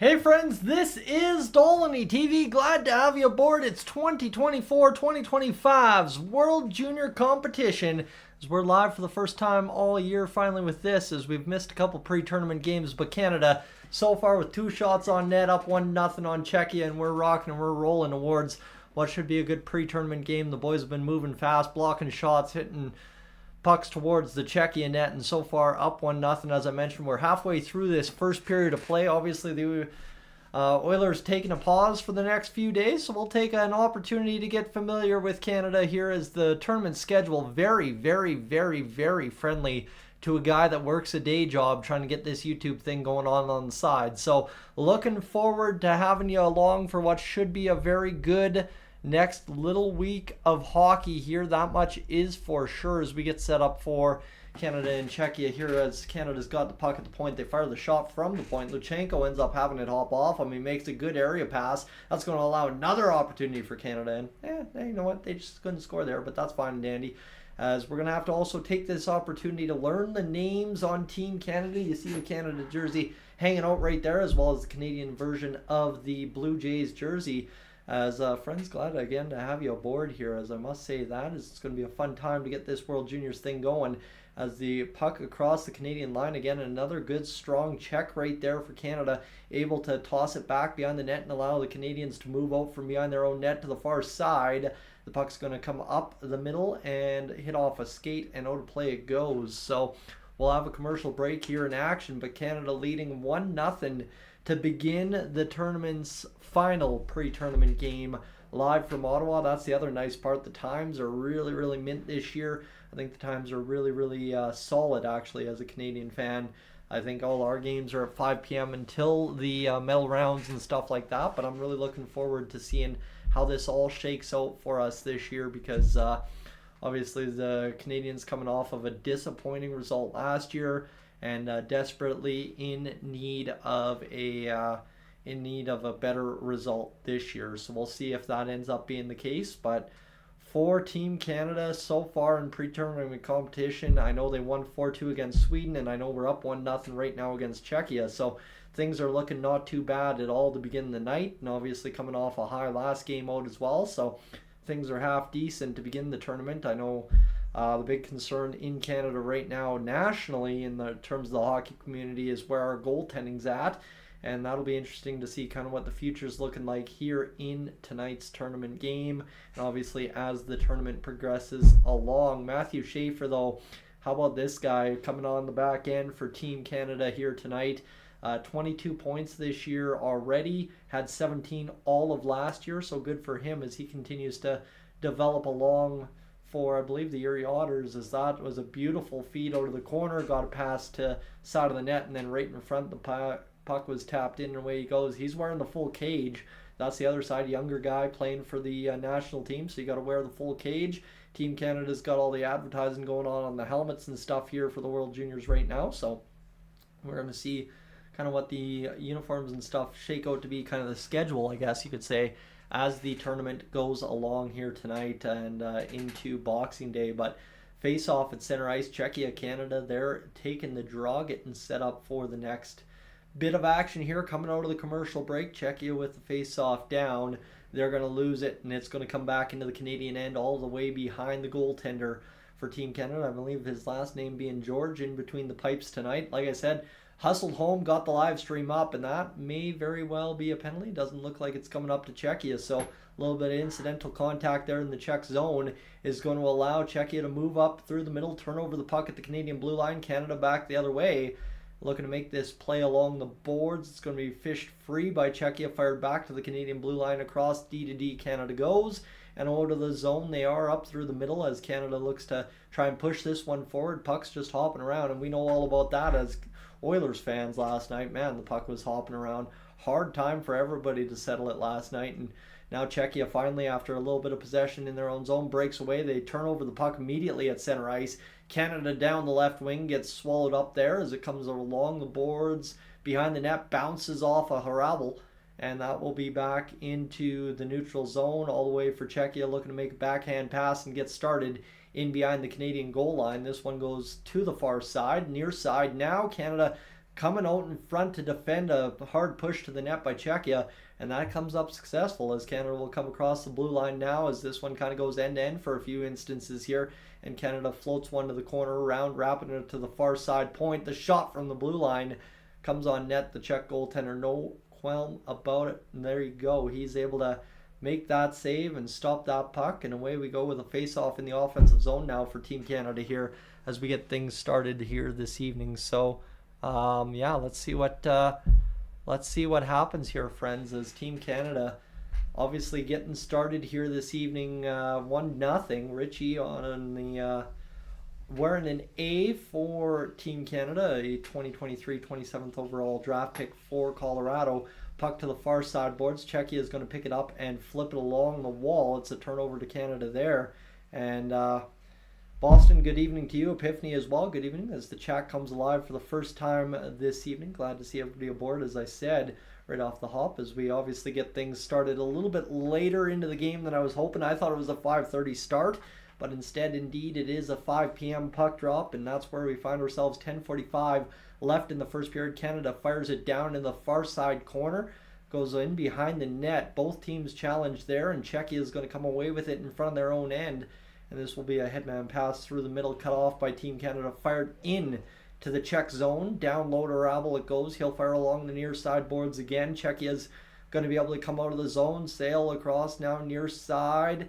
Hey friends, this is Dolany TV. Glad to have you aboard. It's 2024-2025's World Junior Competition. As we're live for the first time all year finally with this, as we've missed a couple pre-tournament games, but Canada so far with 2 shots on net, up 1-0 on Czechia, and we're rocking and we're rolling towards what should be a good pre-tournament game. The boys have been moving fast, blocking shots, hitting pucks towards the Czechia net, and so far up 1-0. As I mentioned, we're halfway through this first period of play. Obviously, the Oilers taking a pause for the next few days, so we'll take an opportunity to get familiar with Canada here, as the tournament schedule very, very, very, very friendly to a guy that works a day job trying to get this YouTube thing going on the side. So looking forward to having you along for what should be a very good next little week of hockey here. That much is for sure as we get set up for Canada and Czechia here. As Canada's got the puck at the point, they fire the shot from the point. Luchenko ends up having it hop off. I mean, makes a good area pass. That's going to allow another opportunity for Canada. And you know what? They just couldn't score there, but that's fine and dandy. As we're going to have to also take this opportunity to learn the names on Team Canada. You see the Canada jersey hanging out right there, as well as the Canadian version of the Blue Jays jersey. As friends, glad again to have you aboard here. As I must say, that is, it's going to be a fun time to get this World Juniors thing going. As the puck across the Canadian line again, another good strong check right there for Canada, able to toss it back behind the net and allow the Canadians to move out from behind their own net to the far side. The puck's going to come up the middle and hit off a skate, and out of play it goes. So we'll have a commercial break here in action, but Canada leading 1-0 to begin the tournament's final pre-tournament game live from Ottawa. That's the other nice part. The times are really, really mint this year. I think the times are really, really solid, actually, as a Canadian fan. I think all our games are at 5 p.m. until the medal rounds and stuff like that, but I'm really looking forward to seeing how this all shakes out for us this year, because obviously the Canadians coming off of a disappointing result last year, and desperately in need of a better result this year. So we'll see if that ends up being the case. But for Team Canada so far in pre-tournament competition, I know they won 4-2 against Sweden, and I know we're up 1-0 right now against Czechia. So things are looking not too bad at all to begin the night, and obviously coming off a high last game out as well. So things are half decent to begin the tournament. I know the big concern in Canada right now, nationally, in the terms of the hockey community, is where our goaltending's at, and that'll be interesting to see kind of what the future's looking like here in tonight's tournament game, and obviously as the tournament progresses along. Matthew Schaefer, though, how about this guy coming on the back end for Team Canada here tonight? 22 points this year already, had 17 all of last year, so good for him as he continues to develop along for, I believe, the Erie Otters, as that was a beautiful feed out of the corner, got a pass to side of the net, and then right in front the puck was tapped in, and away he goes. He's wearing the full cage. That's the other side, younger guy playing for the national team, so you got to wear the full cage. Team Canada's got all the advertising going on the helmets and stuff here for the World Juniors right now, so we're going to see kind of what the uniforms and stuff shake out to be, kind of the schedule, I guess you could say, as the tournament goes along here tonight and into Boxing Day. But face off at center ice, Czechia, Canada, they're taking the draw, getting set up for the next bit of action here coming out of the commercial break. Czechia with the face off down, they're going to lose it, and it's going to come back into the Canadian end all the way behind the goaltender for Team Canada. I believe his last name being George, in between the pipes tonight. Like I said, hustled home, got the live stream up, and that may very well be a penalty. Doesn't look like it's coming up to Czechia, so a little bit of incidental contact there in the Czech zone is going to allow Czechia to move up through the middle, turn over the puck at the Canadian blue line. Canada back the other way, looking to make this play along the boards. It's going to be fished free by Czechia, fired back to the Canadian blue line across D to D. Canada goes, and out of the zone they are up through the middle as Canada looks to try and push this one forward. Puck's just hopping around, and we know all about that as Oilers fans last night. Man, the puck was hopping around. Hard time for everybody to settle it last night, and now Czechia finally, after a little bit of possession in their own zone, breaks away. They turn over the puck immediately at center ice. Canada down the left wing, gets swallowed up there as it comes along the boards behind the net, bounces off a Haravel, and that will be back into the neutral zone all the way for Czechia, looking to make a backhand pass and get started in behind the Canadian goal line. This one goes to the far side, near side. Now Canada coming out in front to defend a hard push to the net by Czechia, and that comes up successful as Canada will come across the blue line now as this one kind of goes end to end for a few instances here, and Canada floats one to the corner around, wrapping it to the far side point. The shot from the blue line comes on net. The Czech goaltender, no qualm about it, and there you go. He's able to make that save and stop that puck, and away we go with a face-off in the offensive zone now for Team Canada here as we get things started here this evening. So yeah, let's see what happens here, friends, as Team Canada obviously getting started here this evening. 1-0. Richie on the wearing an A for Team Canada, a 2023 27th overall draft pick for Colorado. Puck to the far side boards. Czechia is going to pick it up and flip it along the wall. It's a turnover to Canada there. And Boston, good evening to you. Epiphany as well, good evening as the chat comes alive for the first time this evening. Glad to see everybody aboard, as I said, right off the hop, as we obviously get things started a little bit later into the game than I was hoping. I thought it was a 5:30 start, but instead, indeed, it is a 5 p.m. puck drop, and that's where we find ourselves. 10:45 left in the first period. Canada fires it down in the far side corner, goes in behind the net. Both teams challenged there, and Czechia is going to come away with it in front of their own end. And this will be a headman pass through the middle, cut off by Team Canada, fired in to the Czech zone. Down low to Rabel it goes. He'll fire along the near side boards again. Czechia's going to be able to come out of the zone, sail across now near side.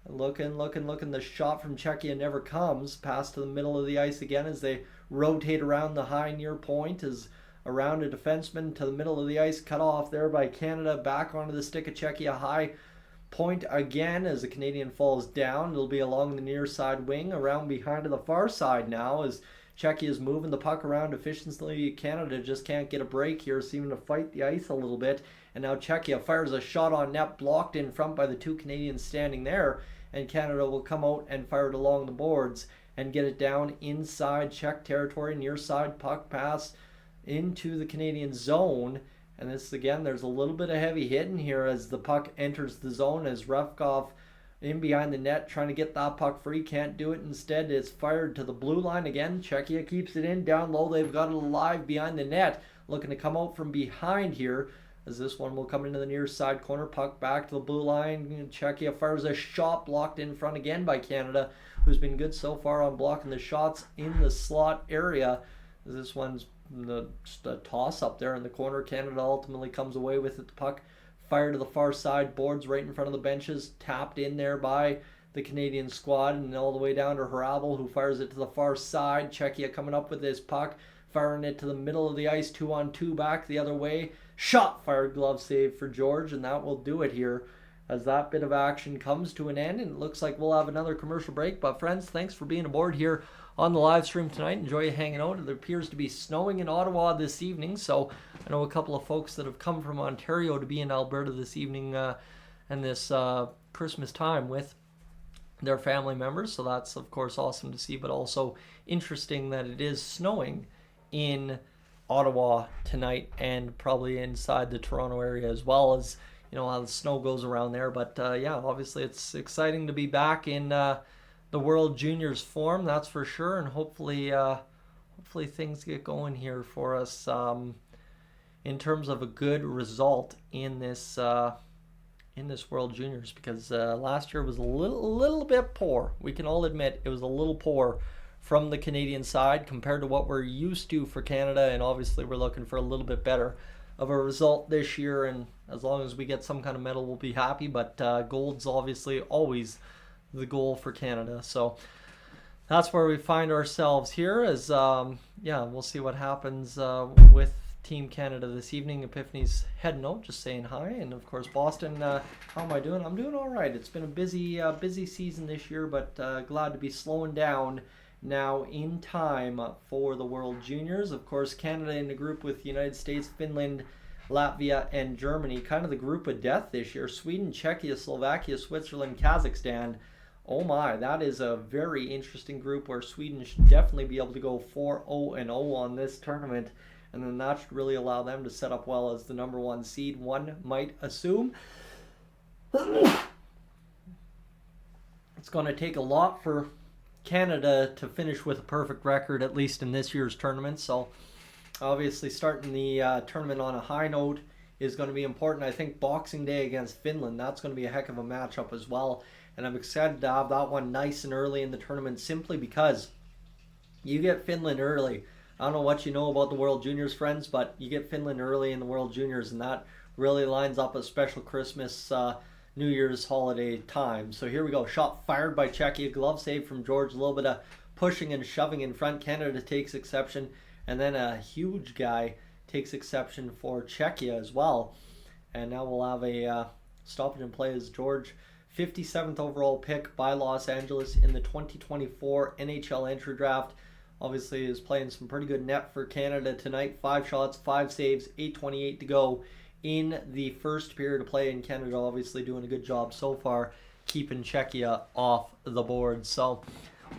Looking. The shot from Czechia never comes. Pass to the middle of the ice again as they rotate around the high near point. Is around a defenseman to the middle of the ice, cut off there by Canada. Back onto the stick of Czechia, high point again as the Canadian falls down. It'll be along the near side wing, around behind to the far side now as Czechia is moving the puck around efficiently. Canada just can't get a break here, seeming to fight the ice a little bit. And now Czechia fires a shot on net, blocked in front by the two Canadians standing there. And Canada will come out and fire it along the boards and get it down inside Czech territory. Near side puck pass into the Canadian zone. And this, again, there's a little bit of heavy hitting here as the puck enters the zone, as Refkov in behind the net trying to get that puck free. Can't do it. Instead, it's fired to the blue line again. Czechia keeps it in. Down low, they've got it alive behind the net. Looking to come out from behind here as this one will come into the near side corner. Puck back to the blue line. Czechia fires a shot, blocked in front again by Canada, who's been good so far on blocking the shots in the slot area. This one's just a toss up there in the corner. Canada ultimately comes away with it. The puck fired to the far side boards right in front of the benches, tapped in there by the Canadian squad, and all the way down to Hrabel, who fires it to the far side. Czechia coming up with this puck, firing it to the middle of the ice, 2-on-2 back the other way. Shot fired, glove save for George, and that will do it here as that bit of action comes to an end. And it looks like we'll have another commercial break. But friends, thanks for being aboard here on the live stream tonight. Enjoy hanging out. It appears to be snowing in Ottawa this evening, so I know a couple of folks that have come from Ontario to be in Alberta this evening and this Christmas time with their family members, so that's of course awesome to see, but also interesting that it is snowing in Ottawa tonight and probably inside the Toronto area as well, as you know how the snow goes around there. But yeah, obviously it's exciting to be back in the World Juniors form, that's for sure, and hopefully things get going here for us in terms of a good result in this World Juniors, because last year was a little bit poor. We can all admit it was a little poor from the Canadian side compared to what we're used to for Canada, and obviously we're looking for a little bit better of a result this year, and as long as we get some kind of medal we'll be happy, but gold's obviously always the goal for Canada. So that's where we find ourselves here, as yeah, we'll see what happens with Team Canada this evening. Epiphany's heading out, just saying hi, and of course Boston, how am I doing? I'm doing all right. It's been a busy season this year, but glad to be slowing down now in time for the World Juniors. Of course, Canada in the group with the United States, Finland, Latvia, and Germany. Kind of the group of death this year. Sweden, Czechia, Slovakia, Switzerland, Kazakhstan. Oh my, that is a very interesting group where Sweden should definitely be able to go 4-0-0 on this tournament. And then that should really allow them to set up well as the number one seed, one might assume. It's going to take a lot for Canada to finish with a perfect record, at least in this year's tournament. So Obviously, starting the tournament on a high note is going to be important. I think Boxing Day against Finland, that's going to be a heck of a matchup as well. And I'm excited to have that one nice and early in the tournament simply because you get Finland early. I don't know what you know about the World Juniors, friends, but you get Finland early in the World Juniors, and that really lines up a special Christmas, New Year's holiday time. So here we go. Shot fired by Czechia. Glove save from George. A little bit of pushing and shoving in front. Canada takes exception. And then a huge guy takes exception for Czechia as well. And now we'll have a stoppage in play as George, 57th overall pick by Los Angeles in the 2024 NHL entry draft. Obviously is playing some pretty good net for Canada tonight. 5 shots, 5 saves, 8:28 to go in the first period of play. And Canada obviously doing a good job so far keeping Czechia off the board. So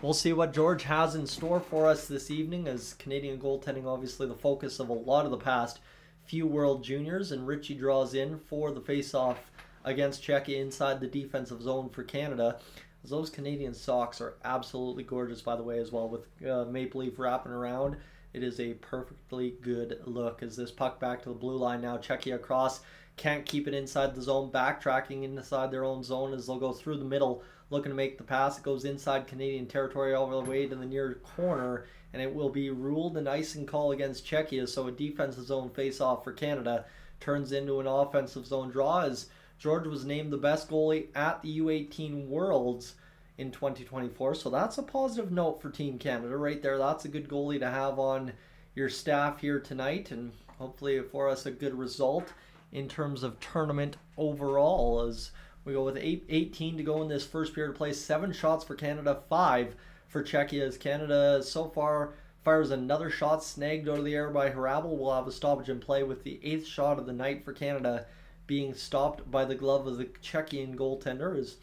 we'll see what George has in store for us this evening, as Canadian goaltending obviously the focus of a lot of the past few World Juniors. And Richie draws in for the face-off against Czechia inside the defensive zone for Canada. Those Canadian socks are absolutely gorgeous, by the way, as well, with maple leaf wrapping around. It is a perfectly good look. As this puck back to the blue line now, Czechia across, can't keep it inside the zone, backtracking inside their own zone as they'll go through the middle, looking to make the pass. It goes inside Canadian territory all the way to the near corner, and it will be ruled an icing call against Czechia. So a defensive zone face-off for Canada turns into an offensive zone draw, as George was named the best goalie at the U18 Worlds in 2024. So that's a positive note for Team Canada right there. That's a good goalie to have on your staff here tonight, and hopefully for us a good result in terms of tournament overall, as we go with 18 to go in this first period of play. 7 shots for Canada, 5 for Czechia, as Canada so far fires another shot snagged out of the air by Hrabal. We'll have a stoppage in play with the 8th shot of the night for Canada being stopped by the glove of the Czechian goaltender, as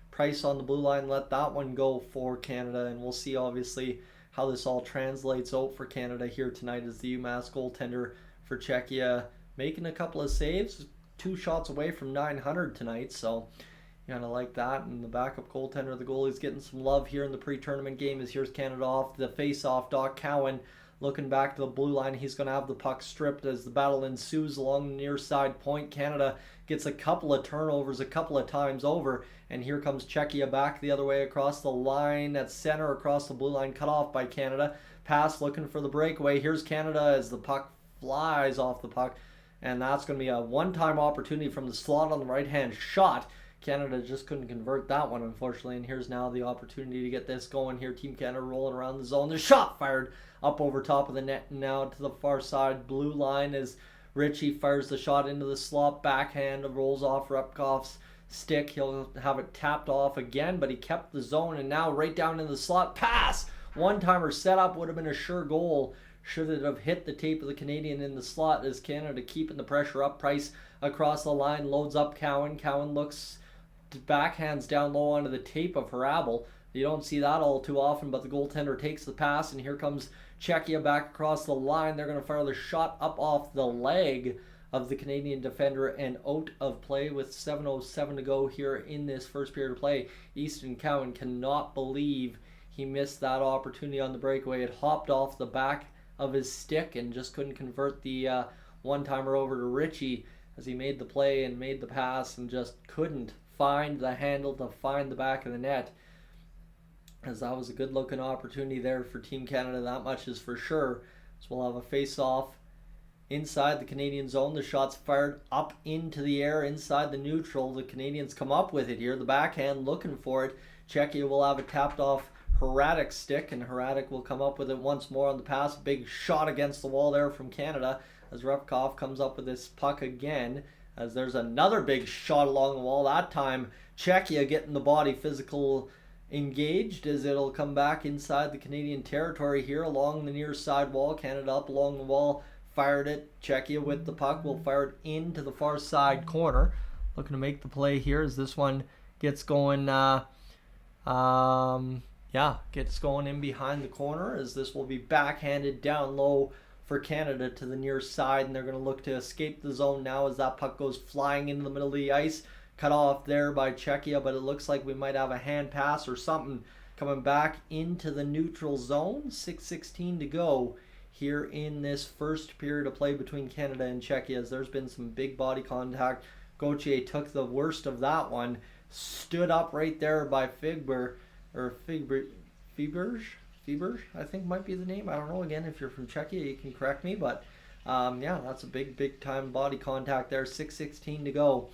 Price on the blue line let that one go for Canada. And we'll see obviously how this all translates out for Canada here tonight, as the UMass goaltender for Czechia making a couple of saves, 2 shots away from 900 tonight. So you kind of like that. And the backup goaltender, the goalie's getting some love here in the pre-tournament game, as here's Canada off the face-off. Doc Cowan looking back to the blue line. He's going to have the puck stripped as the battle ensues along the near side point. Canada gets a couple of turnovers a couple of times over. And here comes Czechia back the other way across the line at center, across the blue line, cut off by Canada. Pass looking for the breakaway. Here's Canada as the puck flies off the puck. And that's going to be a one-time opportunity from the slot on the right-hand shot. Canada just couldn't convert that one, unfortunately. And here's now the opportunity to get this going here. Team Canada rolling around the zone. The shot fired up over top of the net, now to the far side blue line as Richie fires the shot into the slot. Backhand rolls off Repkov's stick. He'll have it tapped off again, but he kept the zone, and now right down in the slot. Pass! One-timer setup would have been a sure goal. Should it have hit the tape of the Canadian in the slot, as Canada keeping the pressure up. Price across the line, loads up Cowan. Cowan looks, backhands down low onto the tape of Hrabal. You don't see that all too often, but the goaltender takes the pass, and here comes Czechia back across the line. They're going to fire the shot up off the leg of the Canadian defender and out of play with 7:07 to go here in this first period of play. Easton Cowan cannot believe he missed that opportunity on the breakaway. It hopped off the back of his stick and just couldn't convert the one-timer over to Richie, as he made the play and made the pass and just couldn't find the handle to find the back of the net, as that was a good looking opportunity there for Team Canada, that much is for sure. So we'll have a face-off inside the Canadian zone. The shot's fired up into the air inside the neutral. The Canadians come up with it here. The backhand looking for it. Czechia will have it tapped off Hradek's stick, and Hradek will come up with it once more on the pass. Big shot against the wall there from Canada as Repkov comes up with this puck again, as there's another big shot along the wall. That time Czechia getting the body physical engaged, as it'll come back inside the Canadian territory here along the near side wall. Canada up along the wall, fired it. Czechia with the puck will fire it into the far side corner. Looking to make the play here as this one gets going. Gets going in behind the corner, as this will be backhanded down low for Canada to the near side, and they're going to look to escape the zone now as that puck goes flying into the middle of the ice. Cut off there by Czechia, but it looks like we might have a hand pass or something coming back into the neutral zone. 6:16 to go here in this first period of play between Canada and Czechia, as there's been some big body contact. Gauthier took the worst of that one, stood up right there by Fiberge, I think might be the name. I don't know. Again, if you're from Czechia, you can correct me, but yeah, that's a big time body contact there. 6:16 to go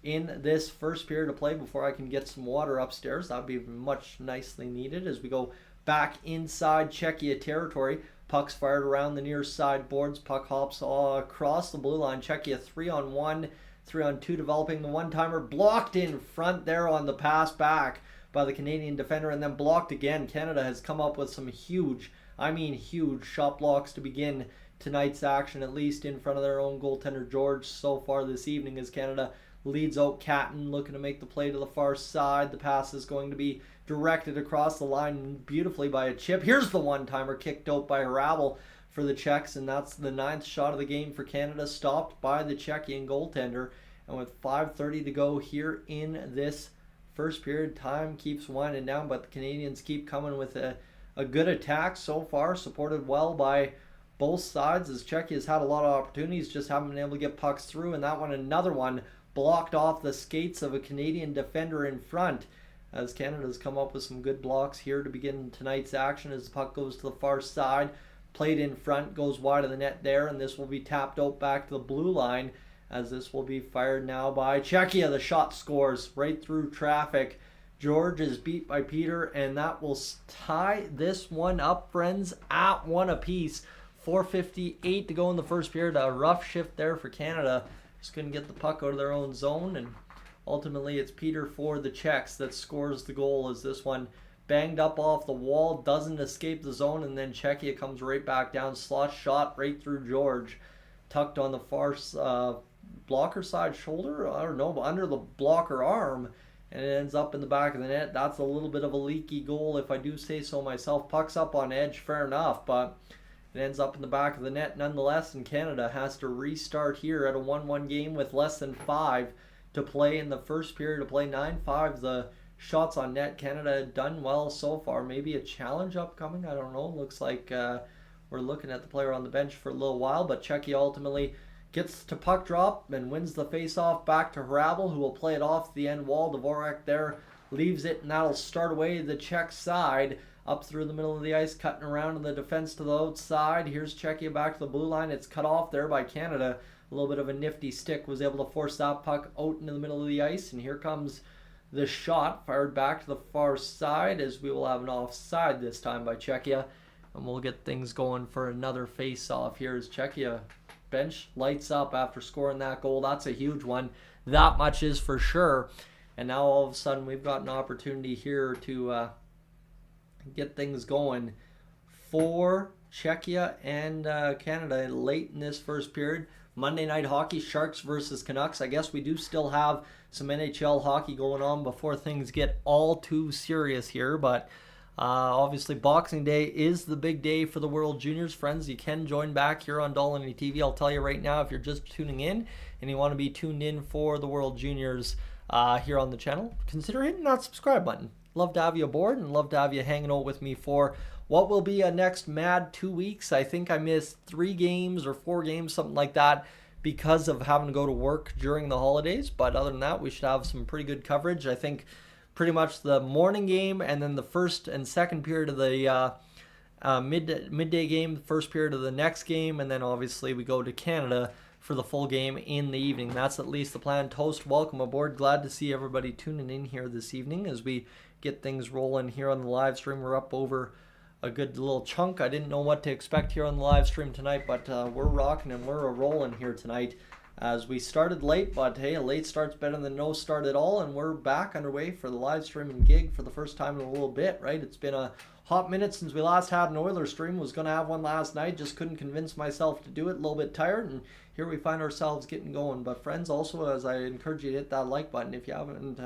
in this first period of play before I can get some water upstairs. That would be much nicely needed as we go back inside Czechia territory. Puck's fired around the near side boards. Puck hops all across the blue line. Czechia 3-on-1, 3-on-2 developing. The one-timer blocked in front there on the pass back by the Canadian defender, and then blocked again. Canada has come up with some huge, I mean huge, shot blocks to begin tonight's action, at least in front of their own goaltender George so far this evening, as Canada leads out Catton, looking to make the play to the far side. The pass is going to be directed across the line beautifully by a chip. Here's the one-timer kicked out by Hrabal for the Czechs, and that's the 9th shot of the game for Canada, stopped by the Czechian goaltender. And with 5:30 to go here in this first period, time keeps winding down, but the Canadians keep coming with a good attack so far, supported well by both sides, as Czechia's had a lot of opportunities, just haven't been able to get pucks through. And that one, another one, blocked off the skates of a Canadian defender in front, as Canada's come up with some good blocks here to begin tonight's action, as the puck goes to the far side, played in front, goes wide of the net there, and this will be tapped out back to the blue line, as this will be fired now by Czechia. The shot scores right through traffic. George is beat by Peter, and that will tie this one up, friends, at 1 apiece. 4:58 to go in the first period. A rough shift there for Canada. Just couldn't get the puck out of their own zone, and ultimately it's Peter for the Czechs that scores the goal, as this one banged up off the wall, doesn't escape the zone, and then Czechia comes right back down. Slot shot right through George, tucked on the far blocker side shoulder, I don't know, but under the blocker arm, and it ends up in the back of the net. That's a little bit of a leaky goal, if I do say so myself. Puck's up on edge, fair enough, but it ends up in the back of the net nonetheless, and Canada has to restart here at a 1-1 game with less than 5 to play in the first period. To play 9-5, the shots on net. Canada done well so far. Maybe a challenge upcoming, I don't know. Looks like we're looking at the player on the bench for a little while, but Czechia ultimately gets to puck drop and wins the face-off back to Hrabal, who will play it off the end wall. Dvorak there leaves it, and that'll start away the Czech side. Up through the middle of the ice, cutting around in the defense to the outside. Here's Czechia back to the blue line. It's cut off there by Canada. A little bit of a nifty stick was able to force that puck out into the middle of the ice. And here comes the shot, fired back to the far side, as we will have an offside this time by Czechia. And we'll get things going for another face-off here, as Czechia bench lights up after scoring that goal. That's a huge one. That much is for sure. And now all of a sudden we've got an opportunity here to get things going for Czechia and Canada late in this first period. Monday Night Hockey, Sharks versus Canucks. I guess we do still have some NHL hockey going on before things get all too serious here, but obviously Boxing Day is the big day for the World Juniors. Friends, you can join back here on Dolany TV. I'll tell you right now, if you're just tuning in and you want to be tuned in for the World Juniors here on the channel, consider hitting that subscribe button. Love to have you aboard, and love to have you hanging out with me for what will be a next mad 2 weeks. I think I missed 3 games or 4 games, something like that, because of having to go to work during the holidays. But other than that, we should have some pretty good coverage. I think pretty much the morning game, and then the first and second period of the midday game, the first period of the next game, and then obviously we go to Canada for the full game in the evening. That's at least the plan. Toast, welcome aboard. Glad to see everybody tuning in here this evening as we get things rolling here on the live stream. We're up over a good little chunk. I didn't know what to expect here on the live stream tonight, but we're rocking and we're rolling here tonight as we started late, but hey, a late start's better than no start at all, and we're back underway for the live streaming gig for the first time in a little bit, right? It's been a hot minute since we last had an Oilers stream. Was going to have one last night, just couldn't convince myself to do it. A little bit tired, and here we find ourselves getting going. But friends, also, as I encourage you to hit that like button if you haven't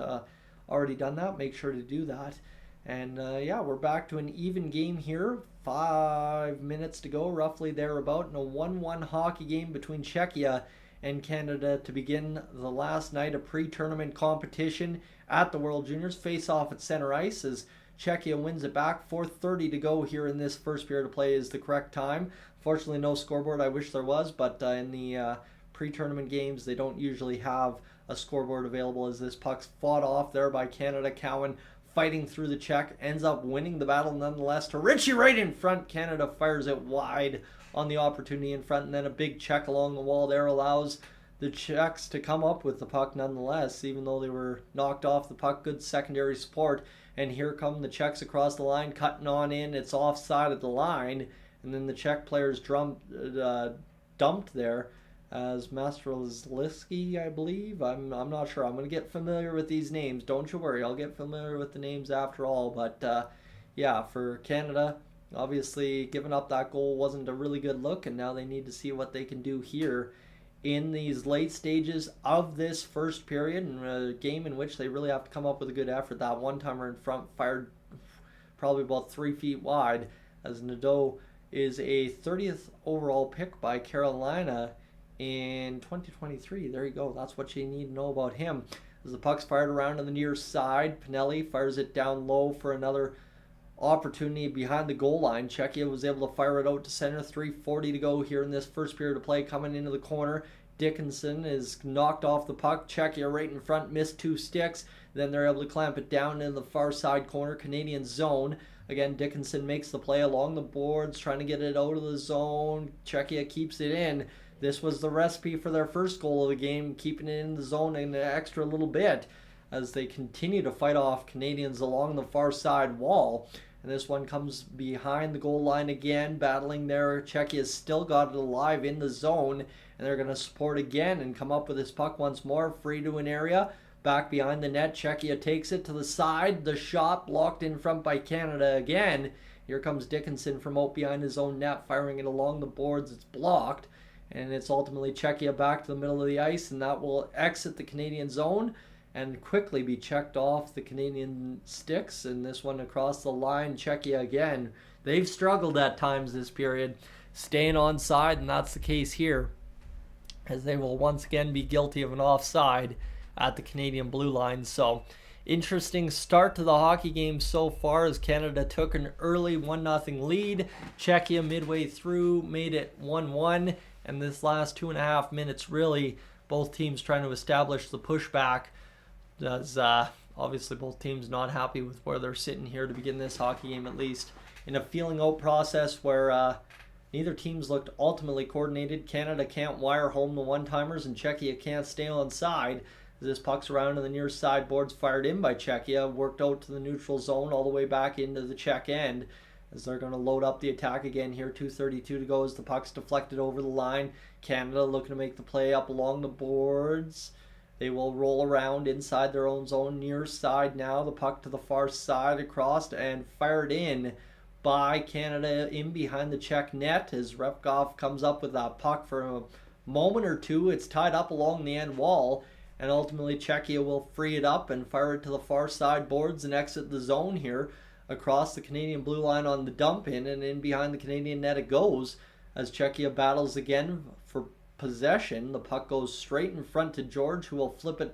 already done that, make sure to do that. And yeah, we're back to an even game here. 5 minutes to go, roughly thereabout, in a 1-1 hockey game between Czechia and Canada to begin the last night of pre-tournament competition at the World Juniors. Face off at center ice as Czechia wins it back. 4:30 to go here in this first period of play is the correct time. Fortunately, no scoreboard. I wish there was, but in the pre-tournament games, they don't usually have a scoreboard available, as this puck's fought off there by Canada. Cowan fighting through the Czech, ends up winning the battle nonetheless to Ritchie right in front. Canada fires it wide on the opportunity in front, and then a big check along the wall there allows the Czechs to come up with the puck nonetheless, even though they were knocked off the puck. Good secondary support, and here come the Czechs across the line, cutting on in. It's offside at the line, and then the Czech players dumped there as Mastrolski, I believe. I'm not sure. I'm going to get familiar with these names. Don't you worry. I'll get familiar with the names after all. But yeah, for Canada, obviously giving up that goal wasn't a really good look, and now they need to see what they can do here in these late stages of this first period, in a game in which they really have to come up with a good effort. That one-timer in front fired probably about 3 feet wide, as Nadeau is a 30th overall pick by Carolina in 2023. There you go. That's what you need to know about him. As the puck's fired around on the near side, Pinelli fires it down low for another opportunity behind the goal line. Czechia was able to fire it out to center. 3:40 to go here in this first period of play. Coming into the corner, Dickinson is knocked off the puck. Czechia right in front, missed 2 sticks. Then they're able to clamp it down in the far side corner, Canadian zone. Again, Dickinson makes the play along the boards, trying to get it out of the zone. Czechia keeps it in. This was the recipe for their first goal of the game, keeping it in the zone an extra little bit as they continue to fight off Canadians along the far side wall. And this one comes behind the goal line again, battling there. Czechia's still got it alive in the zone, and they're going to support again and come up with this puck once more. Free to an area, back behind the net. Czechia takes it to the side. The shot blocked in front by Canada again. Here comes Dickinson from out behind his own net, firing it along the boards. It's blocked, and it's ultimately Czechia back to the middle of the ice, and that will exit the Canadian zone and quickly be checked off the Canadian sticks. And this one across the line, Czechia again. They've struggled at times this period, staying onside, and that's the case here, as they will once again be guilty of an offside at the Canadian blue line. So, interesting start to the hockey game so far, as Canada took an early 1-0 lead. Czechia midway through made it 1-1, and this last 2.5 minutes, really, both teams trying to establish the pushback, as obviously both teams not happy with where they're sitting here to begin this hockey game, at least in a feeling out process where neither teams looked ultimately coordinated. Canada can't wire home the one-timers, and Czechia can't stay on side. This puck's around on the near side, boards fired in by Czechia, worked out to the neutral zone all the way back into the Czech end, as they're going to load up the attack again here. 2:32 to go as the puck's deflected over the line. Canada looking to make the play up along the boards. They will roll around inside their own zone, near side now. The puck to the far side, across, and fired in by Canada in behind the Czech net, as Repkov comes up with that puck for a moment or two. It's tied up along the end wall, and ultimately Czechia will free it up and fire it to the far side boards and exit the zone here across the Canadian blue line on the dump in, and in behind the Canadian net it goes as Czechia battles again for possession. The puck goes straight in front to George, who will flip it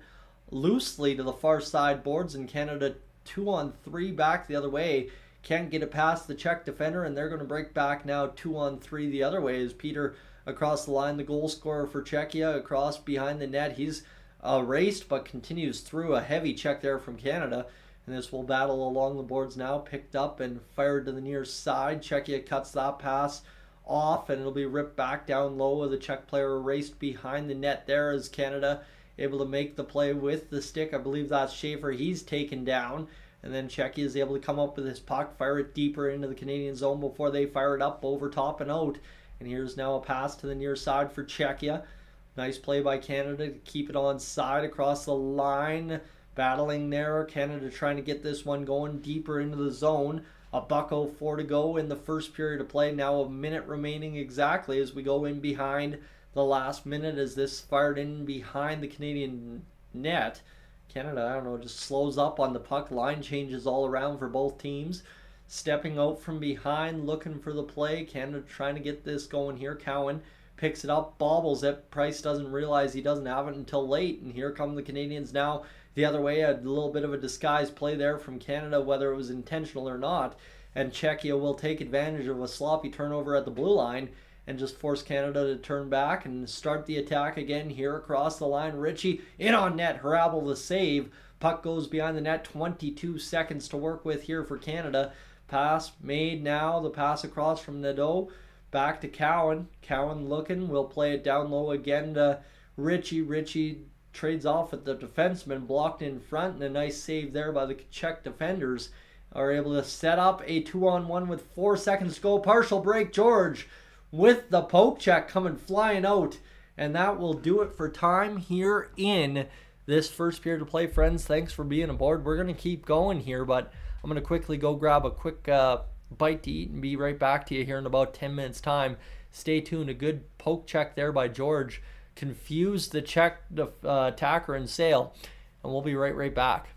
loosely to the far side boards, and Canada 2-on-3 back the other way. Can't get it past the Czech defender, and they're going to break back now 2-on-3 the other way as Peter across the line, the goal scorer for Czechia, across behind the net. He's raced but continues through. A heavy check there from Canada, and this will battle along the boards now, picked up and fired to the near side. Czechia cuts that pass off, and it'll be ripped back down low. The Czech player raced behind the net there as Canada able to make the play with the stick. I believe that's Schaefer. He's taken down, and then Czechia is able to come up with his puck, fire it deeper into the Canadian zone before they fire it up over top and out. And here's now a pass to the near side for Czechia. Nice play by Canada to keep it on side across the line. Battling there, Canada trying to get this one going deeper into the zone. A $1:04 to go in the first period of play. Now a minute remaining exactly as we go in behind the last minute, as this fired in behind the Canadian net. Canada, I don't know, just slows up on the puck. Line changes all around for both teams. Stepping out from behind, looking for the play. Canada trying to get this going here. Cowan picks it up, bobbles it. Price doesn't realize he doesn't have it until late, and here come the Canadians now the other way. A little bit of a disguise play there from Canada, whether it was intentional or not, and Czechia will take advantage of a sloppy turnover at the blue line and just force Canada to turn back and start the attack again here across the line. Ritchie in on net, Hrabal the save. Puck goes behind the net, 22 seconds to work with here for Canada. Pass made now, the pass across from Nadeau. Back to Cowan. Cowan looking, will play it down low again to Ritchie. Ritchie trades off with the defenseman, blocked in front, and a nice save there by the Czech defenders. Are able to set up a 2-on-1 with 4 seconds to go. Partial break, George with the poke check coming flying out. And that will do it for time here in this first period of play, friends. Thanks for being aboard. We're going to keep going here, but I'm going to quickly go grab a quick bite to eat and be right back to you here in about 10 minutes time. Stay tuned. A good poke check there by George confused the Czech attacker and Sale, and we'll be right back.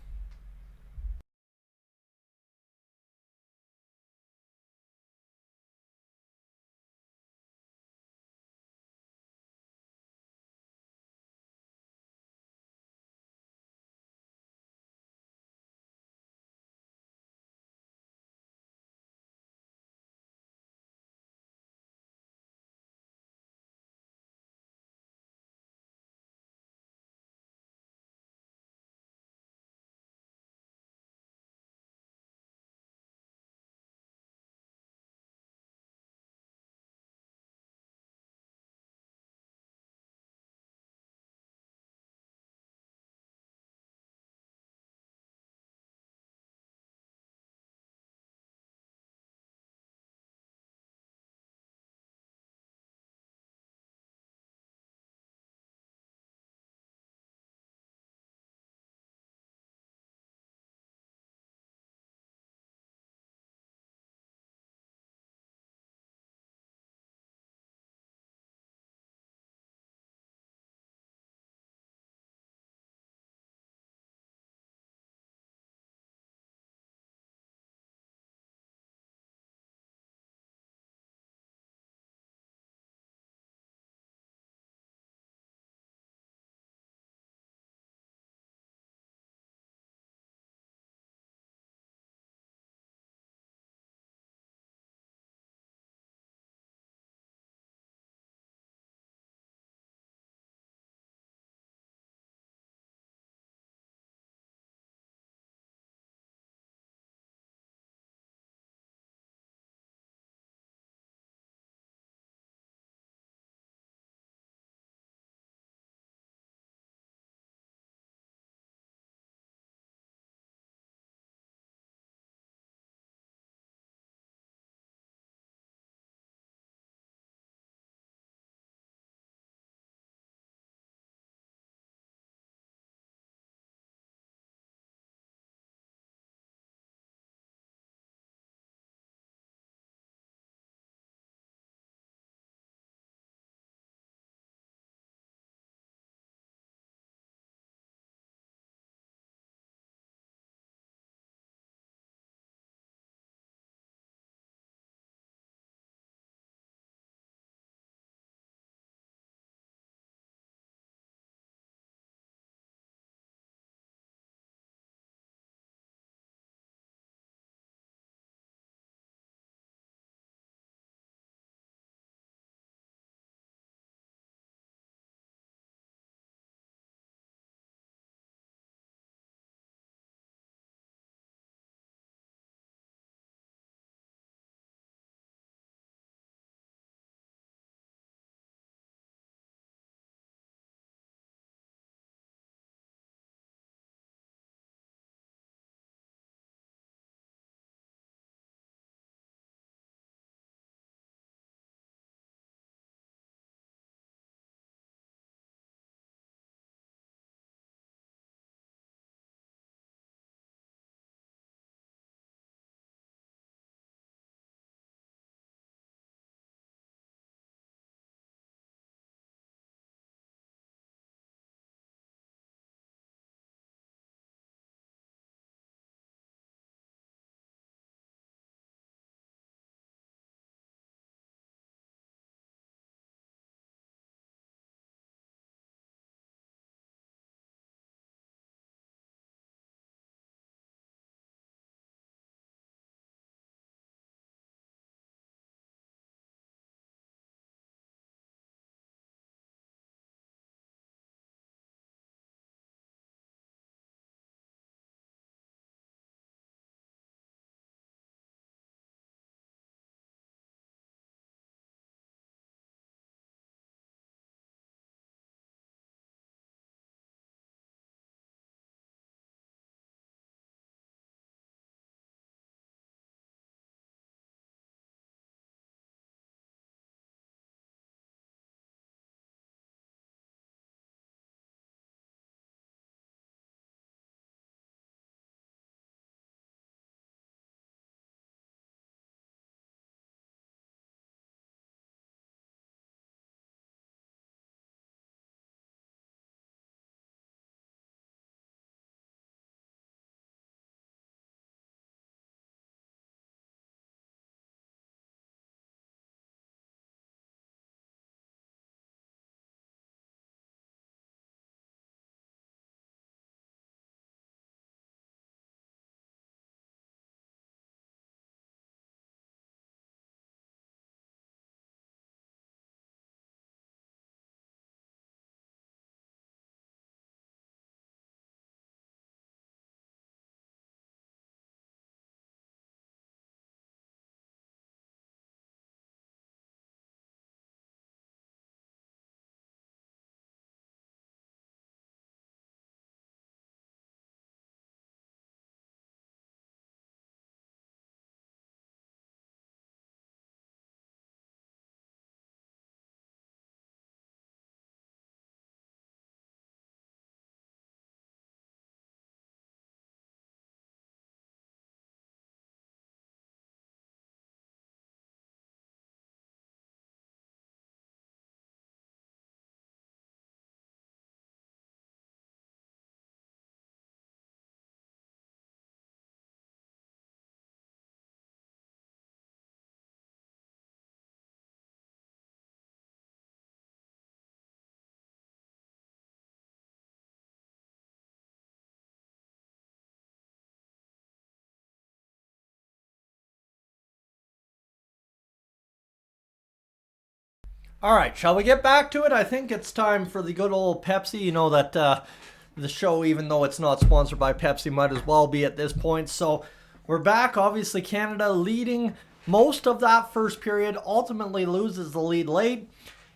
All right, shall we get back to it? I think it's time for the good old Pepsi. You know that the show, even though it's not sponsored by Pepsi, might as well be at this point. So we're back. Obviously, Canada leading most of that first period, ultimately loses the lead late.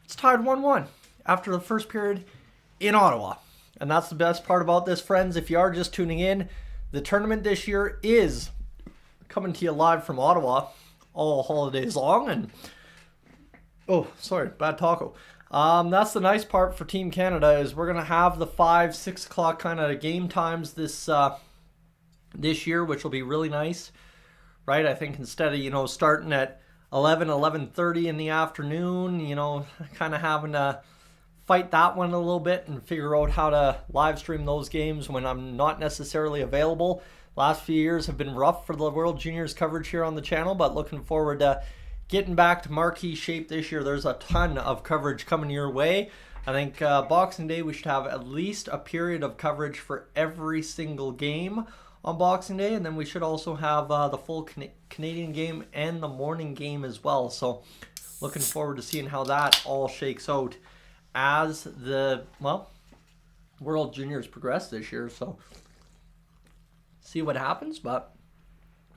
It's tied 1-1 after the first period in Ottawa. And that's the best part about this, friends. If you are just tuning in, the tournament this year is coming to you live from Ottawa all holidays long. And oh, sorry, bad taco. That's the nice part for Team Canada is we're gonna have the 5-6 o'clock kind of game times this year, which will be really nice, right? I think instead of starting at 11:30 in the afternoon, kind of having to fight that one a little bit and figure out how to live stream those games when I'm not necessarily available. Last few years have been rough for the World Juniors coverage here on the channel, but looking forward to getting back to marquee shape this year. There's a ton of coverage coming your way. I think Boxing Day, we should have at least a period of coverage for every single game on Boxing Day. And then we should also have the full Canadian game and the morning game as well. So looking forward to seeing how that all shakes out as the, World Juniors progress this year. So see what happens, but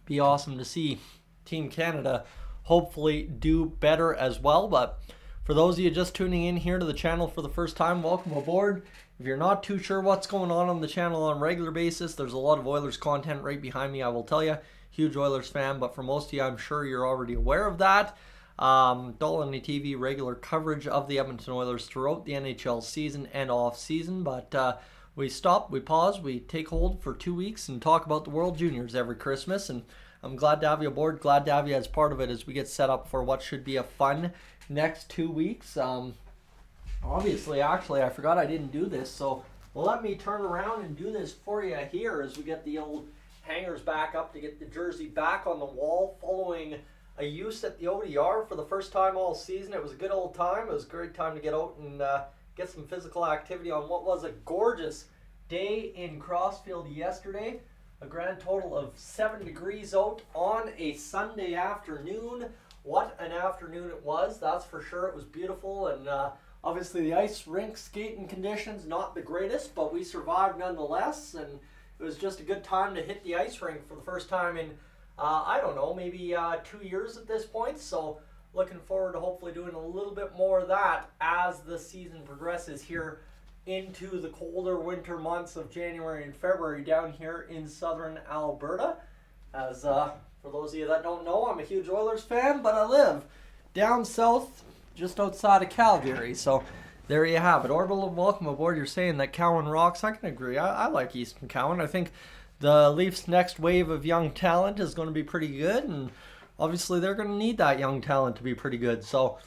be awesome to see Team Canada hopefully do better as well. But for those of you just tuning in here to the channel for the first time, welcome aboard. If you're not too sure what's going on the channel on a regular basis, there's a lot of Oilers content right behind me, I will tell you. Huge Oilers fan, but for most of you, I'm sure you're already aware of that. Dolly TV regular coverage of the Edmonton Oilers throughout the NHL season and off season, but we stop, we pause, we take hold for 2 weeks and talk about the World Juniors every Christmas. And I'm glad to have you aboard, glad to have you as part of it as we get set up for what should be a fun next 2 weeks. Obviously, actually, I forgot I didn't do this, so let me turn around and do this for you here as we get the old hangers back up to get the jersey back on the wall following a use at the ODR for the first time all season. It was a good old time. It was a great time to get out and get some physical activity on what was a gorgeous day in Crossfield yesterday. A grand total of 7 degrees out on a Sunday afternoon. What an afternoon it was, that's for sure. It was beautiful, and obviously the ice rink skating conditions not the greatest, but we survived nonetheless, and it was just a good time to hit the ice rink for the first time in I don't know, maybe 2 years at this point. So looking forward to hopefully doing a little bit more of that as the season progresses here into the colder winter months of January and February down here in southern Alberta. As for those of you that don't know, I'm a huge Oilers fan, but I live down south just outside of Calgary. So there you have it. Orbital, welcome aboard. You're saying that Cowan rocks. I can agree. I like Easton Cowan. I think the Leafs' next wave of young talent is going to be pretty good, and obviously they're going to need that young talent to be pretty good. So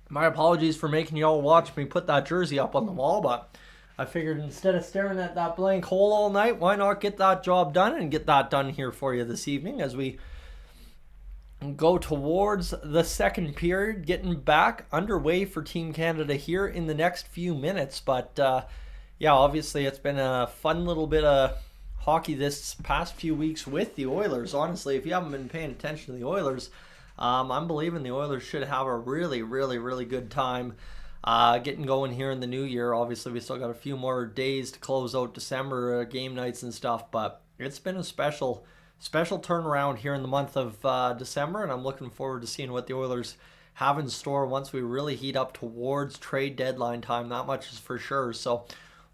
my apologies for making you all watch me put that jersey up on the wall, but I figured instead of staring at that blank hole all night, why not get that job done and get that done here for you this evening as we go towards the second period, getting back underway for Team Canada here in the next few minutes. But yeah, obviously it's been a fun little bit of hockey this past few weeks with the Oilers. Honestly, if you haven't been paying attention to the Oilers, I'm believing the Oilers should have a really, really, really good time getting going here in the new year. Obviously, we still got a few more days to close out December game nights and stuff, but it's been a special turnaround here in the month of December, and I'm looking forward to seeing what the Oilers have in store once we really heat up towards trade deadline time. That much is for sure. So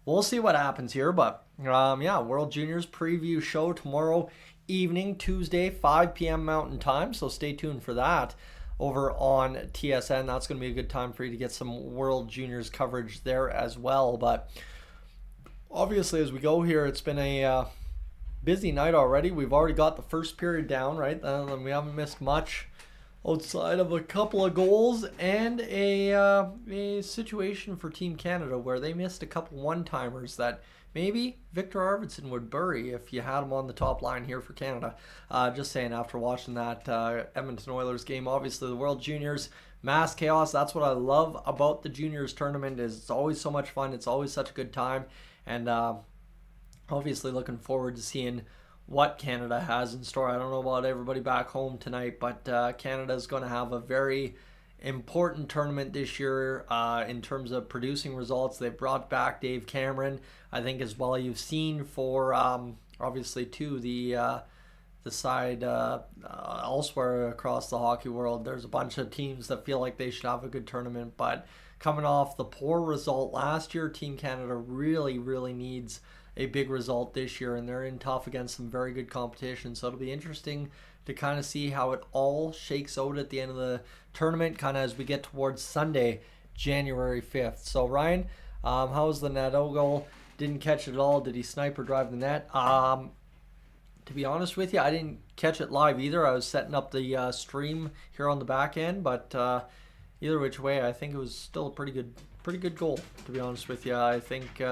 we'll see what happens here, but yeah, World Juniors preview show tomorrow evening, Tuesday, 5 p.m. Mountain Time, so stay tuned for that over on TSN. That's going to be a good time for you to get some World Juniors coverage there as well. But obviously, as we go here, it's been a busy night already. We've already got the first period down, right? And we haven't missed much outside of a couple of goals and a situation for Team Canada where they missed a couple one-timers that maybe Victor Arvidsson would bury if you had him on the top line here for Canada. Just saying, after watching that Edmonton Oilers game, obviously the World Juniors, mass chaos. That's what I love about the Juniors tournament, is it's always so much fun. It's always such a good time. And obviously looking forward to seeing what Canada has in store. I don't know about everybody back home tonight, but Canada is going to have a very important tournament this year in terms of producing results. They brought back Dave Cameron, I think, as well. You've seen for obviously too the side elsewhere across the hockey world. There's a bunch of teams that feel like they should have a good tournament, but coming off the poor result last year, Team Canada really, really needs a big result this year, and they're in tough against some very good competition. So it'll be interesting to kind of see how it all shakes out at the end of the tournament, kind of as we get towards Sunday, January 5th. So Ryan, how was the Nadeau goal? Didn't catch it at all. Did he snipe or drive the net? To be honest with you, I didn't catch it live either. I was setting up the stream here on the back end, but either which way, I think it was still a pretty good goal, to be honest with you. I think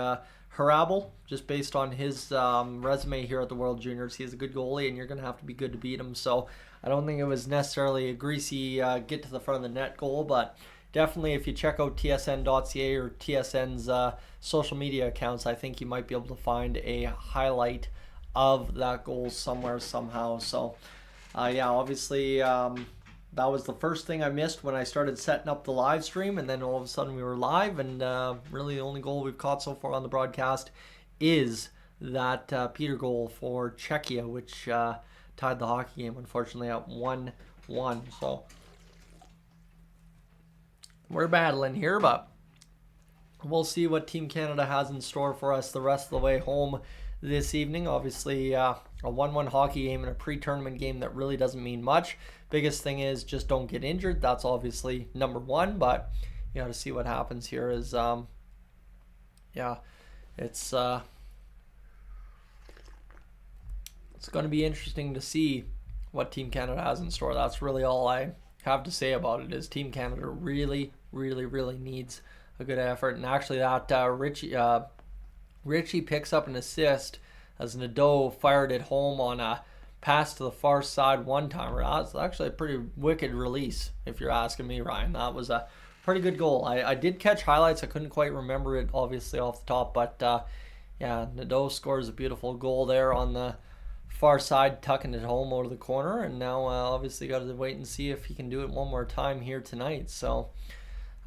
Harabel, just based on his resume here at the World Juniors, he's a good goalie, and you're going to have to be good to beat him. So I don't think it was necessarily a greasy get to the front of the net goal, but definitely if you check out tsn.ca or TSN's social media accounts, I think you might be able to find a highlight of that goal somewhere, somehow. So yeah, obviously that was the first thing I missed when I started setting up the live stream, and then all of a sudden we were live, and really the only goal we've caught so far on the broadcast is that Peter goal for Czechia, which tied the hockey game, unfortunately, at 1-1. So we're battling here, but we'll see what Team Canada has in store for us the rest of the way home this evening. Obviously, a 1-1 hockey game and a pre-tournament game that really doesn't mean much. Biggest thing is just don't get injured. That's obviously number one, but you got to see what happens here. Is yeah, it's going to be interesting to see what Team Canada has in store. That's really all I have to say about it. Is Team Canada really needs a good effort, and actually that Richie picks up an assist as Nadeau fired it home on a pass to the far side one-timer. That's actually a pretty wicked release, if you're asking me, Ryan. That was a pretty good goal. I did catch highlights. I couldn't quite remember it, obviously, off the top. But, yeah, Nadeau scores a beautiful goal there on the far side, tucking it home out of the corner. And now, obviously, got to wait and see if he can do it one more time here tonight. So,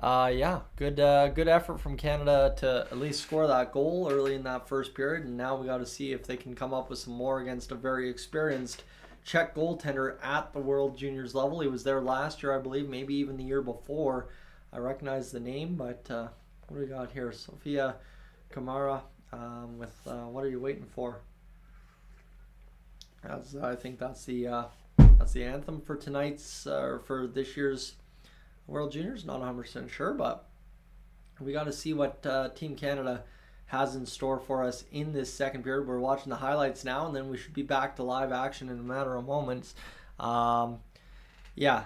yeah, good effort from Canada to at least score that goal early in that first period, and now we got to see if they can come up with some more against a very experienced Czech goaltender at the World Juniors level. He was there last year, I believe, maybe even the year before. I recognize the name, but what do we got here? Sofia Kamara with What Are You Waiting For? I think that's the anthem for tonight's or for this year's World Juniors. Not 100% sure, but we got to see what Team Canada has in store for us in this second period. We're watching the highlights now, and then we should be back to live action in a matter of moments. Yeah,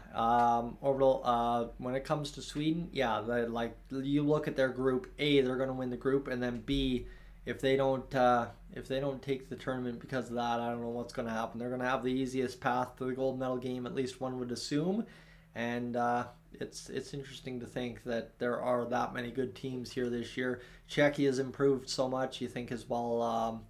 Orbital, when it comes to Sweden, yeah, like you look at their group, A, they're going to win the group, and then B, if they don't take the tournament because of that, I don't know what's going to happen. They're going to have the easiest path to the gold medal game, at least one would assume. And it's interesting to think that there are that many good teams here this year. Czechia has improved so much, you think, as well.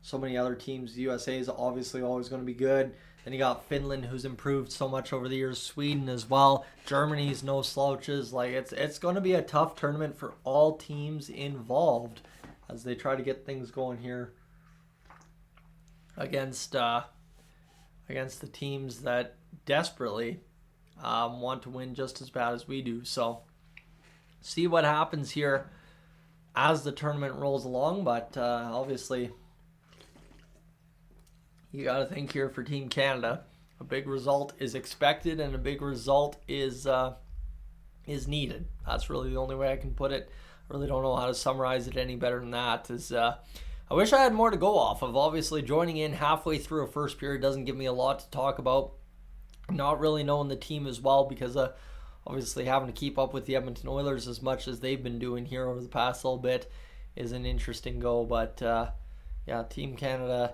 So many other teams. The USA is obviously always going to be good. Then you got Finland, who's improved so much over the years. Sweden as well. Germany's no slouches. Like it's going to be a tough tournament for all teams involved as they try to get things going here against the teams that desperately want to win just as bad as we do. So see what happens here as the tournament rolls along, but obviously you got to think here for Team Canada, a big result is expected and a big result is needed. That's really the only way I can put it. I really don't know how to summarize it any better than that. I wish I had more to go off of. Obviously, joining in halfway through a first period doesn't give me a lot to talk about. Not really knowing the team as well because obviously having to keep up with the Edmonton Oilers as much as they've been doing here over the past little bit is an interesting go. But yeah, Team Canada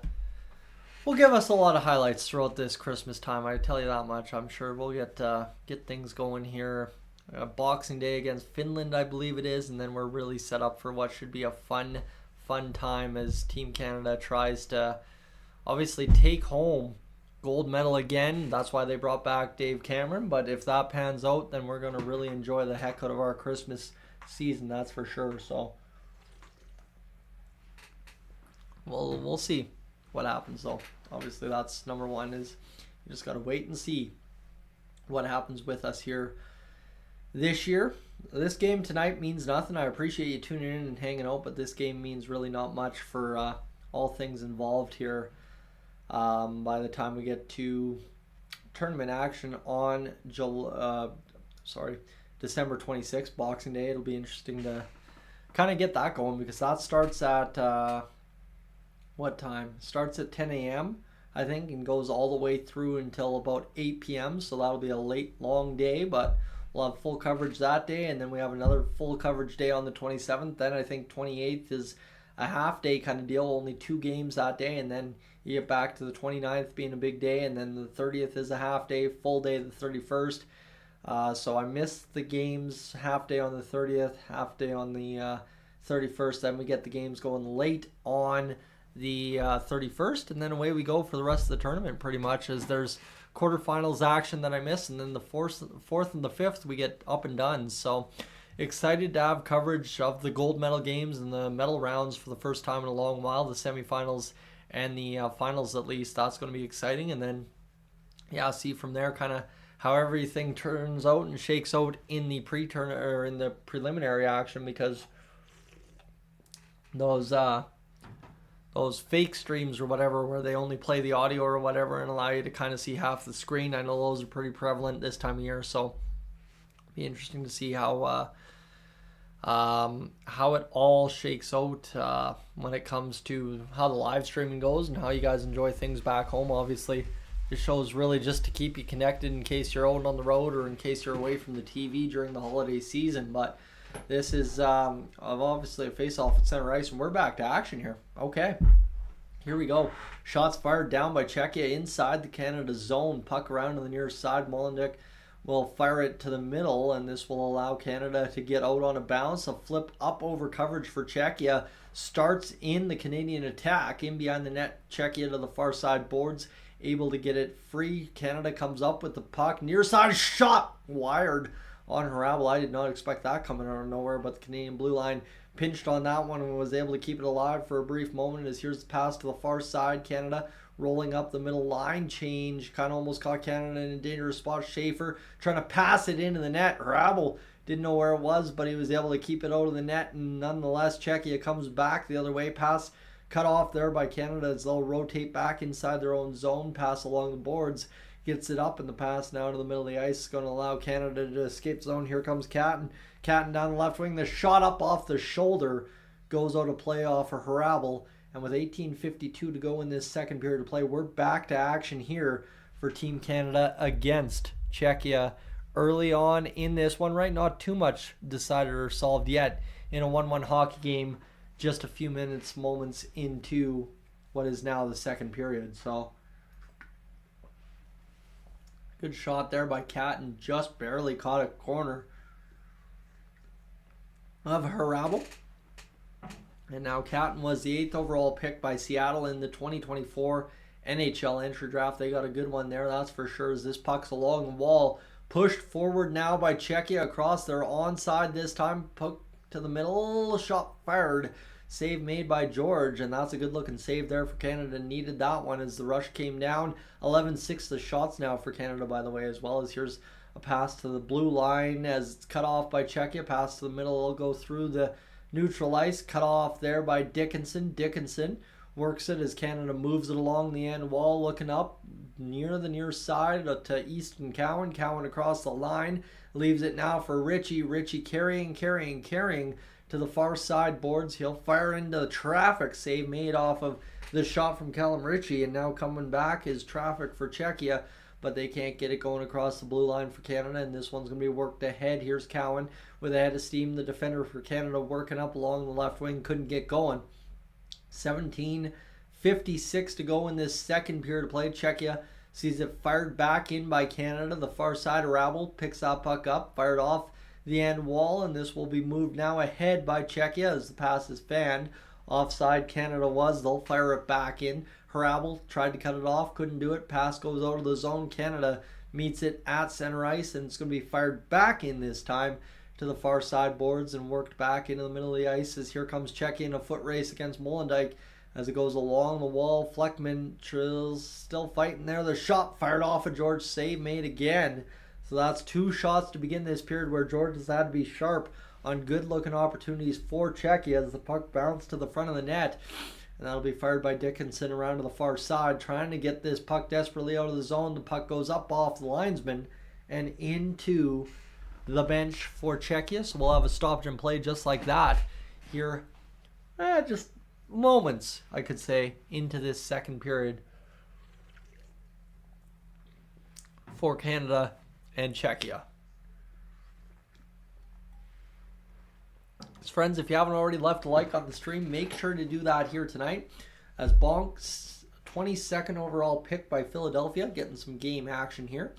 will give us a lot of highlights throughout this Christmas time. I tell you that much. I'm sure we'll get things going here. Boxing Day against Finland, I believe it is, and then we're really set up for what should be a fun time as Team Canada tries to obviously take home gold medal again. That's why they brought back Dave Cameron. But if that pans out, then we're going to really enjoy the heck out of our Christmas season, that's for sure. So we'll see what happens, though. Obviously, that's number one, is you just got to wait and see what happens with us here this year. This game tonight means nothing. I appreciate you tuning in and hanging out, but this game means really not much for all things involved here. By the time we get to tournament action on December 26th, Boxing Day, it'll be interesting to kind of get that going, because that starts at what time? Starts at 10 a.m. I think, and goes all the way through until about 8 p.m. So that'll be a late, long day, but we'll have full coverage that day, and then we have another full coverage day on the 27th. Then I think 28th is a half day kind of deal, only 2 games that day, and then you get back to the 29th being a big day, and then the 30th is a half day, full day the 31st. So I missed the games, half day on the 30th, half day on the 31st. Then we get the games going late on the 31st, and then away we go for the rest of the tournament pretty much, as there's quarterfinals action that I missed, and then the fourth and the 5th we get up and done. So excited to have coverage of the gold medal games and the medal rounds for the first time in a long while, the semifinals and the finals at least. That's going to be exciting, and then see from there kind of how everything turns out and shakes out in the in the preliminary action, because those fake streams or whatever, where they only play the audio or whatever and allow you to kind of see half the screen, I know those are pretty prevalent this time of year. So it'll be interesting to see how it all shakes out when it comes to how the live streaming goes and how you guys enjoy things back home. Obviously, this show is really just to keep you connected in case you're out on the road or in case you're away from the TV during the holiday season. But this is obviously a face-off at center ice, and we're back to action here. Okay, here we go. Shots fired down by Czechia inside the Canada zone. Puck around to the near side. Molendyk will fire it to the middle, and this will allow Canada to get out on a bounce. A flip up over coverage for Czechia starts in the Canadian attack. In behind the net, Czechia to the far side boards, able to get it free. Canada comes up with the puck. Near side shot, wired on Harabel. I did not expect that coming out of nowhere, but the Canadian blue line pinched on that one and was able to keep it alive for a brief moment. As here's the pass to the far side, Canada rolling up the middle, line change, kind of almost caught Canada in a dangerous spot. Schaefer trying to pass it into the net. Harabel didn't know where it was, but he was able to keep it out of the net, and nonetheless Czechia comes back the other way. Pass cut off there by Canada as they'll rotate back inside their own zone. Pass along the boards, gets it up in the pass now to the middle of the ice. It's going to allow Canada to escape zone. Here comes Catton down the left wing. The shot up off the shoulder goes out of play off for Harabel. And with 18:52 to go in this second period of play, we're back to action here for Team Canada against Czechia early on in this one, right? Not too much decided or solved yet in a 1-1 hockey game, just a few moments into what is now the second period. So good shot there by Catton, just barely caught a corner of Harabel. And now Catton was the 8th overall pick by Seattle in the 2024 NHL entry draft. They got a good one there, that's for sure, as this puck's along the wall. Pushed forward now by Czechia across their onside this time. Puck to the middle, shot fired. Save made by George, and that's a good looking save there for Canada. Needed that one as the rush came down. 11-6 the shots now for Canada, by the way, as well. As here's a pass to the blue line as it's cut off by Czechia. Pass to the middle, it'll go through the neutral ice. Cut off there by Dickinson. Dickinson works it as Canada moves it along the end wall, looking up near the near side to Easton Cowan. Cowan across the line, leaves it now for Ritchie. Ritchie carrying to the far side boards. He'll fire into the traffic. Save made off of the shot from Callum Ritchie, and now coming back is traffic for Czechia, but they can't get it going across the blue line for Canada, and this one's going to be worked ahead. Here's Cowan with a head of steam. The defender for Canada working up along the left wing, couldn't get going. 17:56 to go in this second period of play. Czechia sees it fired back in by Canada. The far side, Rabel picks that puck up, fired off the end wall, and this will be moved now ahead by Czechia as the pass is fanned. Offside Canada was. They'll fire it back in Harabel tried to cut it off, couldn't do it. Pass goes out of the zone. Canada meets it at center ice, and it's going to be fired back in this time to the far side boards and worked back into the middle of the ice as here comes Czechia in a foot race against Molendyk as it goes along the wall. Fleckman still fighting there. The shot fired off of George, save made again. So that's 2 shots to begin this period where George has had to be sharp on good-looking opportunities for Czechia as the puck bounced to the front of the net. And that'll be fired by Dickinson around to the far side, trying to get this puck desperately out of the zone. The puck goes up off the linesman and into the bench for Czechia. So we'll have a stoppage and play just like that here. Just moments, I could say, into this second period for Canada and Czechia. Friends, if you haven't already left a like on the stream, make sure to do that here tonight. As Bonk's 22nd overall pick by Philadelphia, getting some game action here.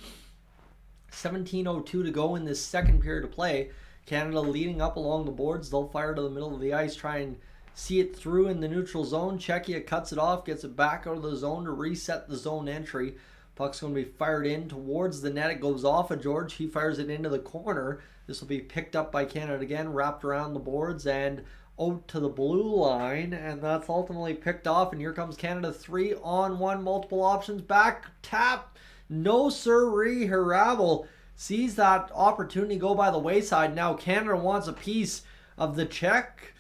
17:02 to go in this second period of play. Canada leading up along the boards. They'll fire to the middle of the ice, try and see it through in the neutral zone. Czechia cuts it off, gets it back out of the zone to reset the zone entry. Puck's going to be fired in towards the net. It goes off of George. He fires it into the corner. This will be picked up by Canada again, wrapped around the boards and out to the blue line. And that's ultimately picked off. And here comes Canada, 3-on-1, multiple options. Back tap. No sirree. Harabel sees that opportunity go by the wayside. Now Canada wants a piece of the Czech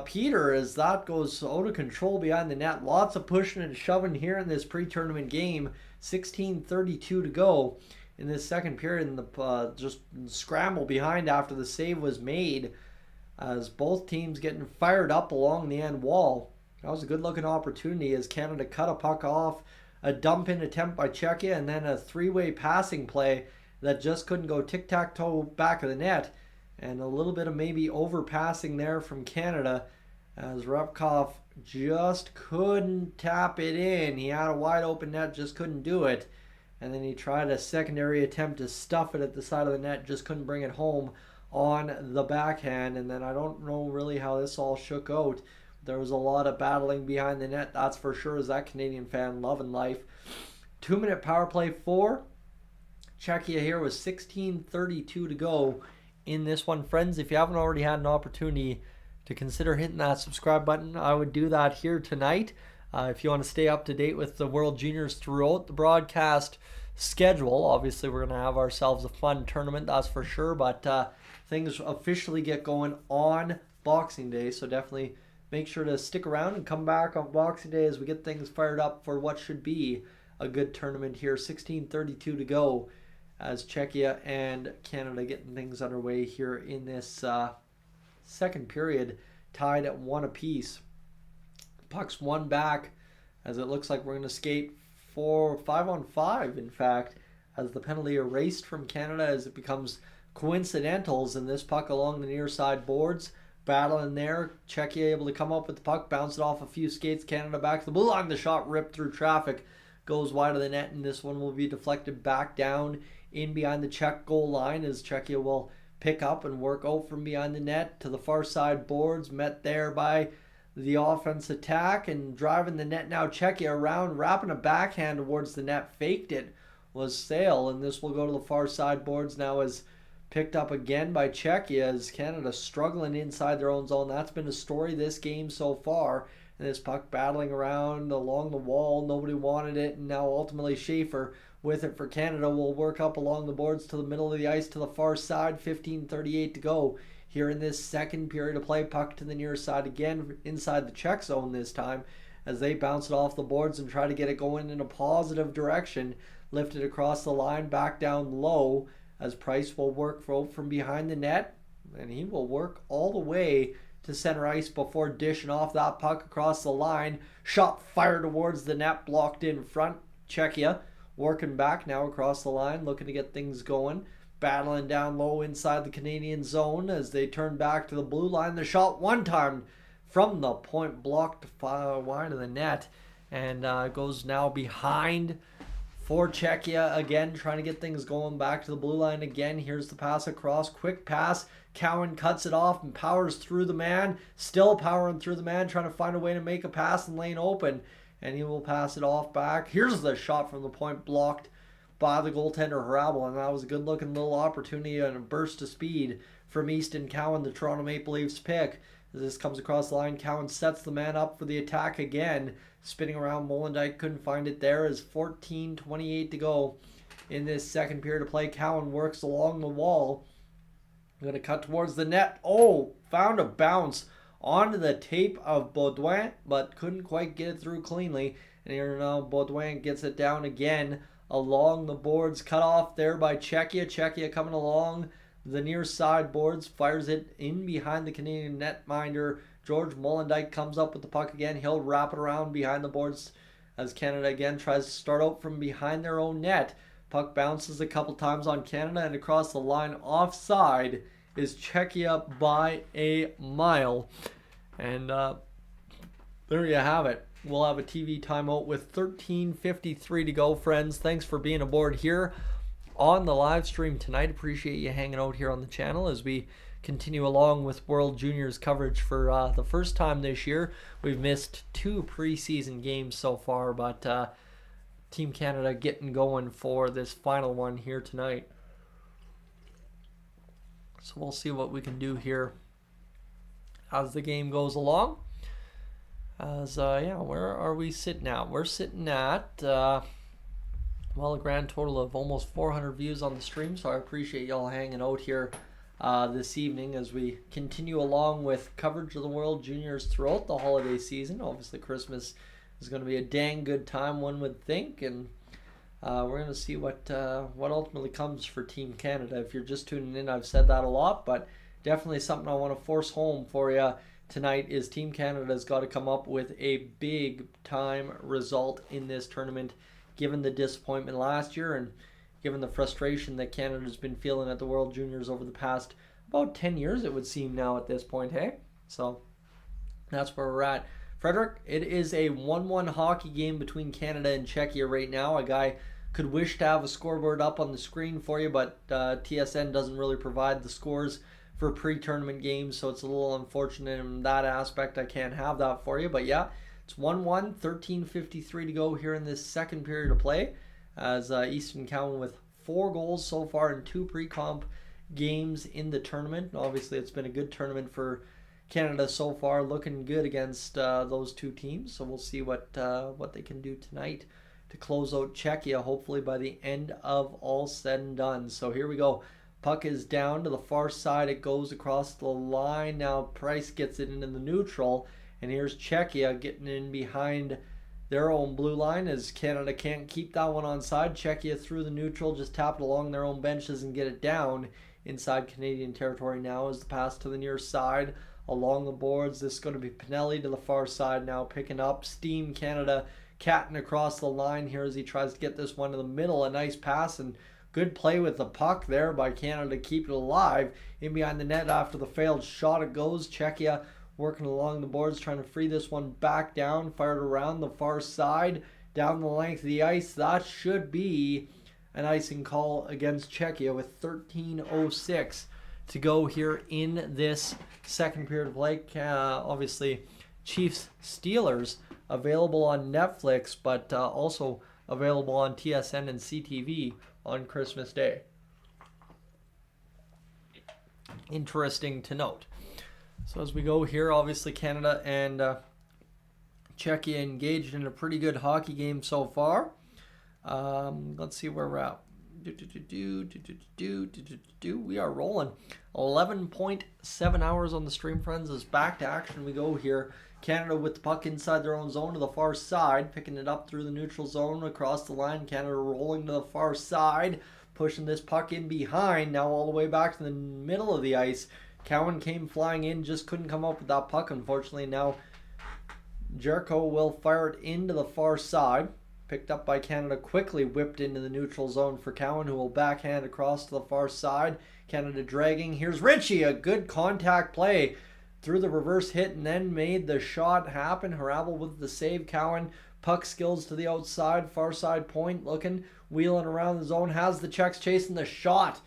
Peter as that goes out of control behind the net. Lots of pushing and shoving here in this pre-tournament game. 16:32 to go in this second period, and the just scramble behind after the save was made as both teams getting fired up along the end wall. That was a good looking opportunity as Canada cut a puck off, a dump in attempt by Czechia, and then a 3-way passing play that just couldn't go tic-tac-toe back of the net, and a little bit of maybe overpassing there from Canada as Repkov just couldn't tap it in. He had a wide open net, just couldn't do it. And then he tried a secondary attempt to stuff it at the side of the net, just couldn't bring it home on the backhand. And then I don't know really how this all shook out. There was a lot of battling behind the net, that's for sure, as that Canadian fan loving life. 2-minute power play for Czechia here with 16:32 to go in this one. Friends, if you haven't already had an opportunity to consider hitting that subscribe button, I would do that here tonight. If you want to stay up to date with the World Juniors throughout the broadcast schedule, obviously we're going to have ourselves a fun tournament, that's for sure, but things officially get going on Boxing Day, so definitely make sure to stick around and come back on Boxing Day as we get things fired up for what should be a good tournament here. 16:32 to go as Czechia and Canada getting things underway here in this second period, tied at 1 apiece. Puck's one back as it looks like we're going to skate for 5-on-5, in fact, as the penalty erased from Canada as it becomes coincidentals, and this puck along the near side boards, battling there. Czechia able to come up with the puck, bounce it off a few skates. Canada back to the blue line. The shot ripped through traffic, goes wide of the net, and this one will be deflected back down in behind the Czech goal line as Czechia will pick up and work out from behind the net to the far side boards, met there by the offense attack and driving the net now. Czechia around, wrapping a backhand towards the net, faked it, was Sale, and this will go to the far side boards now as picked up again by Czechia as Canada struggling inside their own zone. That's been a story this game so far, and this puck battling around along the wall, nobody wanted it, and now ultimately Schaefer with it for Canada will work up along the boards to the middle of the ice to the far side. 15:38 to go here in this second period of play. Puck to the near side again, inside the Czech zone this time, as they bounce it off the boards and try to get it going in a positive direction. Lifted across the line, back down low, as Price will work from behind the net, and he will work all the way to center ice before dishing off that puck across the line. Shot fired towards the net, blocked in front. Czechia working back now across the line, looking to get things going. Battling down low inside the Canadian zone as they turn back to the blue line. The shot one time from the point, blocked wide of the net, and goes now behind for Czechia again, trying to get things going back to the blue line again. Here's the pass across, quick pass. Cowan cuts it off and powers through the man, still powering through the man, trying to find a way to make a pass and lane open. and he will pass it off back. Here's the shot from the point, blocked by the goaltender Hrabal, and that was a good looking little opportunity and a burst of speed from Easton Cowan, the Toronto Maple Leafs pick. As this comes across the line, Cowan sets the man up for the attack again. Spinning around, Molendyk couldn't find it there as 14:28 to go in this second period of play. Cowan works along the wall. Going to cut towards the net. Oh, found a bounce onto the tape of Baudouin, but couldn't quite get it through cleanly. And here now Baudouin gets it down again along the boards. Cut off there by Czechia. Czechia coming along the near side boards. Fires it in behind the Canadian netminder. George Molendyk comes up with the puck again. He'll wrap it around behind the boards as Canada again tries to start out from behind their own net. Puck bounces a couple times on Canada and across the line. Offside is Czechia by a mile. And there you have it. We'll have a TV timeout with 13:53 to go, friends. Thanks for being aboard here on the live stream tonight. Appreciate you hanging out here on the channel as we continue along with World Juniors coverage for the first time this year. We've missed 2 preseason games so far, but Team Canada getting going for this final one here tonight. So we'll see what we can do here as the game goes along. Where are we sitting at? We're sitting at a grand total of almost 400 views on the stream, so I appreciate y'all hanging out here this evening as we continue along with coverage of the World Juniors throughout the holiday season. Obviously Christmas is going to be a dang good time, one would think, and we're going to see what ultimately comes for Team Canada. If you're just tuning in, I've said that a lot, but definitely something I want to force home for you tonight is Team Canada's got to come up with a big time result in this tournament, given the disappointment last year and given the frustration that Canada's been feeling at the World Juniors over the past about 10 years, it would seem now at this point, hey? So that's where we're at. Frederick, it is a 1-1 hockey game between Canada and Czechia right now. A guy could wish to have a scoreboard up on the screen for you, but TSN doesn't really provide the scores for pre-tournament games, so it's a little unfortunate in that aspect. I can't have that for you, but yeah, it's 1-1, 13:53 to go here in this second period of play, as Easton Cowan with 4 goals so far in 2 pre-comp games in the tournament. Obviously, it's been a good tournament for Canada so far, looking good against those 2 teams. So we'll see what they can do tonight to close out Czechia, hopefully by the end of all said and done. So here we go. Puck is down to the far side. It goes across the line. Now Price gets it into the neutral. And here's Czechia getting in behind their own blue line as Canada can't keep that one onside. Czechia through the neutral, just tap it along their own benches and get it down inside Canadian territory now as the pass to the near side. Along the boards, this is going to be Pinelli to the far side now, picking up steam. Canada catting across the line here as he tries to get this one to the middle. A nice pass and good play with the puck there by Canada to keep it alive. In behind the net after the failed shot it goes. Czechia working along the boards, trying to free this one back down. Fired around the far side, down the length of the ice. That should be an icing call against Czechia with 13:06 to go here in this second period of play. Obviously, Chiefs Steelers available on Netflix, but also available on TSN and CTV on Christmas Day. Interesting to note. So as we go here, obviously Canada and Czechia engaged in a pretty good hockey game so far. Let's see where we're at. We are rolling. 11.7 hours on the stream, friends. As back to action we go here. Canada with the puck inside their own zone to the far side, picking it up through the neutral zone across the line. Canada rolling to the far side, pushing this puck in behind, now all the way back to the middle of the ice. Cowan came flying in, just couldn't come up with that puck, unfortunately. Now Jericho will fire it into the far side. Picked up by Canada, quickly whipped into the neutral zone for Cowan, who will backhand across to the far side. Canada dragging. Here's Ritchie, a good contact play through the reverse hit and then made the shot happen. Hrabal with the save. Cowan, puck skills to the outside, far side point, looking, wheeling around the zone, has the Czechs chasing the shot.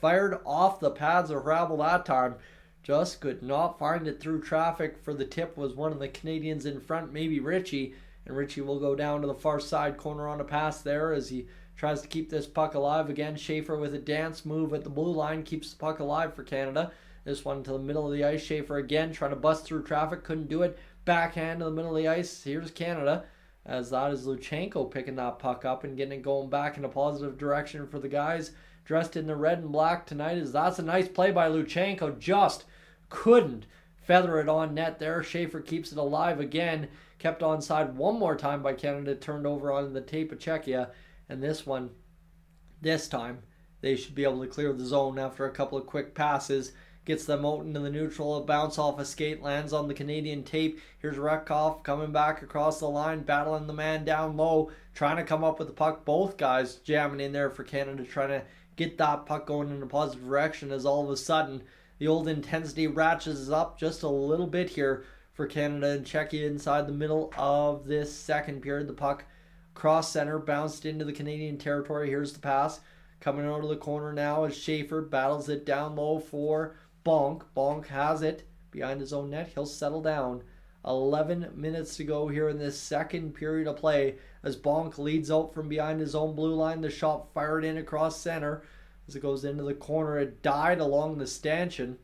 Fired off the pads of Hrabal that time. Just could not find it through traffic for the tip. Was one of the Canadians in front, maybe Ritchie. And Ritchie will go down to the far side corner on a pass there as he tries to keep this puck alive again. Schaefer with a dance move at the blue line keeps the puck alive for Canada. This one to the middle of the ice. Schaefer again trying to bust through traffic. Couldn't do it. Backhand to the middle of the ice. Here's Canada. As that is Luchenko picking that puck up and getting it going back in a positive direction for the guys dressed in the red and black tonight. As that's a nice play by Luchenko. Just couldn't feather it on net there. Schaefer keeps it alive again. Kept onside one more time by Canada. Turned over on the tape of Czechia. And this time, they should be able to clear the zone after a couple of quick passes. Gets them out into the neutral. A bounce off a skate. Lands on the Canadian tape. Here's Retkov coming back across the line. Battling the man down low. Trying to come up with the puck. Both guys jamming in there for Canada. Trying to get that puck going in a positive direction. As all of a sudden, the old intensity ratchets up just a little bit here for Canada and Czechia inside the middle of this second period. The puck cross center, bounced into the Canadian territory. Here's the pass. Coming out of the corner now as Schaefer battles it down low for Bonk. Bonk has it behind his own net. He'll settle down. 11 minutes to go here in this second period of play as Bonk leads out from behind his own blue line. The shot fired in across center as it goes into the corner. It died along the stanchion.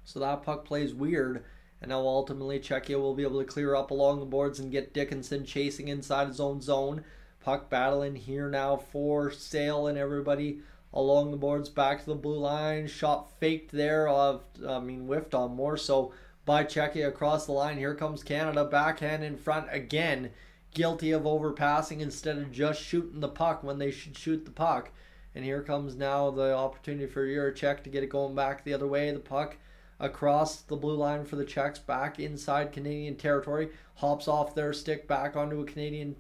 So that puck plays weird. And now ultimately Czechia will be able to clear up along the boards and get Dickinson chasing inside his own zone. Puck battling here now for Sale and everybody along the boards. Back to the blue line. Shot faked there. Whiffed on more so by Czechia across the line. Here comes Canada. Backhand in front again. Guilty of overpassing instead of just shooting the puck when they should shoot the puck. And here comes now the opportunity for Juracek to get it going back the other way. The puck across the blue line for the Czechs, back inside Canadian territory. Hops off their stick back onto a Canadian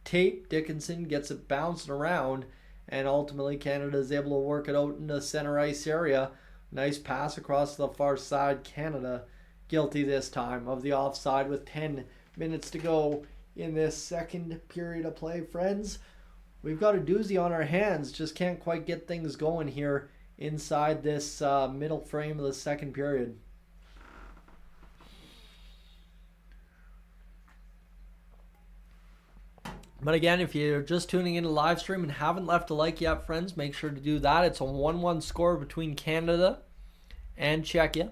tape. Dickinson gets it bouncing around, and ultimately Canada is able to work it out in the center ice area. Nice pass across the far side. Canada guilty this time of the offside with 10 minutes to go in this second period of play. Friends, we've got a doozy on our hands. Just can't quite get things going here inside this middle frame of the second period. But again, if you're just tuning in to live stream and haven't left a like yet, friends, make sure to do that. It's a 1-1 score between Canada and Czechia.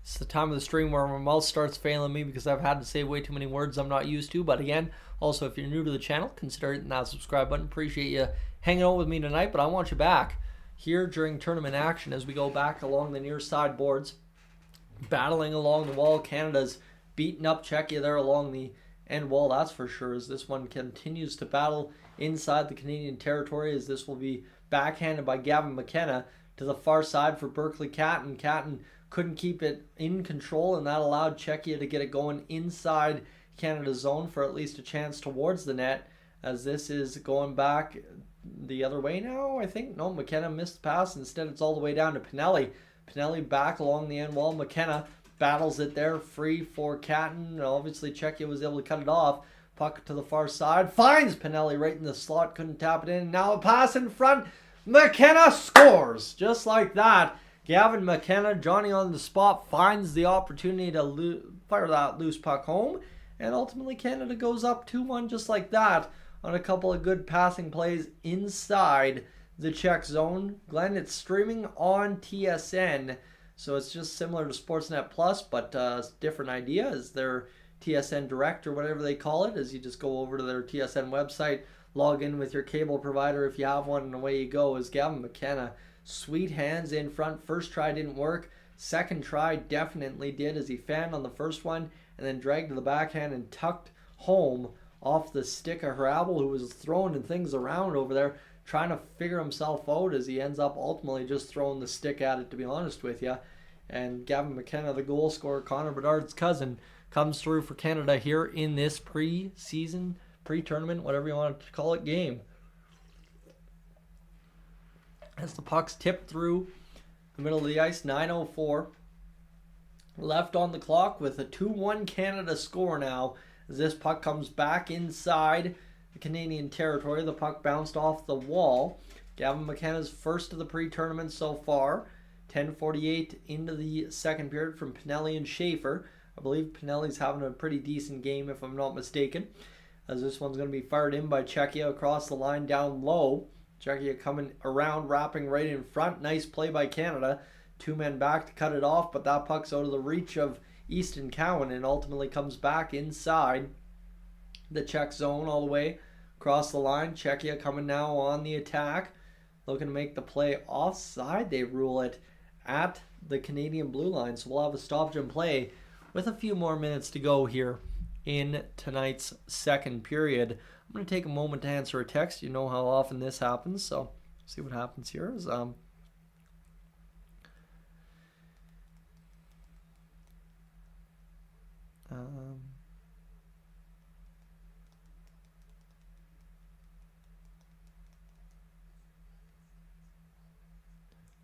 It's the time of the stream where my mouth starts failing me because I've had to say way too many words I'm not used to. But again, also if you're new to the channel, consider hitting that subscribe button. Appreciate you hanging out with me tonight, but I want you back here during tournament action as we go back along the near side boards. Battling along the wall. Canada's beating up Czechia there along the end wall, that's for sure, as this one continues to battle inside the Canadian territory, as this will be backhanded by Gavin McKenna to the far side for Berkeley Catton. Catton couldn't keep it in control, and that allowed Czechia to get it going inside Canada's zone for at least a chance towards the net, as this is going back the other way now, I think. No, McKenna missed the pass. Instead, it's all the way down to Pinelli. Pinelli back along the end wall. McKenna battles it there, free for Catton. Obviously, Czechia was able to cut it off. Puck to the far side. Finds Pinelli right in the slot. Couldn't tap it in. Now a pass in front. McKenna scores. Just like that. Gavin McKenna, Johnny on the spot, finds the opportunity to fire that loose puck home. And ultimately, Canada goes up 2-1 just like that on a couple of good passing plays inside the Czech zone. Glenn, it's streaming on TSN. So it's just similar to Sportsnet Plus, but different idea is their TSN Direct or whatever they call it, as you just go over to their TSN website, log in with your cable provider if you have one, and away you go. As Gavin McKenna, sweet hands in front. First try didn't work. Second try definitely did, as he fanned on the first one and then dragged to the backhand and tucked home off the stick of Hrabel, who was throwing things around over there, trying to figure himself out, as he ends up ultimately just throwing the stick at it, to be honest with you. And Gavin McKenna, the goal scorer, Connor Bedard's cousin, comes through for Canada here in this pre-season, pre-tournament, whatever you want to call it, game. As the puck's tipped through the middle of the ice, 9:04 left on the clock with a 2-1 Canada score now. As this puck comes back inside the Canadian territory, the puck bounced off the wall. Gavin McKenna's first of the pre-tournament so far. 10:48 into the second period from Pinelli and Schaefer. I believe Pinelli's having a pretty decent game, if I'm not mistaken, as this one's going to be fired in by Czechia across the line down low. Czechia coming around, wrapping right in front. Nice play by Canada. 2 men back to cut it off, but that puck's out of the reach of Easton Cowan and ultimately comes back inside the Czech zone all the way across the line. Czechia coming now on the attack, looking to make the play offside. They rule it at the Canadian blue line, so we'll have a stoppage in play with a few more minutes to go here in tonight's second period. I'm going to take a moment to answer a text. You know how often this happens, so see what happens here is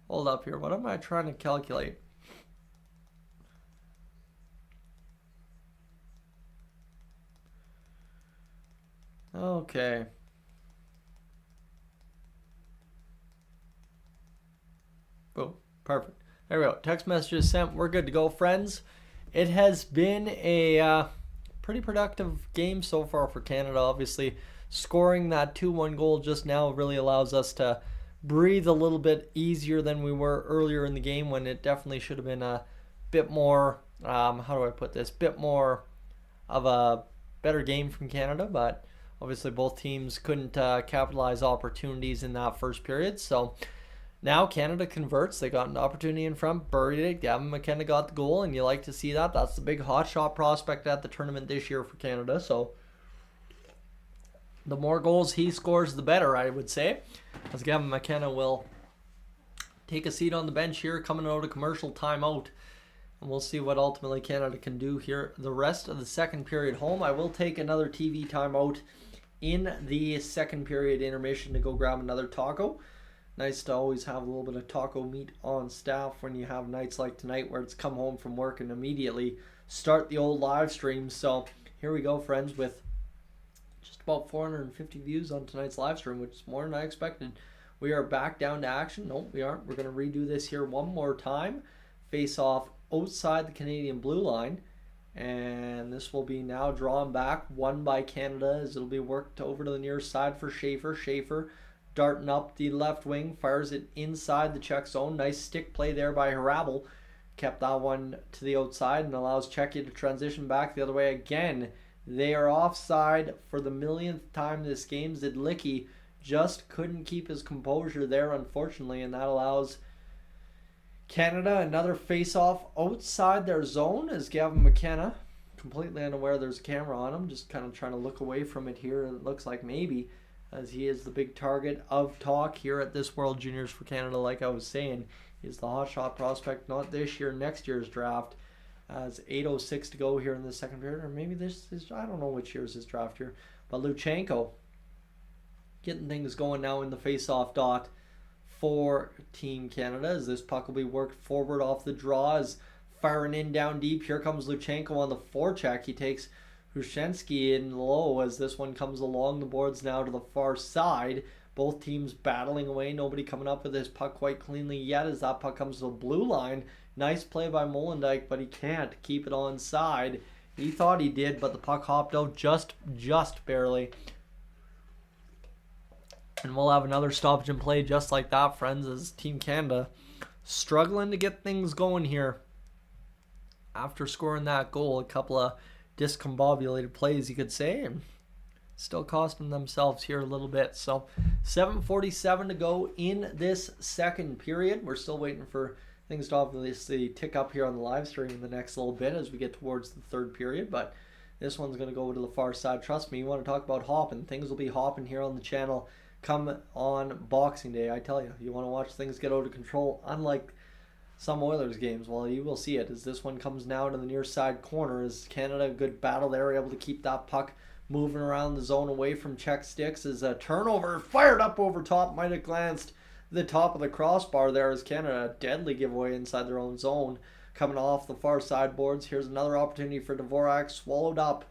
hold up here. What am I trying to calculate? Okay. Boom. Perfect. There we go. Text messages sent. We're good to go, friends. It has been a pretty productive game so far for Canada. Obviously, scoring that 2-1 goal just now really allows us to breathe a little bit easier than we were earlier in the game, when it definitely should have been a bit more, how do I put this, bit more of a better game from Canada. But obviously both teams couldn't capitalize opportunities in that first period. So now Canada converts. They got an opportunity in front, buried it. Gavin McKenna got the goal, and you like to see that. That's the big hotshot prospect at the tournament this year for Canada. So the more goals he scores, the better, I would say, as Gavin McKenna will take a seat on the bench here, coming out of commercial timeout. And we'll see what ultimately Canada can do here the rest of the second period home. I will take another TV timeout in the second period intermission to go grab another taco. Nice to always have a little bit of taco meat on staff when you have nights like tonight where it's come home from work and immediately start the old live stream. So here we go, friends, with just about 450 views on tonight's live stream, which is more than I expected. We are back down to action. No, we aren't. We're going to redo this here one more time. Face off outside the Canadian blue line. And this will be now drawn back, won by Canada, as it'll be worked over to the near side for Schaefer. Schaefer darting up the left wing, fires it inside the Czech zone. Nice stick play there by Harabel. Kept that one to the outside and allows Czechia to transition back the other way again. They are offside for the millionth time this game. Zidlicki just couldn't keep his composure there, unfortunately, and that allows Canada another face-off outside their zone, as Gavin McKenna, completely unaware there's a camera on him, just kind of trying to look away from it here. It looks like maybe, as he is the big target of talk here at this World Juniors for Canada. Like I was saying, he's the hotshot prospect, not this year, next year's draft. As 8:06 to go here in the second period, or maybe this is, I don't know which year is his draft year. But Luchenko getting things going now in the face-off dot for Team Canada, as this puck will be worked forward off the draw, as firing in down deep. Here comes Luchenko on the forecheck. He takes Hushensky in low, as this one comes along the boards now to the far side. Both teams battling away. Nobody coming up with this puck quite cleanly yet, as that puck comes to the blue line. Nice play by Molendijk, but he can't keep it onside. He thought he did, but the puck hopped out just barely. And we'll have another stoppage in play just like that, friends, as Team Canada struggling to get things going here. After scoring that goal, a couple of discombobulated plays, you could say, and still costing themselves here a little bit. So 7:47 to go in this second period. We're still waiting for things to obviously tick up here on the live stream in the next little bit as we get towards the third period, but this one's going to go to the far side. Trust me, you want to talk about hopping. Things will be hopping here on the channel come on Boxing Day. I tell you, you want to watch things get out of control, unlike some Oilers games. Well, you will see it as this one comes now to the near side corner. As Canada, a good battle there, able to keep that puck moving around the zone away from Czech sticks. As a turnover fired up over top, might have glanced the top of the crossbar there, as Canada, a deadly giveaway inside their own zone. Coming off the far side boards, here's another opportunity for Dvorak, swallowed up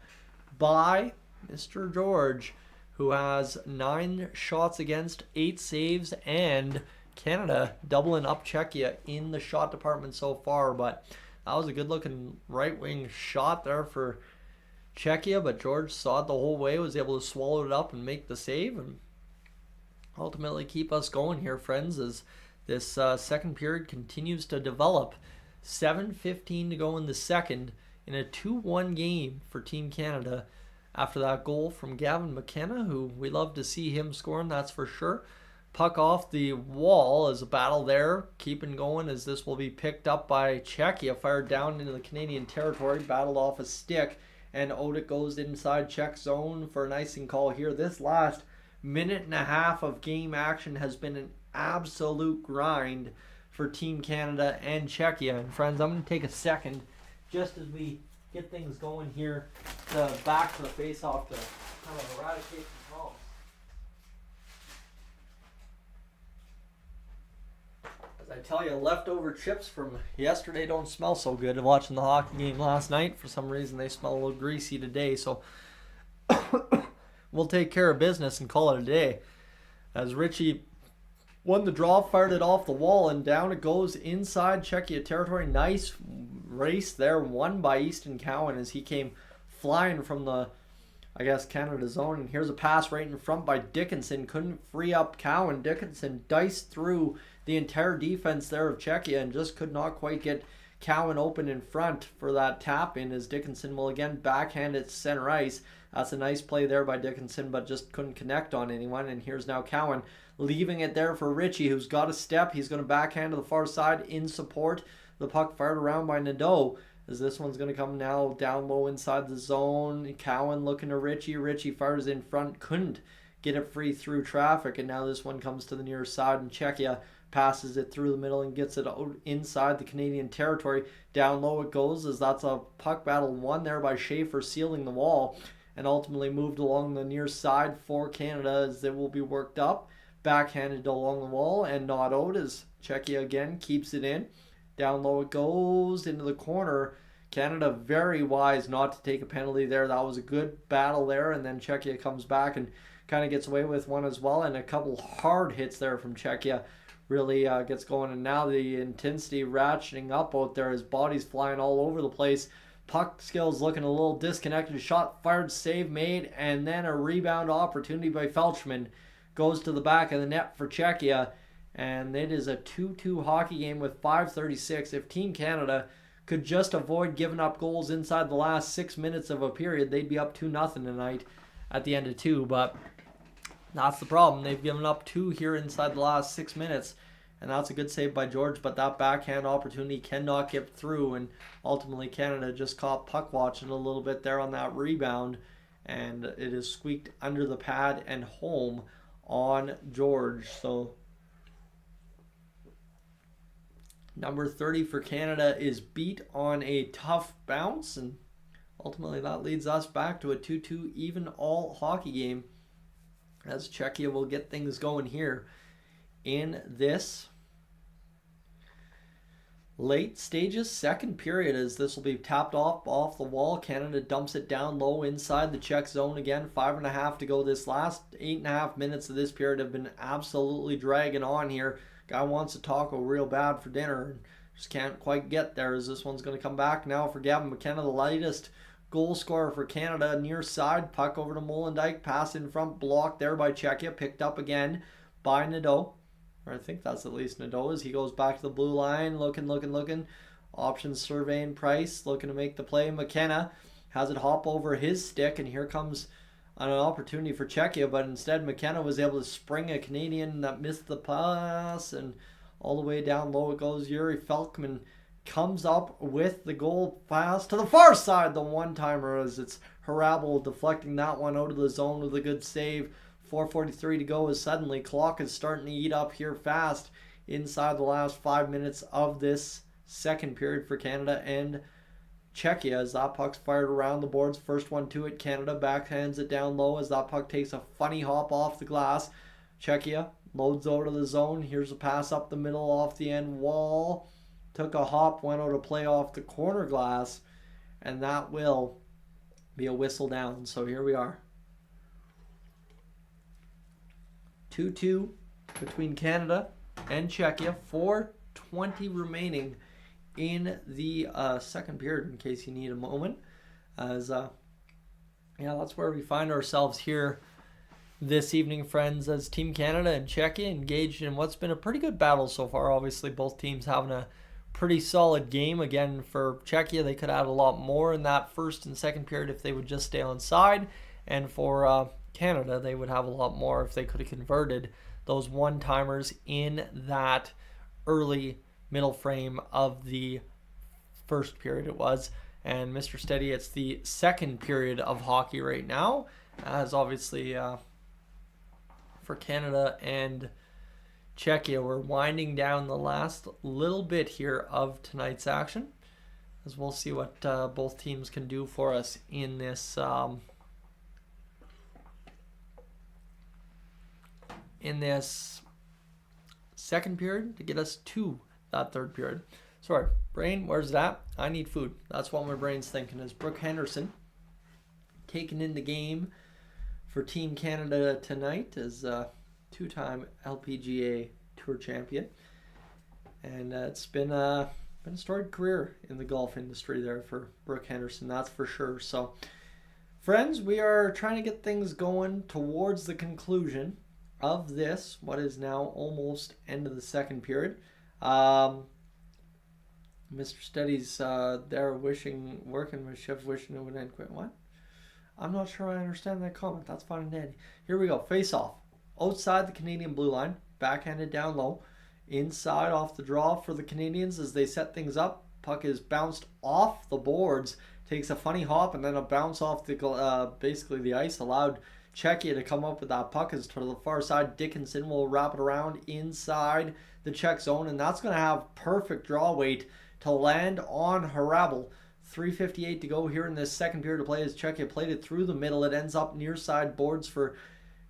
by Mr. George, who has 9 shots against, 8 saves, and Canada doubling up Czechia in the shot department so far. But That was a good looking right wing shot there for Czechia, but George saw it the whole way, was able to swallow it up and make the save, and ultimately keep us going here, friends, as this second period continues to develop. 7:15 to go in the second in a 2-1 game for Team Canada after that goal from Gavin McKenna, who we love to see him scoring, that's for sure. Puck off the wall as a battle there, keeping going as this will be picked up by Czechia, fired down into the Canadian territory, battled off a stick, and Odick goes inside Czech zone for an icing call here. This last minute and a half of game action has been an absolute grind for Team Canada and Czechia. And friends, I'm going to take a second just as we get things going here to back to the face-off to kind of eradicate the calls. As I tell you, leftover chips from yesterday don't smell so good. Watching the hockey game last night, for some reason they smell a little greasy today, so we'll take care of business and call it a day. As Richie won the draw, fired it off the wall, and down it goes inside Czechia territory. Nice race there, won by Easton Cowan as he came flying from the, Canada zone. And here's a pass right in front by Dickinson. Couldn't free up Cowan. Dickinson diced through the entire defense there of Czechia and just could not quite get Cowan open in front for that tap in, as Dickinson will again backhand it center ice. That's a nice play there by Dickinson, but just couldn't connect on anyone. And here's now Cowan leaving it there for Richie, who's got a step. He's going to backhand to the far side in support. The puck fired around by Nadeau, as this one's going to come now down low inside the zone. Cowan looking to Richie. Richie fires in front, couldn't get it free through traffic, and now this one comes to the near side, and Czechia passes it through the middle and gets it out inside the Canadian territory. Down low it goes, as that's a puck battle won there by Schaefer sealing the wall, and ultimately moved along the near side for Canada as they will be worked up. Backhanded along the wall and not out as Czechia again keeps it in. Down low it goes into the corner. Canada very wise not to take a penalty there. That was a good battle there, and then Czechia comes back and kind of gets away with one as well, and a couple hard hits there from Czechia really gets going, and now the intensity ratcheting up out there. His body's flying all over the place. Puck skills looking a little disconnected. Shot fired, save made, and then a rebound opportunity by Felchman. Goes to the back of the net for Czechia, and it is a 2-2 hockey game with 5:36. If Team Canada could just avoid giving up goals inside the last 6 minutes of a period, they'd be up 2-0 tonight at the end of 2, but that's the problem. They've given up 2 here inside the last 6 minutes, and that's a good save by George, but that backhand opportunity cannot get through, and ultimately Canada just caught puck watching a little bit there on that rebound, and it is squeaked under the pad and home on George. So number 30 for Canada is beat on a tough bounce, and ultimately that leads us back to a 2-2 even all hockey game, as Czechia will get things going here in this late stages second period, as this will be tapped off the wall. Canada dumps it down low inside the Czech zone again. 5.5 to go. This last 8.5 minutes of this period have been absolutely dragging on here. Guy wants a taco real bad for dinner and just can't quite get there, as this one's going to come back now for Gavin McKenna, the lightest goal scorer for Canada. Near side, puck over to Molendyk, pass in front, blocked there by Czechia, picked up again by Nadeau. Or I think that's at least Nadeau, as he goes back to the blue line, looking. Options surveying Price, looking to make the play. McKenna has it hop over his stick, and here comes an opportunity for Czechia, but instead McKenna was able to spring a Canadian that missed the pass, and all the way down low it goes. Yuri Felkman comes up with the goal pass to the far side, the one-timer, as it's Harabel deflecting that one out of the zone with a good save. 4:43 to go, as suddenly clock is starting to eat up here fast inside the last 5 minutes of this second period for Canada and Czechia, as that puck's fired around the boards. First one to it, Canada backhands it down low as that puck takes a funny hop off the glass. Czechia loads out of the zone. Here's a pass up the middle off the end wall. Took a hop, went out of play off the corner glass, and that will be a whistle down. So here we are. 2-2 between Canada and Czechia. 4:20 remaining in the second period, in case you need a moment. As yeah, that's where we find ourselves here this evening, friends, as Team Canada and Czechia engaged in what's been a pretty good battle so far. Obviously, both teams having a pretty solid game. Again, for Czechia, they could add a lot more in that first and second period if they would just stay on side. And for Canada, they would have a lot more if they could have converted those one-timers in that early middle frame of the first period it was. And Mr. Steady, it's the second period of hockey right now, as obviously for Canada and Czechia, we're winding down the last little bit here of tonight's action, as we'll see what both teams can do for us in this second period to get us to that third period. Sorry, brain, where's that? I need food. That's what my brain's thinking. Is Brooke Henderson taking in the game for Team Canada tonight as two-time LPGA Tour champion. And it's been a storied career in the golf industry there for Brooke Henderson, that's for sure. So, friends, we are trying to get things going towards the conclusion of this, what is now almost end of the second period. Mr. Steady's there working with Chef wishing it would end quick. What? I'm not sure I understand that comment. That's fine and dandy. Here we go. Face off. Outside the Canadian blue line. Backhanded down low. Inside off the draw for the Canadians as they set things up. Puck is bounced off the boards. Takes a funny hop and then a bounce off the basically the ice. Allowed Czechia to come up with that puck. As to the far side, Dickinson will wrap it around inside the Czech zone. And that's going to have perfect draw weight to land on Harabel. 3:58 to go here in this second period of play as Czechia played it through the middle. It ends up near side boards for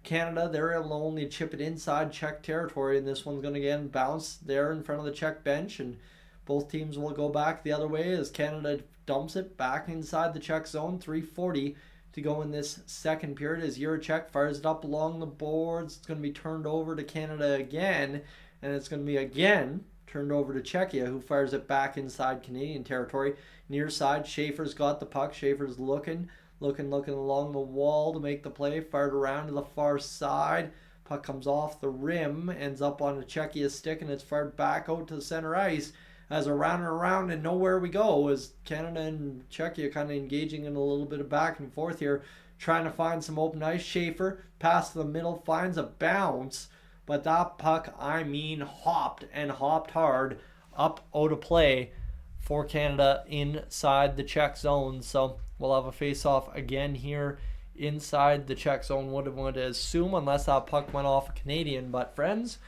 Canada. They're able to only chip it inside Czech territory, and this one's going to again bounce there in front of the Czech bench, and both teams will go back the other way as Canada dumps it back inside the Czech zone. 3:40 to go in this second period as Juracek fires it up along the boards. It's going to be turned over to Canada again, and it's going to be again turned over to Czechia, who fires it back inside Canadian territory. Near side, Schaefer's got the puck. Schaefer's looking along the wall to make the play. Fired around to the far side. Puck comes off the rim, ends up on the Czechia stick, and it's fired back out to the center ice. As around and around and nowhere we go, as Canada and Czechia kind of engaging in a little bit of back and forth here, trying to find some open ice. Schaefer, pass to the middle, finds a bounce. But that puck, I mean, hopped and hopped hard up out of play for Canada inside the Czech zone. So we'll have a face-off again here inside the Czech zone. Would have wanted to assume unless that puck went off a Canadian. But friends,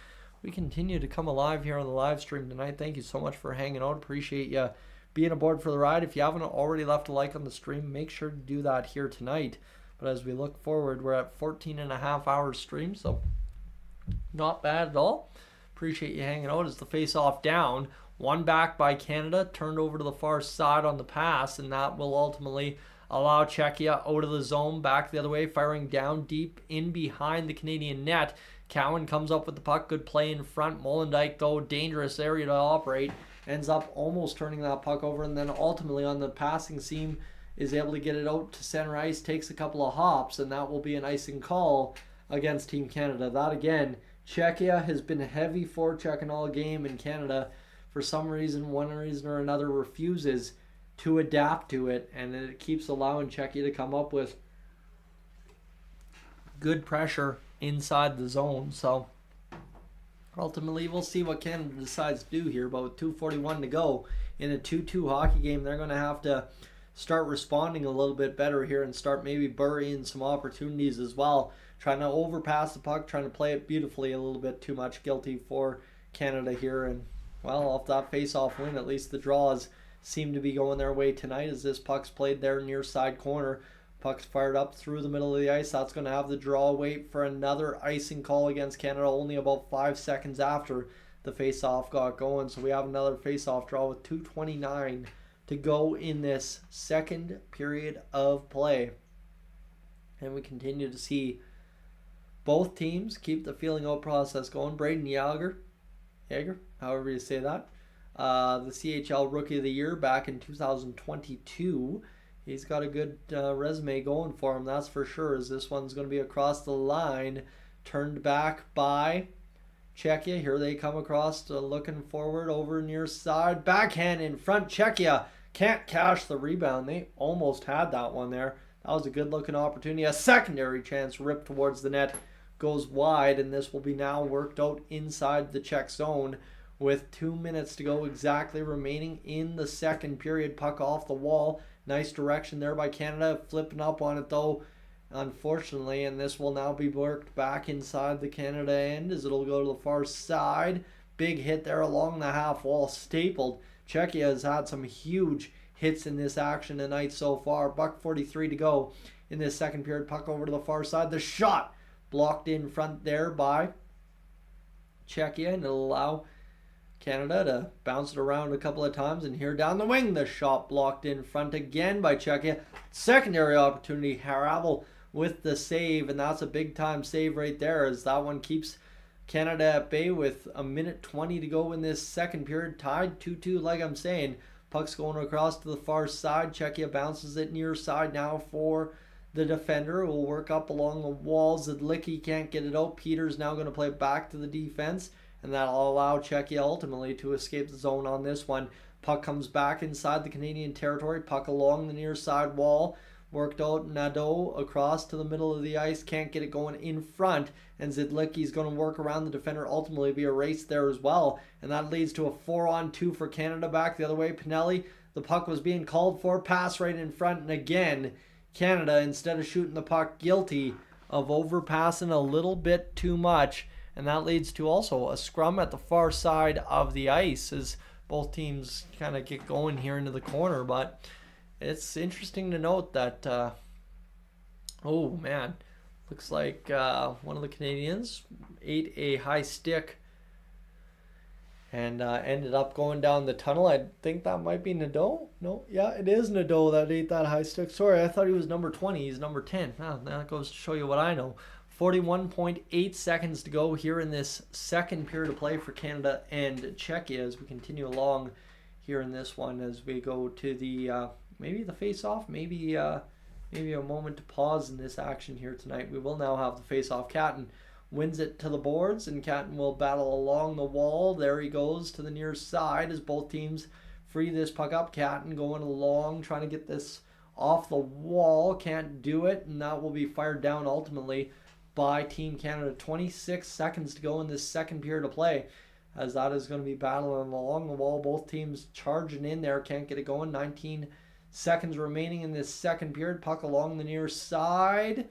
we continue to come alive here on the live stream tonight. Thank you so much for hanging out. Appreciate you being aboard for the ride. If you haven't already left a like on the stream, make sure to do that here tonight. But as we look forward, we're at 14 and a half hours stream, so not bad at all. Appreciate you hanging out as the face-off down. One back by Canada, turned over to the far side on the pass, and that will ultimately allow Czechia out of the zone, back the other way, firing down deep in behind the Canadian net. Cowan comes up with the puck, good play in front. Molendyke, though, dangerous area to operate, ends up almost turning that puck over, and then ultimately on the passing seam is able to get it out to center ice, takes a couple of hops, and that will be an icing call against Team Canada. That again, Czechia has been heavy forechecking all game, and Canada, for some reason, one reason or another, refuses to adapt to it, and it keeps allowing Czechia to come up with good pressure inside the zone. So ultimately, we'll see what Canada decides to do here. But with 2:41 to go in a 2-2 hockey game, they're going to have to start responding a little bit better here and start maybe burying some opportunities as well. Trying to overpass the puck, trying to play it beautifully, a little bit too much guilty for Canada here. And, well, off that face-off win, at least the draws seem to be going their way tonight as this puck's played there near side corner. Puck's fired up through the middle of the ice. That's going to have the draw wait for another icing call against Canada only about 5 seconds after the face-off got going. So we have another face-off draw with 2:29 to go in this second period of play. And we continue to see both teams keep the feeling out process going. Braden Yager, however you say that, the CHL Rookie of the Year back in 2022. He's got a good resume going for him, that's for sure, as this one's going to be across the line, turned back by Czechia. Here they come across, looking forward over near side. Backhand in front. Czechia can't cash the rebound. They almost had that one there. That was a good looking opportunity. A secondary chance ripped towards the net. Goes wide, and this will be now worked out inside the Czech zone with 2 minutes to go exactly remaining in the second period. Puck off the wall. Nice direction there by Canada. Flipping up on it though, unfortunately, and this will now be worked back inside the Canada end as it'll go to the far side. Big hit there along the half wall, stapled. Czechia has had some huge hits in this action tonight so far. $1:43 to go in this second period. Puck over to the far side. The shot blocked in front there by Czechia, and it'll allow Canada to bounce it around a couple of times. And here down the wing, the shot blocked in front again by Czechia. Secondary opportunity. Haravel with the save, and that's a big time save right there, as that one keeps Canada at bay with 1:20 to go in this second period. Tied 2-2, like I'm saying. Puck's going across to the far side. Czechia bounces it near side now for the defender. Will work up along the wall. Zidlicki can't get it out. Peter's now going to play back to the defense, and that'll allow Czechia ultimately to escape the zone on this one. Puck comes back inside the Canadian territory. Puck along the near side wall. Worked out. Nadeau across to the middle of the ice. Can't get it going in front. And Zidlicki's going to work around the defender. Ultimately be erased there as well. And that leads to a 4-on-2 for Canada back the other way. Pinelli, the puck was being called for. Pass right in front. And again, Canada, instead of shooting the puck, guilty of overpassing a little bit too much. And that leads to also a scrum at the far side of the ice as both teams kind of get going here into the corner. But it's interesting to note that, oh man, looks like one of the Canadians ate a high stick and ended up going down the tunnel. I think that might be Nadeau. No, yeah, it is Nadeau that ate that high stick. Sorry, I thought he was number 20. He's number 10. Oh, that goes to show you what I know. 41.8 seconds to go here in this second period of play for Canada and Czechia as we continue along here in this one, as we go to the maybe the face-off, maybe a moment to pause in this action here tonight. We will now have the face-off. Catton wins it to the boards, and Catton will battle along the wall. There he goes to the near side as both teams free this puck up. Catton going along, trying to get this off the wall. Can't do it, and that will be fired down ultimately by Team Canada. 26 seconds to go in this second period of play, as that is going to be battling along the wall. Both teams charging in there. Can't get it going. 19 seconds remaining in this second period. Puck along the near side.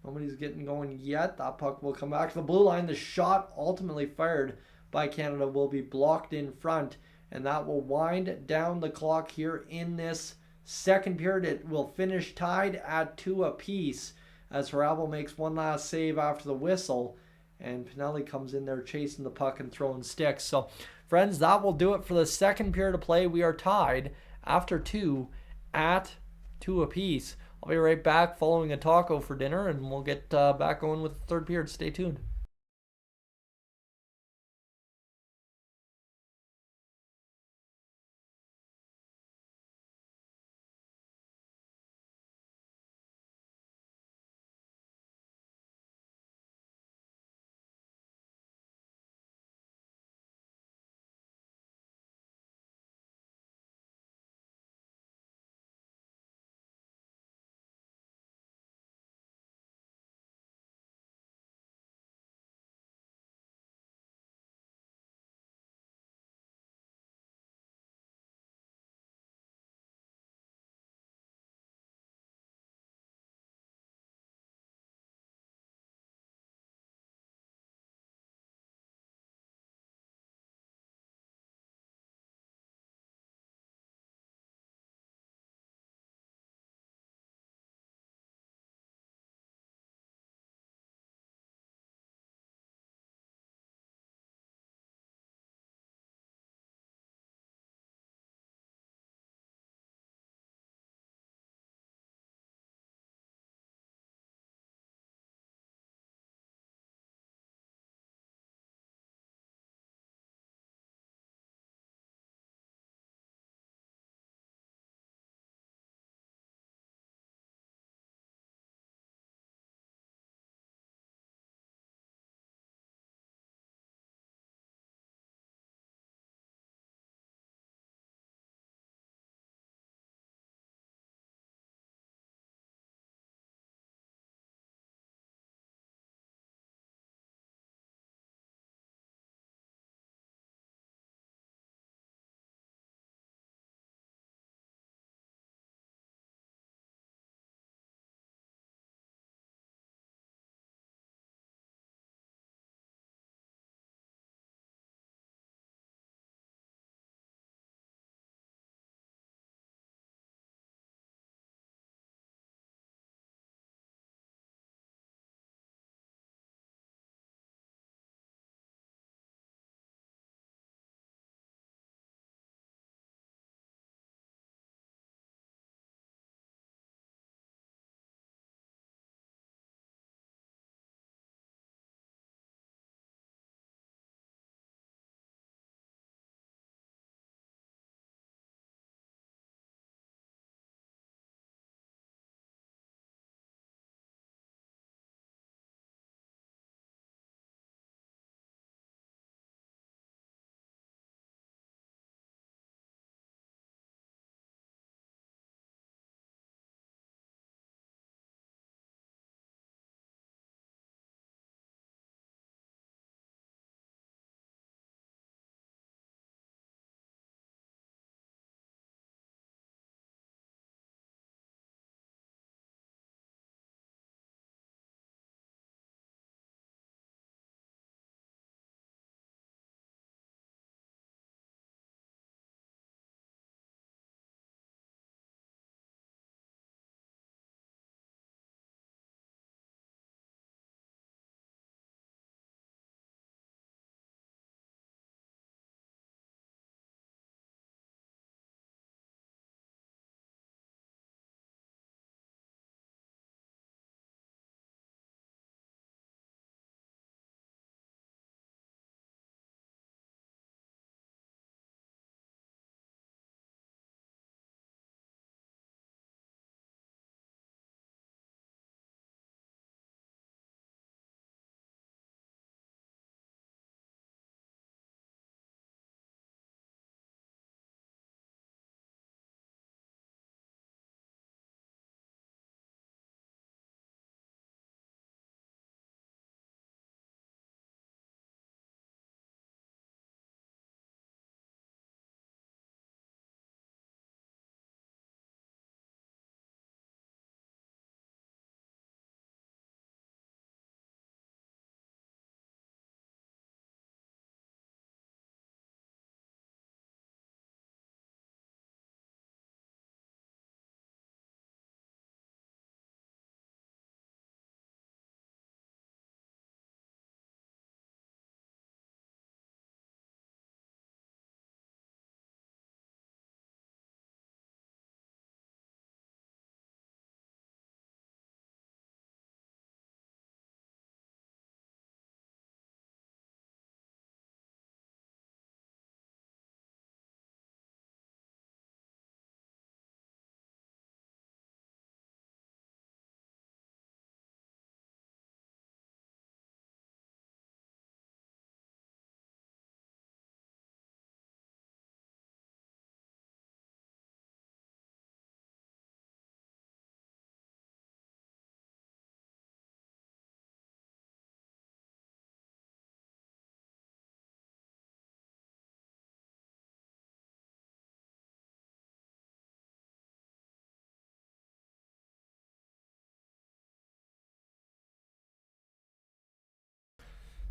Nobody's getting going yet. That puck will come back to the blue line. The shot ultimately fired by Canada will be blocked in front, and that will wind down the clock here in this second period. It will finish tied at 2 apiece as Haravel makes one last save after the whistle, and Pinelli comes in there chasing the puck and throwing sticks. So, friends, that will do it for the second period of play. We are tied after 2 at 2 apiece. I'll be right back following a taco for dinner, and we'll get back going with the third period. Stay tuned.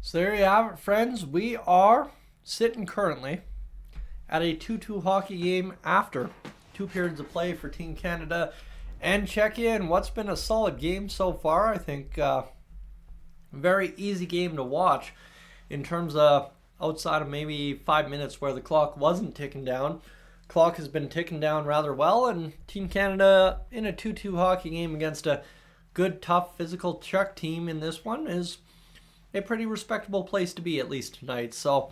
So there you have it, friends. We are sitting currently at a 2-2 hockey game after 2 periods of play for Team Canada and Czechia, and what's been a solid game so far. I think very easy game to watch in terms of outside of maybe 5 minutes where the clock wasn't ticking down. Clock has been ticking down rather well, and Team Canada in a 2-2 hockey game against a good, tough, physical Czech team in this one is a pretty respectable place to be, at least tonight. So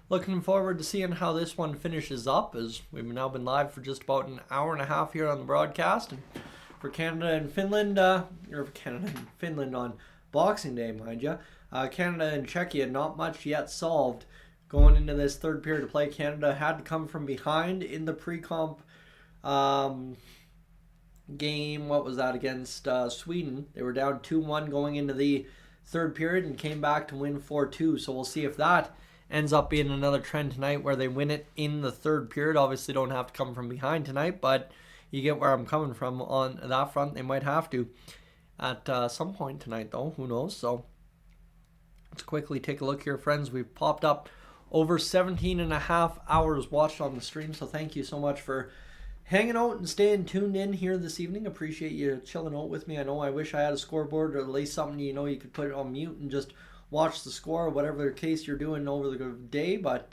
looking forward to seeing how this one finishes up, as we've now been live for just about an hour and a half here on the broadcast. And for Canada and Finland, or Canada and Finland on Boxing Day, mind you, Canada and Czechia, not much yet solved. Going into this third period of play, Canada had to come from behind in the pre-comp game. What was that, against Sweden? They were down 2-1 going into the third period and came back to win 4-2. So we'll see if that ends up being another trend tonight where they win it in the third period. Obviously don't have to come from behind tonight, but you get where I'm coming from on that front. They might have to at some point tonight, though. Who knows? So let's quickly take a look here, friends. We've popped up over 17 and a half hours watched on the stream, so thank you so much for hanging out and staying tuned in here this evening. Appreciate you chilling out with me. I know I wish I had a scoreboard or at least something, you know, you could put it on mute and just watch the score, whatever case you're doing over the day. But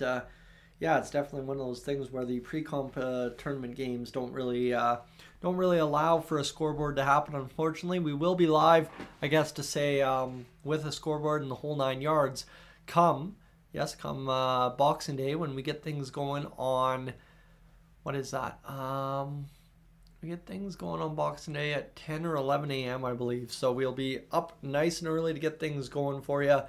yeah, it's definitely one of those things where the pre-comp tournament games don't really allow for a scoreboard to happen. Unfortunately, we will be live, I guess, to say with a scoreboard and the whole 9 yards come Boxing Day, when we get things going on. What is that? We get things going on Boxing Day at 10 or 11 a.m., I believe. So we'll be up nice and early to get things going for you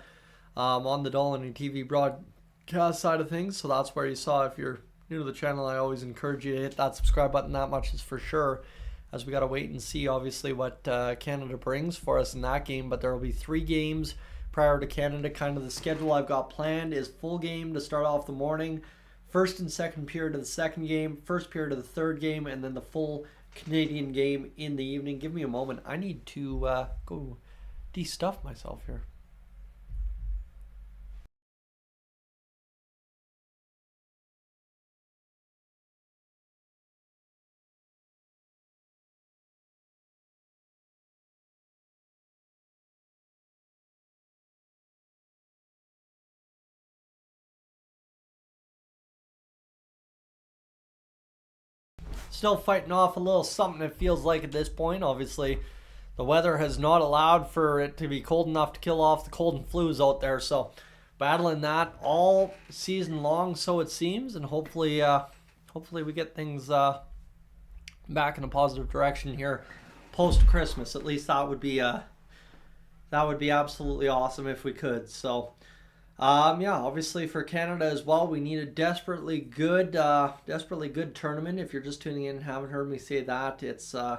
on the Dollar TV broadcast side of things. So that's where you saw. If you're new to the channel, I always encourage you to hit that subscribe button. That much is for sure, as we got to wait and see, obviously, what Canada brings for us in that game. But there will be 3 games prior to Canada. Kind of the schedule I've got planned is full game to start off the morning, first and second period of the second game, first period of the third game, and then the full Canadian game in the evening. Give me a moment. I need to go de-stuff myself here. Still fighting off a little something, it feels like, at this point. Obviously, the weather has not allowed for it to be cold enough to kill off the cold and flus out there. So battling that all season long, so it seems, and hopefully we get things back in a positive direction here post Christmas. At least that would be absolutely awesome if we could. So yeah, obviously for Canada as well, we need a desperately good tournament. If you're just tuning in and haven't heard me say that, it's going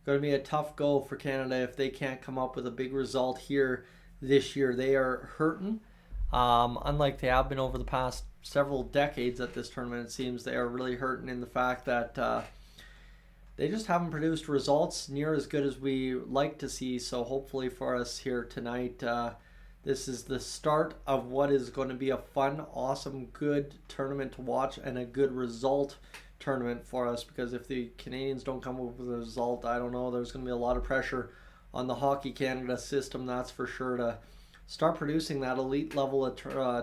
to be a tough go for Canada if they can't come up with a big result here this year. They are hurting, unlike they have been over the past several decades at this tournament. It seems they are really hurting in the fact that they just haven't produced results near as good as we like to see. So hopefully for us here tonight, this is the start of what is going to be a fun, awesome, good tournament to watch, and a good result tournament for us. Because if the Canadians don't come up with a result, I don't know, there's going to be a lot of pressure on the Hockey Canada system, that's for sure, to start producing that elite level of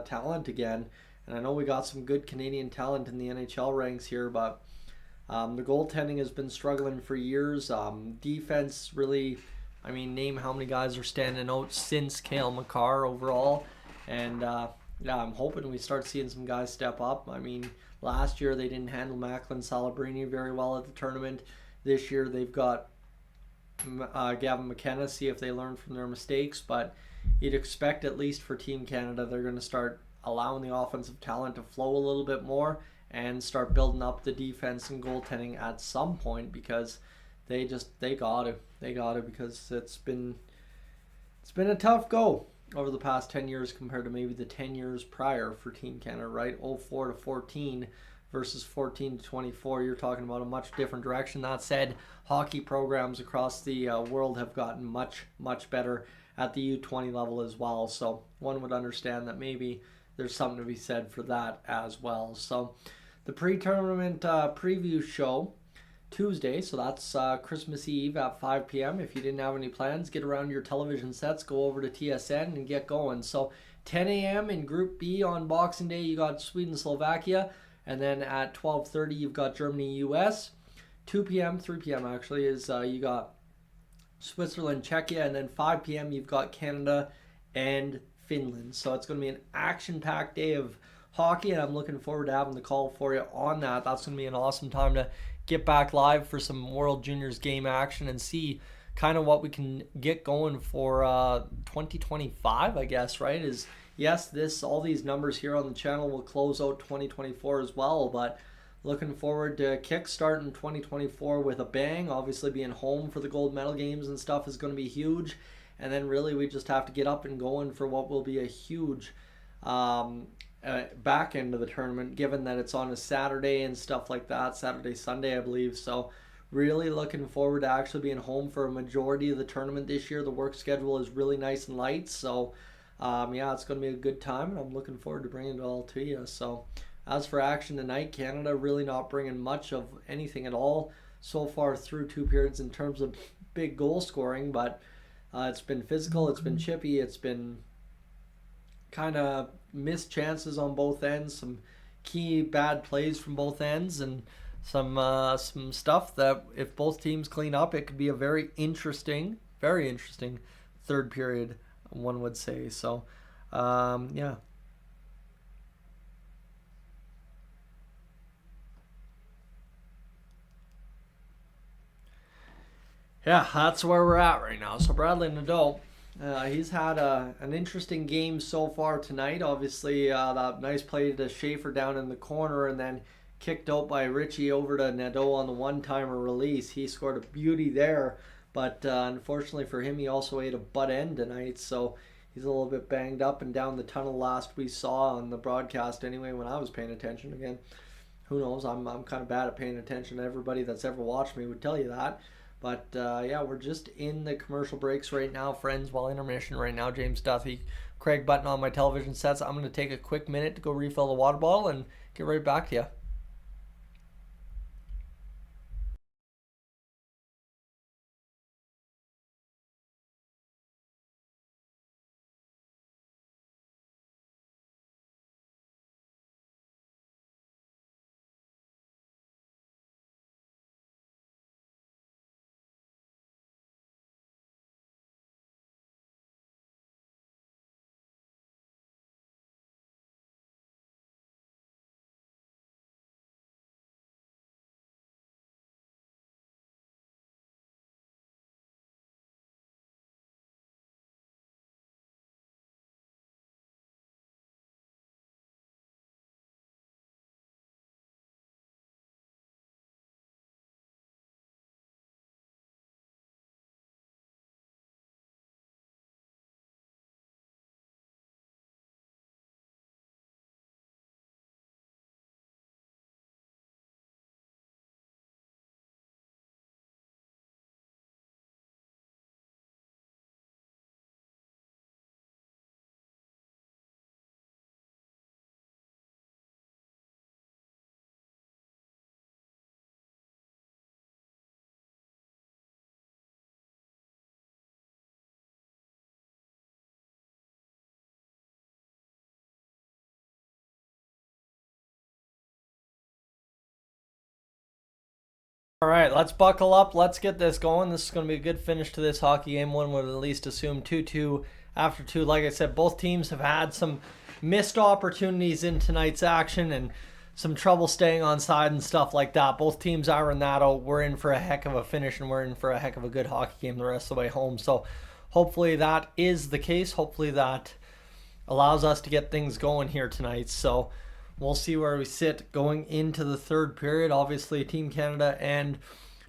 talent again. And I know we got some good Canadian talent in the NHL ranks here, but the goaltending has been struggling for years. Defense really, I mean, name how many guys are standing out since Cale Makar overall. And yeah, I'm hoping we start seeing some guys step up. I mean, last year they didn't handle Macklin Salabrini very well at the tournament. This year they've got Gavin McKenna, see if they learn from their mistakes. But you'd expect, at least for Team Canada, they're going to start allowing the offensive talent to flow a little bit more and start building up the defense and goaltending at some point, because they got to, because it's been a tough go over the past 10 years compared to maybe the 10 years prior for Team Canada, right? 04 to 14 versus 14 to 24. You're talking about a much different direction. That said, hockey programs across the world have gotten much, much better at the U20 level as well. So one would understand that maybe there's something to be said for that as well. So the pre-tournament preview show Tuesday, so that's Christmas Eve at 5 p.m. If you didn't have any plans, get around your television sets, go over to TSN and get going. So 10 a.m. in Group B on Boxing Day, you got Sweden, Slovakia, and then at 12:30 you've got Germany, US. 2 p.m., 3 p.m. actually is you got Switzerland, Czechia, and then 5 p.m. you've got Canada and Finland. So it's going to be an action-packed day of hockey, and I'm looking forward to having the call for you on that. That's going to be an awesome time to get back live for some World Juniors game action and see kind of what we can get going for 2025, I guess, right? Is yes, all these numbers here on the channel will close out 2024 as well, but looking forward to kickstarting 2024 with a bang. Obviously being home for the gold medal games and stuff is going to be huge, and then really we just have to get up and going for what will be a huge back end of the tournament, given that it's on a Saturday and stuff like that, Saturday, Sunday, I believe. So really looking forward to actually being home for a majority of the tournament this year. The work schedule is really nice and light, so yeah, it's going to be a good time, and I'm looking forward to bringing it all to you. So as for action tonight, Canada really not bringing much of anything at all so far through two periods in terms of big goal scoring, but it's been physical, it's been chippy, it's been kind of missed chances on both ends, some key bad plays from both ends, and some stuff that if both teams clean up, it could be a very interesting third period, one would say. So yeah. Yeah, that's where we're at right now. So Bradley Nadeau, he's had an interesting game so far tonight. Obviously, that nice play to Schaefer down in the corner, and then kicked out by Richie over to Nadeau on the one-timer release. He scored a beauty there, but unfortunately for him, he also ate a butt end tonight, so he's a little bit banged up and down the tunnel last we saw on the broadcast anyway when I was paying attention. Again, who knows? I'm kind of bad at paying attention. Everybody that's ever watched me would tell you that. But yeah, we're just in the commercial breaks right now, friends, while intermission right now. James Duthie, Craig Button on my television sets. I'm going to take a quick minute to go refill the water bottle and get right back to you. All right, let's buckle up. Let's get this going. This is going to be a good finish to this hockey game. One would at least assume 2-2 after two. Like I said, both teams have had some missed opportunities in tonight's action and some trouble staying on side and stuff like that. Both teams are in that. We're in for a heck of a finish, and we're in for a heck of a good hockey game the rest of the way home. So hopefully that is the case. Hopefully that allows us to get things going here tonight. So we'll see where we sit going into the third period. Obviously, Team Canada and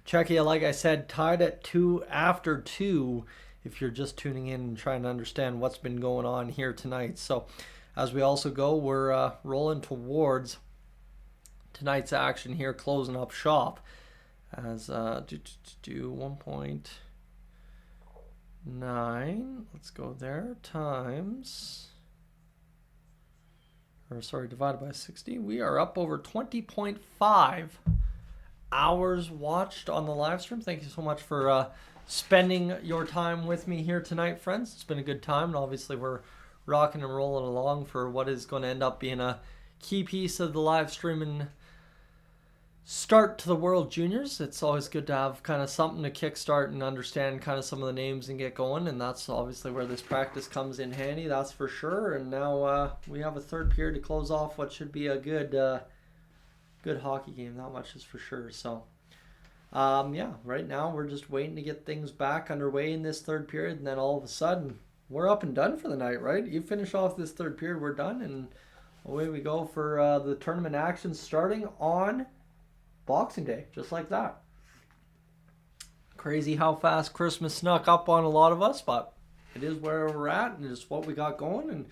Czechia, like I said, tied at 2 after 2, if you're just tuning in and trying to understand what's been going on here tonight. So as we also go, we're rolling towards tonight's action here, closing up shop. As 1 point. 9, let's go there, times, or sorry, divided by 60. We are up over 20.5 hours watched on the live stream. Thank you so much for spending your time with me here tonight, friends. It's been a good time, and obviously we're rocking and rolling along for what is going to end up being a key piece of the live streaming start to the World Juniors. It's always good to have kind of something to kickstart and understand kind of some of the names and get going, and that's obviously where this practice comes in handy, that's for sure. And now we have a third period to close off what should be a good hockey game, that much is for sure. So yeah, right now we're just waiting to get things back underway in this third period, and then all of a sudden we're up and done for the night, right? You finish off this third period, we're done, and away we go for the tournament action starting on Boxing Day, just like that. Crazy how fast Christmas snuck up on a lot of us, but it is where we're at, and it's what we got going, and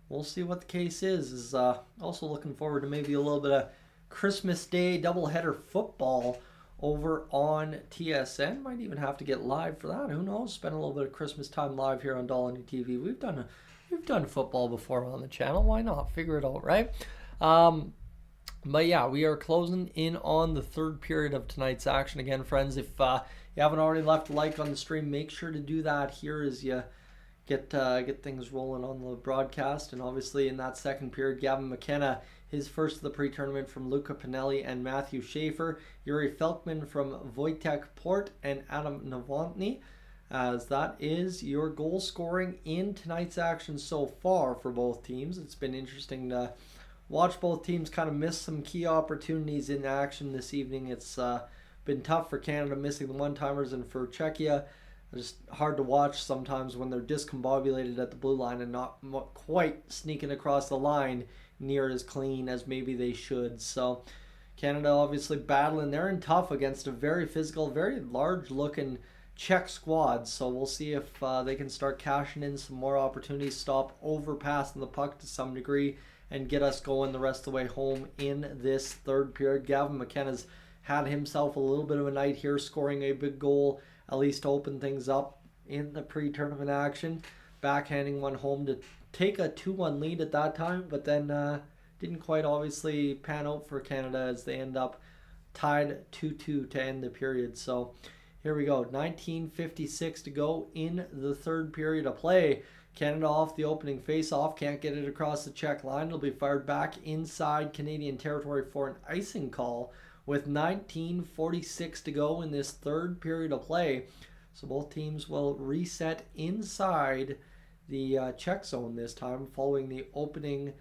we'll see what the case is. Also looking forward to maybe a little bit of Christmas Day doubleheader football over on TSN. Might even have to get live for that. Who knows? Spend a little bit of Christmas time live here on Dolly TV. We've done football before on the channel. Why not? Figure it out, right? But yeah, we are closing in on the third period of tonight's action. Again, friends, if you haven't already left a like on the stream, make sure to do that here as you get things rolling on the broadcast. And obviously in that second period, Gavin McKenna, his first of the pre-tournament from Luca Pinelli and Matthew Schaefer, Yuri Felkman from Wojtek Port and Adam Novotny, as that is your goal scoring in tonight's action so far for both teams. It's been interesting to watch both teams kind of miss some key opportunities in action this evening. It's been tough for Canada missing the one-timers, and for Czechia, just hard to watch sometimes when they're discombobulated at the blue line and not quite sneaking across the line near as clean as maybe they should. So Canada obviously battling. They're in tough against a very physical, very large-looking Czech squad. So we'll see if they can start cashing in some more opportunities, stop overpassing the puck to some degree, and get us going the rest of the way home in this third period. Gavin McKenna's had himself a little bit of a night here, scoring a big goal, at least to open things up in the pre-tournament action. Backhanding one home to take a 2-1 lead at that time, but then didn't quite obviously pan out for Canada as they end up tied 2-2 to end the period. So here we go, 19:56 to go in the third period of play. Canada off the opening face-off, can't get it across the Czech line. It'll be fired back inside Canadian territory for an icing call with 19:46 to go in this third period of play. So both teams will reset inside the Czech zone this time following the opening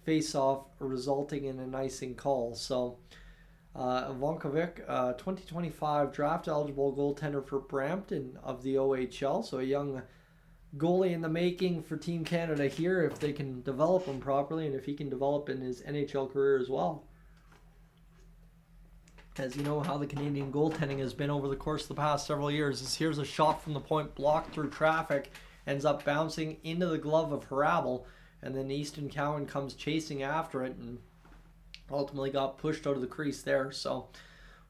face-off resulting in an icing call. So Vonkovic, 2025 draft-eligible goaltender for Brampton of the OHL, so a young goalie in the making for Team Canada here if they can develop him properly and if he can develop in his NHL career as well. As you know how the Canadian goaltending has been over the course of the past several years. Here's a shot from the point blocked through traffic, ends up bouncing into the glove of Harabel, and then Easton Cowan comes chasing after it and ultimately got pushed out of the crease there. So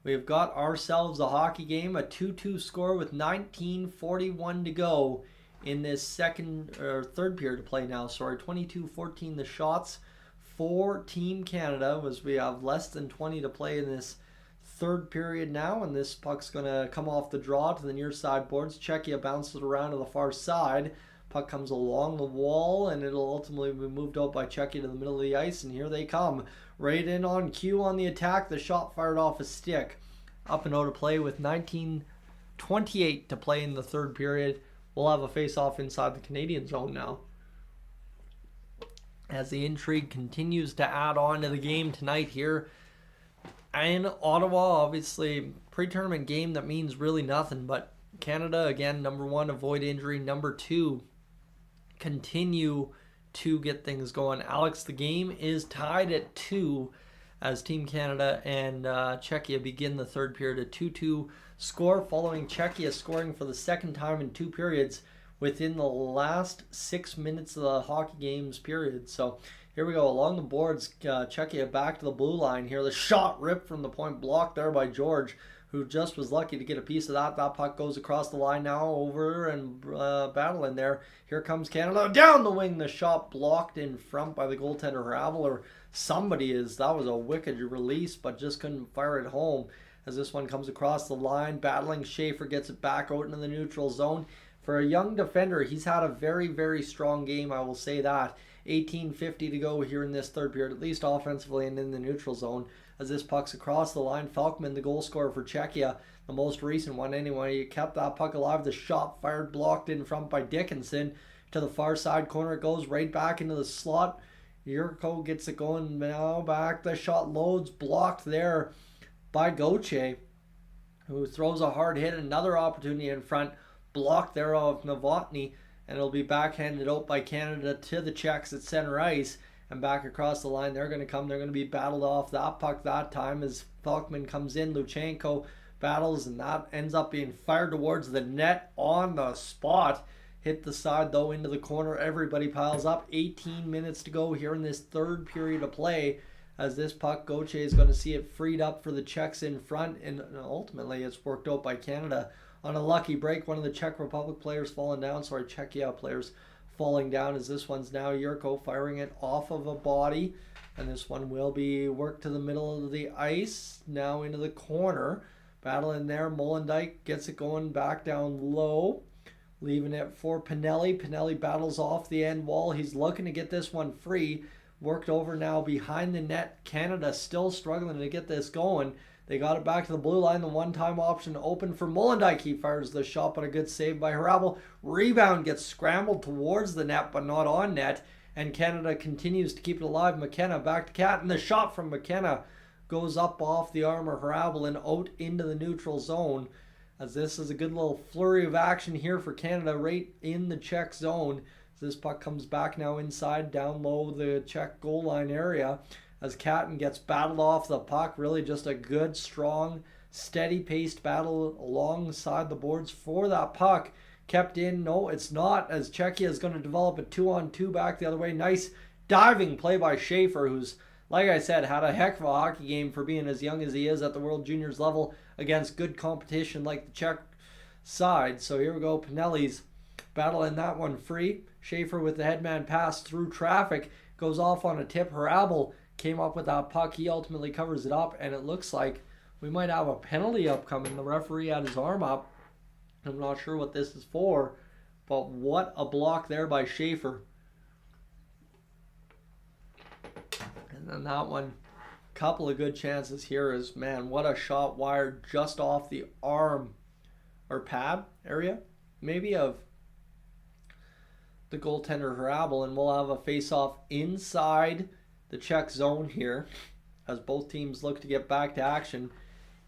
we've got ourselves a hockey game, a 2-2 score with 19:41 to go in this third period to play now. 22-14 the shots for Team Canada, as we have less than 20 to play in this third period now, and this puck's going to come off the draw to the near side boards. Czechia bounces it around to the far side. Puck comes along the wall, and it'll ultimately be moved out by Czechia to the middle of the ice, and here they come. Right in on cue on the attack. The shot fired off a stick. Up and out of play with 19:28 to play in the third period. We'll have a face-off inside the Canadian zone now, as the intrigue continues to add on to the game tonight here in Ottawa. Obviously, pre-tournament game that means really nothing, but Canada, again, number one, avoid injury. Number two, continue to get things going. Alex, the game is tied at 2 as Team Canada and Czechia begin the third period. A 2-2 score following Czechia scoring for the second time in 2 periods within the last 6 minutes of the hockey game's period. So here we go along the boards. Czechia back to the blue line here. The shot ripped from the point, blocked there by George, who who just was lucky to get a piece of that. That puck goes across the line now, over and battling there. Here comes Canada down the wing. The shot blocked in front by the goaltender Havel, or somebody is. That was a wicked release, but just couldn't fire it home. As this one comes across the line, battling, Schaefer gets it back out into the neutral zone. For a young defender, he's had a very, very strong game, I will say that. 18:50 to go here in this third period, at least offensively and in the neutral zone. As this puck's across the line, Falkman, the goal scorer for Czechia, the most recent one anyway, he kept that puck alive. The shot fired, blocked in front by Dickinson. To the far side corner it goes, right back into the slot. Yurko gets it going now, back. The shot loads, blocked there by Gauthier, who throws a hard hit. Another opportunity in front, blocked there of Novotny, and it'll be backhanded out by Canada to the Czechs at center ice. And back across the line, they're going to be battled off that puck that time as Falkman comes in. Luchenko battles, and that ends up being fired towards the net on the spot. Hit the side, though, into the corner. Everybody piles up. 18 minutes to go here in this third period of play. As this puck, Gauthier is going to see it freed up for the Czechs in front. And ultimately, it's worked out by Canada. On a lucky break, one of the Czech Republic players falling down. Czechia players falling down, as this one's now Yurko firing it off of a body, and this one will be worked to the middle of the ice, now into the corner. Battle in there, Molendyk gets it going back down low, leaving it for Pinelli. Pinelli battles off the end wall. He's looking to get this one free. Worked over now behind the net. Canada still struggling to get this going. They got it back to the blue line. The one-time option open for Molendyk. He fires the shot, but a good save by Havel. Rebound gets scrambled towards the net, but not on net. And Canada continues to keep it alive. McKenna back to Cat, and the shot from McKenna goes up off the arm of Havel and out into the neutral zone. As this is a good little flurry of action here for Canada right in the Czech zone. As this puck comes back now inside, down low the Czech goal line area. As Catton gets battled off the puck. Really just a good, strong, steady-paced battle alongside the boards for that puck. Kept in. No, it's not, as Czechia is going to develop a 2-on-2 back the other way. Nice diving play by Schaefer, who's, like I said, had a heck of a hockey game for being as young as he is at the World Juniors level against good competition like the Czech side. So here we go. Pinelli's battling that one free. Schaefer with the headman pass through traffic. Goes off on a tip. Havel came up with that puck. He ultimately covers it up, and it looks like we might have a penalty upcoming. The referee had his arm up. I'm not sure what this is for, but what a block there by Schaefer. And then that one, couple of good chances here is, man, what a shot wired just off the arm or pad area, maybe, of the goaltender Havel, and we'll have a face-off inside the Czech zone here as both teams look to get back to action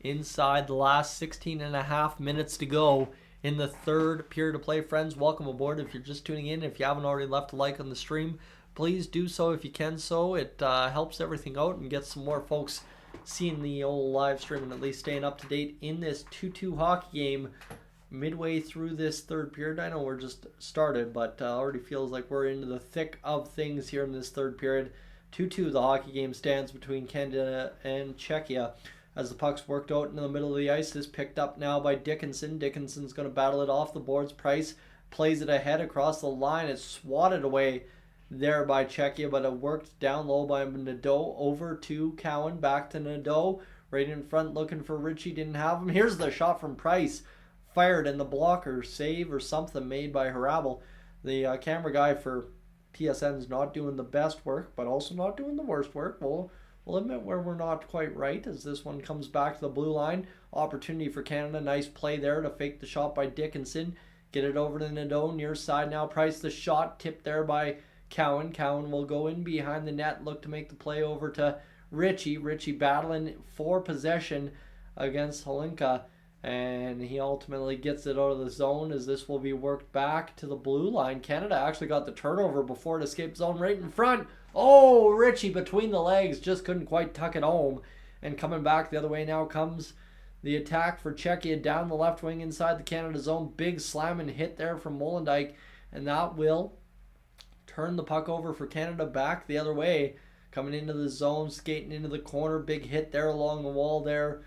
inside the last 16 and a half minutes to go in the third period of play. Friends, welcome aboard. If you're just tuning in, if you haven't already left a like on the stream, please do so if you can. So it helps everything out and gets some more folks seeing the old live stream and at least staying up to date in this 2-2 hockey game midway through this third period. I know we're just started, but already feels like we're into the thick of things here in this third period. 2-2 the hockey game stands between Canada and Czechia as the puck's worked out into the middle of the ice. Is picked up now by Dickinson. Dickinson's going to battle it off the boards. Price plays it ahead across the line. It's swatted away there by Czechia, but it worked down low by Nadeau over to Cowan. Back to Nadeau. Right in front looking for Ritchie. Didn't have him. Here's the shot from Price. Fired, and the blocker save or something made by Havel. The camera guy for TSN's not doing the best work, but also not doing the worst work. We'll admit where we're not quite right as this one comes back to the blue line. Opportunity for Canada. Nice play there to fake the shot by Dickinson. Get it over to Nadeau near side now. Price the shot tipped there by Cowan. Cowan will go in behind the net, look to make the play over to Ritchie. Ritchie battling for possession against Holinka, and he ultimately gets it out of the zone as this will be worked back to the blue line. Canada actually got the turnover before it escaped zone right in front. Oh, Ritchie between the legs, just couldn't quite tuck it home. And coming back the other way now comes the attack for Czechia down the left wing inside the Canada zone. Big slam and hit there from Molendyk, and that will turn the puck over for Canada back the other way. Coming into the zone, skating into the corner. Big hit there along the wall there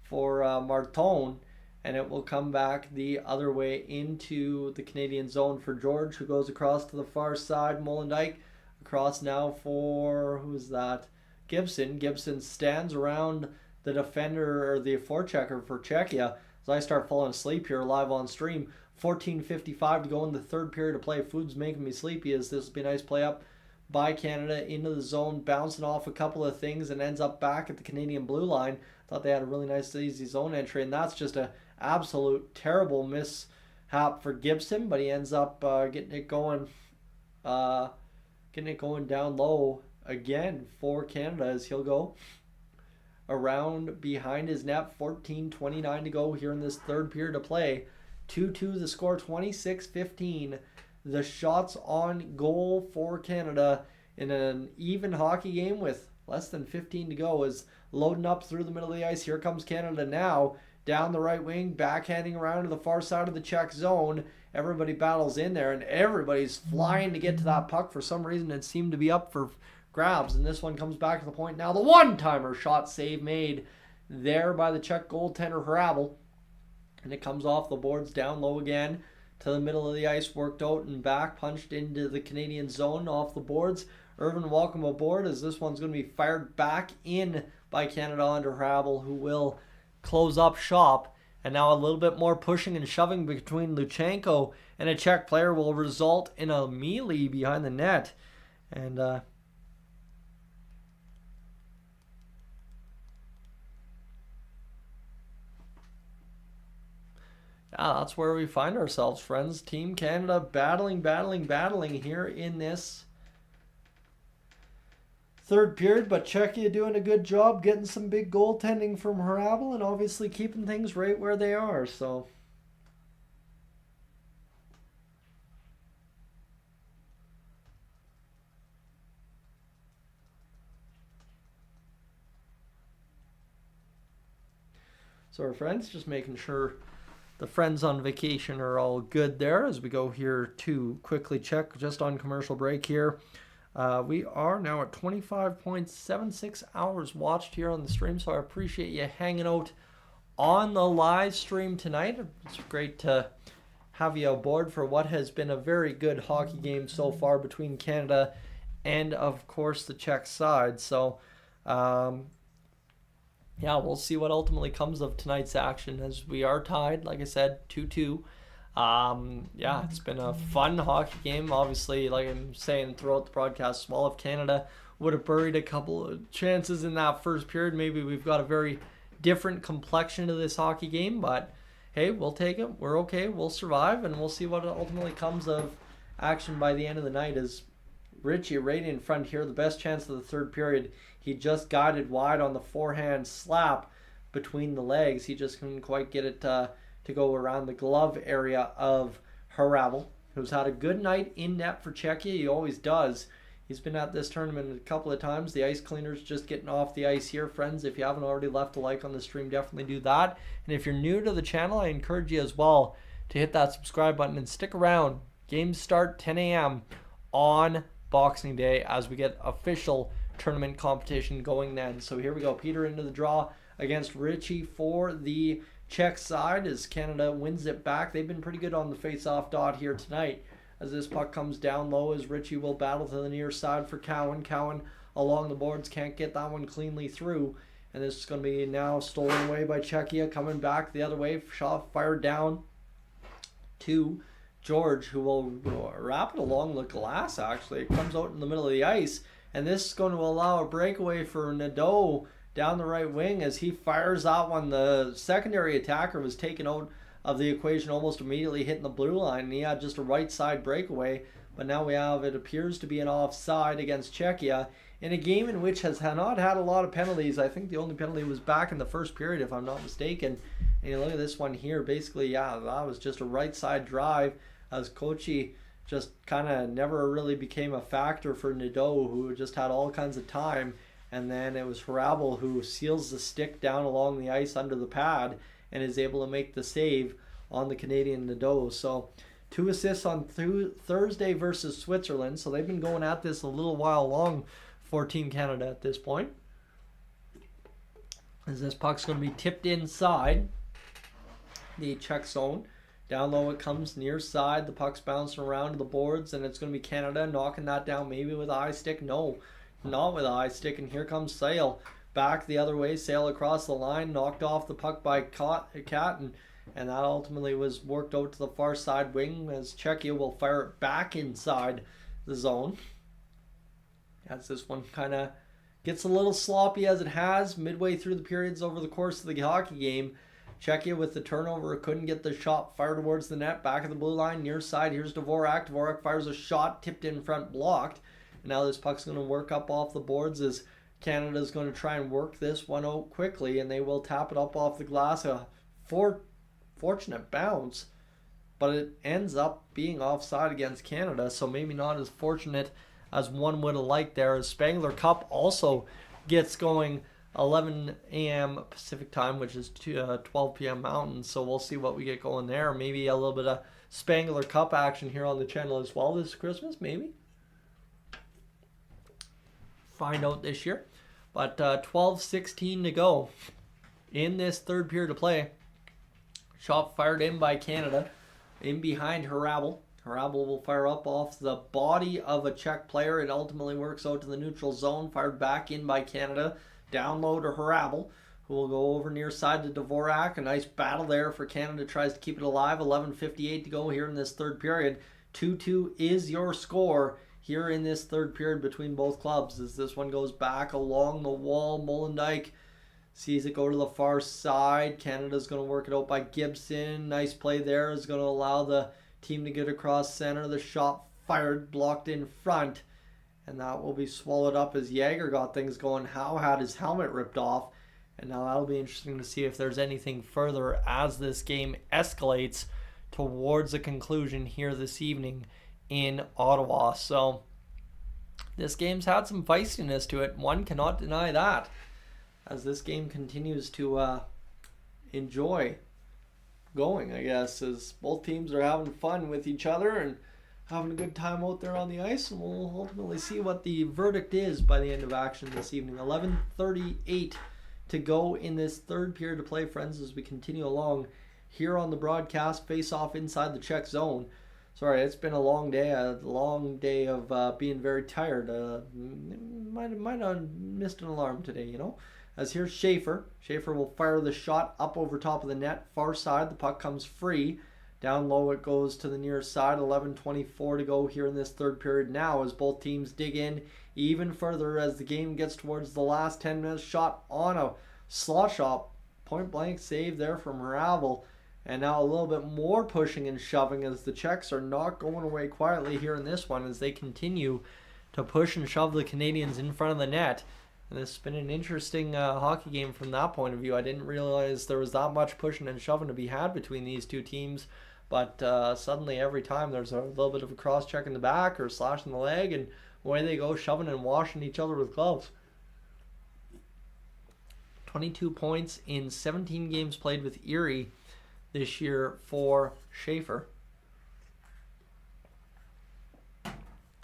for Martin, and it will come back the other way into the Canadian zone for George, who goes across to the far side. Molendyk across now for, who's that? Gibson. Gibson stands around the defender, or the forechecker for Czechia. As I start falling asleep here live on stream, 14:55 to go in the third period of play. Food's making me sleepy, as this will be a nice play up by Canada into the zone, bouncing off a couple of things and ends up back at the Canadian blue line. Thought they had a really nice easy zone entry, and that's just a absolute terrible mishap for Gibson, but he ends up getting it going down low again for Canada, as he'll go around behind his net. 14:29 to go here in this third period of play. 2-2 the score, 26-15 the shots on goal for Canada in an even hockey game with less than 15 to go, is loading up through the middle of the ice. Here comes Canada now, down the right wing, backhanding around to the far side of the Czech zone. Everybody battles in there, and everybody's flying to get to that puck. For some reason, it seemed to be up for grabs, and this one comes back to the point now. The one-timer shot save made there by the Czech goaltender Hrabal, and it comes off the boards down low again to the middle of the ice, worked out and back, punched into the Canadian zone off the boards. Irvin, welcome aboard, as this one's going to be fired back in by Canada under Hrabal, who will close up shop. And now a little bit more pushing and shoving between Luchenko and a Czech player will result in a melee behind the net. And that's where we find ourselves, friends. Team Canada battling here in this third period, but Czechia doing a good job getting some big goaltending from Hrabal and obviously keeping things right where they are. So our friends, just making sure the friends on vacation are all good there as we go here to quickly check just on commercial break here. We are now at 25.76 hours watched here on the stream, so I appreciate you hanging out on the live stream tonight. It's great to have you aboard for what has been a very good hockey game so far between Canada and, of course, the Czech side. So, we'll see what ultimately comes of tonight's action, as we are tied, like I said, 2-2. It's been a fun hockey game. Obviously, like I'm saying throughout the broadcast, small if Canada would have buried a couple of chances in that first period, maybe we've got a very different complexion to this hockey game. But hey, we'll take it. We're okay. We'll survive, and we'll see what ultimately comes of action by the end of the night. As Richie right in front here, the best chance of the third period. He just guided wide on the forehand slap between the legs. He just couldn't quite get it to go around the glove area of Hrabal, who's had a good night in net for Czechia. He always does. He's been at this tournament a couple of times. The ice cleaner's just getting off the ice here, friends. If you haven't already left a like on the stream, definitely do that. And if you're new to the channel, I encourage you as well to hit that subscribe button and stick around. Games start 10 a.m. on Boxing Day as we get official tournament competition going then. So here we go. Peter into the draw against Richie for the Czech side as Canada wins it back. They've been pretty good on the face-off dot here tonight as this puck comes down low, as Richie will battle to the near side for Cowan. Cowan along the boards, can't get that one cleanly through, and this is going to be now stolen away by Czechia. Coming back the other way, shot fired down to George, who will wrap it along the glass. Actually, it comes out in the middle of the ice, and this is going to allow a breakaway for Nadeau down the right wing as he fires that one. The secondary attacker was taken out of the equation almost immediately, hitting the blue line, and he had just a right side breakaway. But now we have, it appears to be an offside against Czechia in a game in which has not had a lot of penalties. I think the only penalty was back in the first period, if I'm not mistaken. And you look at this one here, basically, that was just a right side drive as Kochi just kind of never really became a factor for Nadeau, who just had all kinds of time. And then it was Hrabal who seals the stick down along the ice under the pad and is able to make the save on the Canadian Nadeau. So 2 assists on Thursday versus Switzerland. So they've been going at this a little while long for Team Canada at this point. as this puck's going to be tipped inside the Czech zone. Down low it comes near side. The puck's bouncing around to the boards, and it's going to be Canada knocking that down, maybe with a high stick. No, not with a high stick, and here comes Sale. Back the other way, Sale across the line, knocked off the puck by Cat, and that ultimately was worked out to the far side wing as Czechia will fire it back inside the zone. As this one kind of gets a little sloppy as it has midway through the periods over the course of the hockey game. Czechia with the turnover couldn't get the shot fired towards the net. Back of the blue line, near side. Here's Dvorak. Dvorak fires a shot, tipped in front, blocked. And now this puck's going to work up off the boards as Canada's going to try and work this one out quickly, and they will tap it up off the glass. A fortunate bounce, but it ends up being offside against Canada, so maybe not as fortunate as one would have liked there. As Spangler Cup also gets going 11 a.m. Pacific time, which is 12 p.m. Mountain, so we'll see what we get going there. Maybe a little bit of Spangler Cup action here on the channel as well this Christmas, maybe. Find out this year. But 12:16 to go in this third period of play. Shot fired in by Canada, in behind Hrabal. Hrabal will fire up off the body of a Czech player. It ultimately works out to the neutral zone. Fired back in by Canada. Down low to Hrabal, who will go over near side to Dvorak. A nice battle there for Canada. Tries to keep it alive. 11:58 to go here in this third period. 2-2 is your score here in this third period between both clubs. As this one goes back along the wall, Molendyk sees it go to the far side. Canada's going to work it out by Gibson. Nice play there is going to allow the team to get across center. The shot fired, blocked in front, and that will be swallowed up as Jaeger got things going. Howe had his helmet ripped off, and now that'll be interesting to see if there's anything further as this game escalates towards a conclusion here this evening in Ottawa. So this game's had some feistiness to it. One cannot deny that, as this game continues to enjoy going, I guess, as both teams are having fun with each other and having a good time out there on the ice. And we'll ultimately see what the verdict is by the end of action this evening. 11:38 to go in this third period of play, friends, as we continue along here on the broadcast. Face off inside the Czech zone. Sorry, it's been a long day of being very tired. Might have missed an alarm today, you know. As here's Schaefer. Schaefer will fire the shot up over top of the net. Far side, the puck comes free. Down low it goes to the near side. 11:24 to go here in this third period now as both teams dig in even further as the game gets towards the last 10 minutes. Shot on a slot shot. Point blank save there from Hrabal. And now a little bit more pushing and shoving as the Czechs are not going away quietly here in this one as they continue to push and shove the Canadians in front of the net. And this has been an interesting hockey game from that point of view. I didn't realize there was that much pushing and shoving to be had between these two teams. But suddenly every time there's a little bit of a cross-check in the back or slash in the leg, and away they go, shoving and washing each other with gloves. 22 points in 17 games played with Erie this year for Schaefer.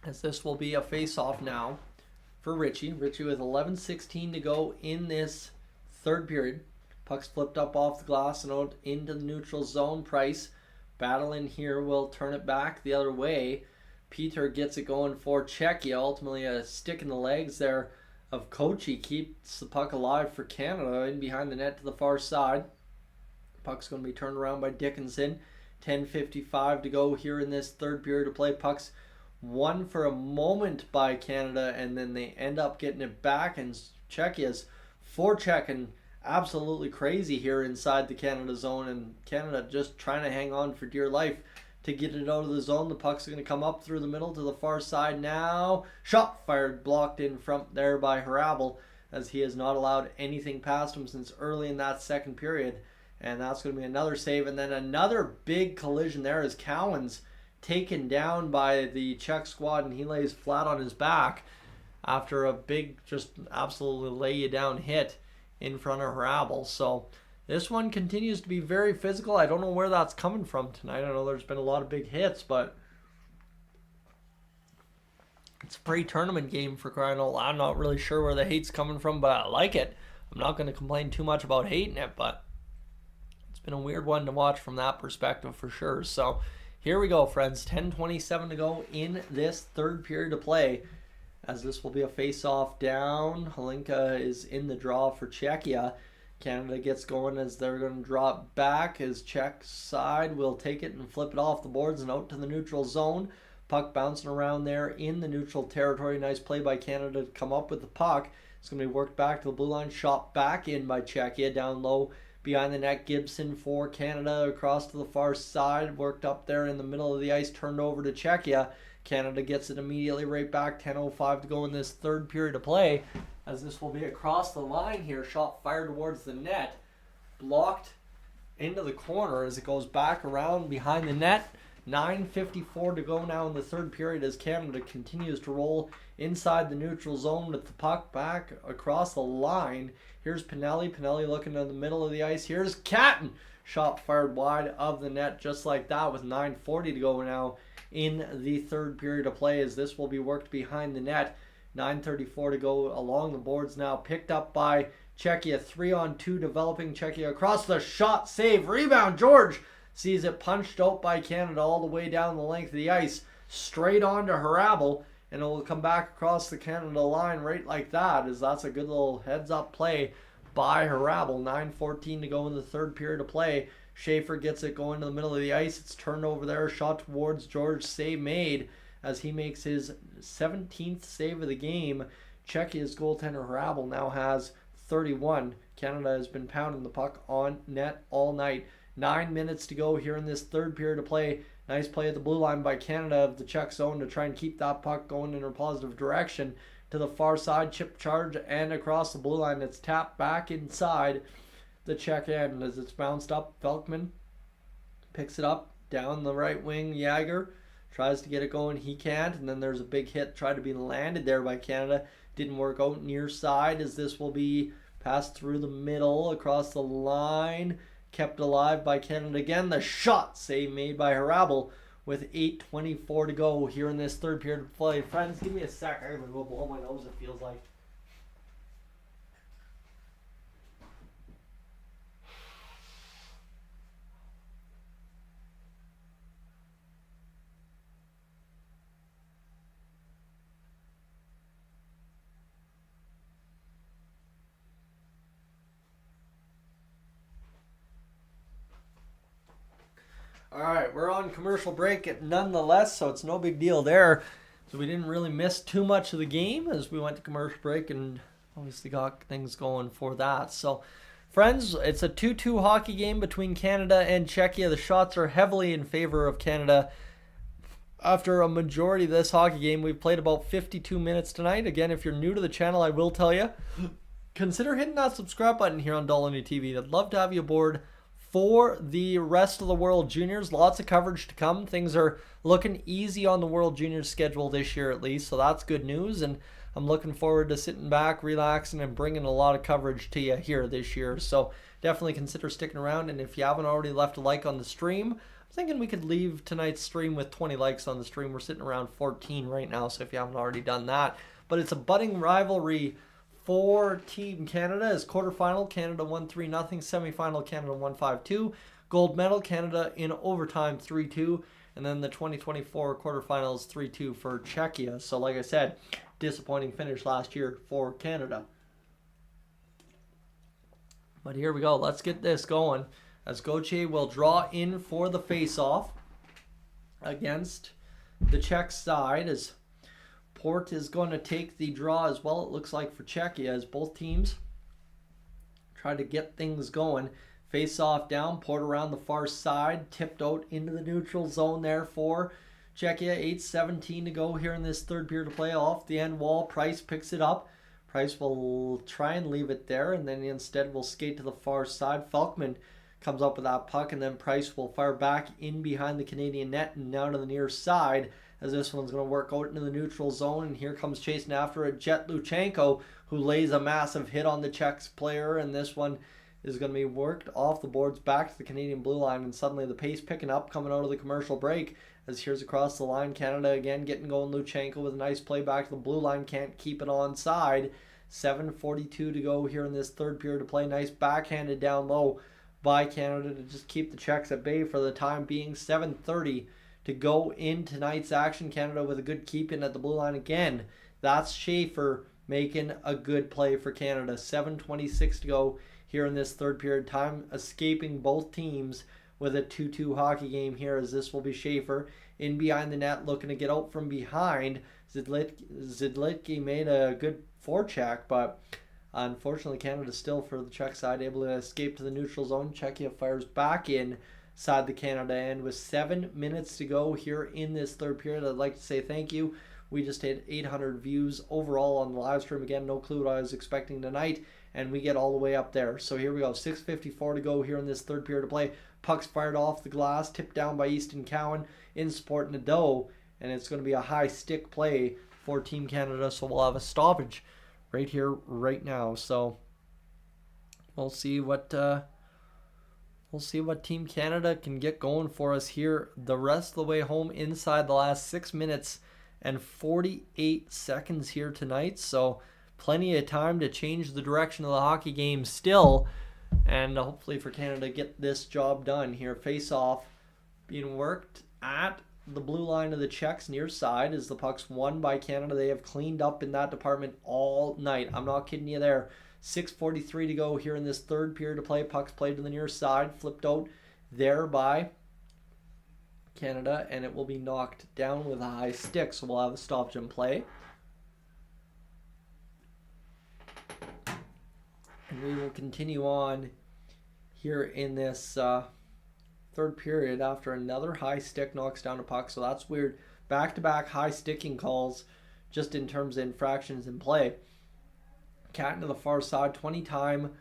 As this will be a face-off now for Richie. Richie with 11:16 to go in this third period. Puck's flipped up off the glass and out into the neutral zone. Price battling here will turn it back the other way. Peter gets it going for Czechia. Ultimately a stick in the legs there of Kochi keeps the puck alive for Canada in behind the net to the far side. Puck's going to be turned around by Dickinson. 10:55 to go here in this third period of play. Puck's won for a moment by Canada, and then they end up getting it back, and Czechia's forechecking absolutely crazy here inside the Canada zone, and Canada just trying to hang on for dear life to get it out of the zone. The puck's going to come up through the middle to the far side now. Shot fired, blocked in front there by Hrabal, as he has not allowed anything past him since early in that second period. And that's going to be another save. And then another big collision there as Cowan's taken down by the Czech squad, and he lays flat on his back after a big, just absolutely lay you down hit in front of Hrabal. So this one continues to be very physical. I don't know where that's coming from tonight. I know there's been a lot of big hits, but it's a pre-tournament game for crying out loud. I'm not really sure where the hate's coming from, but I like it. I'm not going to complain too much about hating it, but it's been a weird one to watch from that perspective for sure. So here we go, friends. 10:27 to go in this third period of play, as this will be a face-off down. Hlinka is in the draw for Czechia. Canada gets going as they're going to drop back. As Czech side will take it and flip it off the boards and out to the neutral zone. Puck bouncing around there in the neutral territory. Nice play by Canada to come up with the puck. It's going to be worked back to the blue line. Shot back in by Czechia. Down low behind the net. Gibson for Canada across to the far side. Worked up there in the middle of the ice. Turned over to Czechia. Canada gets it immediately right back. 10:05 to go in this third period of play, as this will be across the line here. Shot fired towards the net. Blocked into the corner as it goes back around behind the net. 9:54 to go now in the third period as Canada continues to roll inside the neutral zone with the puck back across the line. Here's Pinelli. Pinelli looking in the middle of the ice. Here's Catton. Shot fired wide of the net just like that with 9:40 to go now in the third period of play, as this will be worked behind the net. 9:34 to go along the boards now. Picked up by Czechia. 3-on-2 developing. Czechia across the shot. Save. Rebound. George sees it punched out by Canada all the way down the length of the ice. Straight on to Harabel. And it will come back across the Canada line right like that, as that's a good little heads-up play by Harabel. 9:14 to go in the third period of play. Schaefer gets it going to the middle of the ice. It's turned over there. Shot towards George. Save made as he makes his 17th save of the game. Czechia's goaltender Harabel now has 31. Canada has been pounding the puck on net all night. 9 minutes to go here in this third period of play. Nice play at the blue line by Canada of the Czech zone to try and keep that puck going in a positive direction. To the far side, chip charge and across the blue line. It's tapped back inside the Czech end as it's bounced up. Felkman picks it up down the right wing. Jagger tries to get it going. He can't. And then there's a big hit tried to be landed there by Canada. Didn't work out near side, as this will be passed through the middle across the line. Kept alive by Canada again. The shot save made by Harabel with 8:24 to go here in this third period of play. Friends, give me a sec. I'm going to go blow my nose, it feels like. All right, we're on commercial break nonetheless, so it's no big deal there. So we didn't really miss too much of the game as we went to commercial break and obviously got things going for that. So, friends, it's a 2-2 hockey game between Canada and Czechia. The shots are heavily in favor of Canada. After a majority of this hockey game, we've played about 52 minutes tonight. Again, if you're new to the channel, I will tell you, consider hitting that subscribe button here on Dolany TV. I'd love to have you aboard for the rest of the World Juniors. Lots of coverage to come. Things are looking easy on the World Juniors schedule this year at least, so that's good news, and I'm looking forward to sitting back, relaxing, and bringing a lot of coverage to you here this year. So definitely consider sticking around, and if you haven't already left a like on the stream, I'm thinking we could leave tonight's stream with 20 likes on the stream. We're sitting around 14 right now, so if you haven't already done that. But it's a budding rivalry for Team Canada. As quarterfinal, Canada won 3-0. Semifinal, Canada won 5-2. Gold medal, Canada in overtime 3-2. And then the 2024 quarterfinals 3-2 for Czechia. So like I said, disappointing finish last year for Canada. But here we go. Let's get this going. As Gauthier will draw in for the face-off against the Czech side, as Port is going to take the draw as well, it looks like, for Czechia, as both teams try to get things going. Face off down, Port around the far side, tipped out into the neutral zone there for Czechia. 8:17 to go here in this third period of play. Off the end wall, Price picks it up. Price will try and leave it there, and then instead will skate to the far side. Felkman comes up with that puck, and then Price will fire back in behind the Canadian net and now to the near side, as this one's going to work out into the neutral zone. And here comes chasing after it Jet Luchenko, who lays a massive hit on the Czechs player, and this one is going to be worked off the boards back to the Canadian blue line. And suddenly the pace picking up coming out of the commercial break, as here's across the line. Canada again getting going. Luchenko with a nice play back to the blue line, can't keep it onside. 7:42 to go here in this third period to play. Nice backhanded down low by Canada to just keep the Czechs at bay for the time being. 7:30 to go in tonight's action. Canada with a good keep in at the blue line again. That's Schaefer making a good play for Canada. 7:26 to go here in this third period. Time escaping both teams with a 2-2 hockey game here, as this will be Schaefer in behind the net looking to get out from behind. Zidlitki made a good forecheck, but unfortunately Canada still, for the Czech side, able to escape to the neutral zone. Czechia fires back inside the Canada end with 7 minutes to go here in this third period. I'd like to say thank you. We just hit 800 views overall on the live stream. Again, no clue what I was expecting tonight, and we get all the way up there. So here we go, 6:54 to go here in this third period to play. Puck's fired off the glass, tipped down by Easton Cowan in support Nadeau, and it's going to be a high stick play for Team Canada, so we'll have a stoppage right here, right now. So we'll see what Team Canada can get going for us here the rest of the way home inside the last 6 minutes and 48 seconds here tonight. So plenty of time to change the direction of the hockey game still, and hopefully for Canada get this job done here. Face off being worked at the blue line of the Czechs near side as the puck's won by Canada. They have cleaned up in that department all night. I'm not kidding you there. 6:43 to go here in this third period to play. Puck's played to the near side, flipped out there by Canada, and it will be knocked down with a high stick, so we'll have a stoppage in play. And we will continue on here in this third period after another high stick knocks down a puck. So that's weird. Back-to-back high sticking calls just in terms of infractions in play. Cat to the far side, 20-time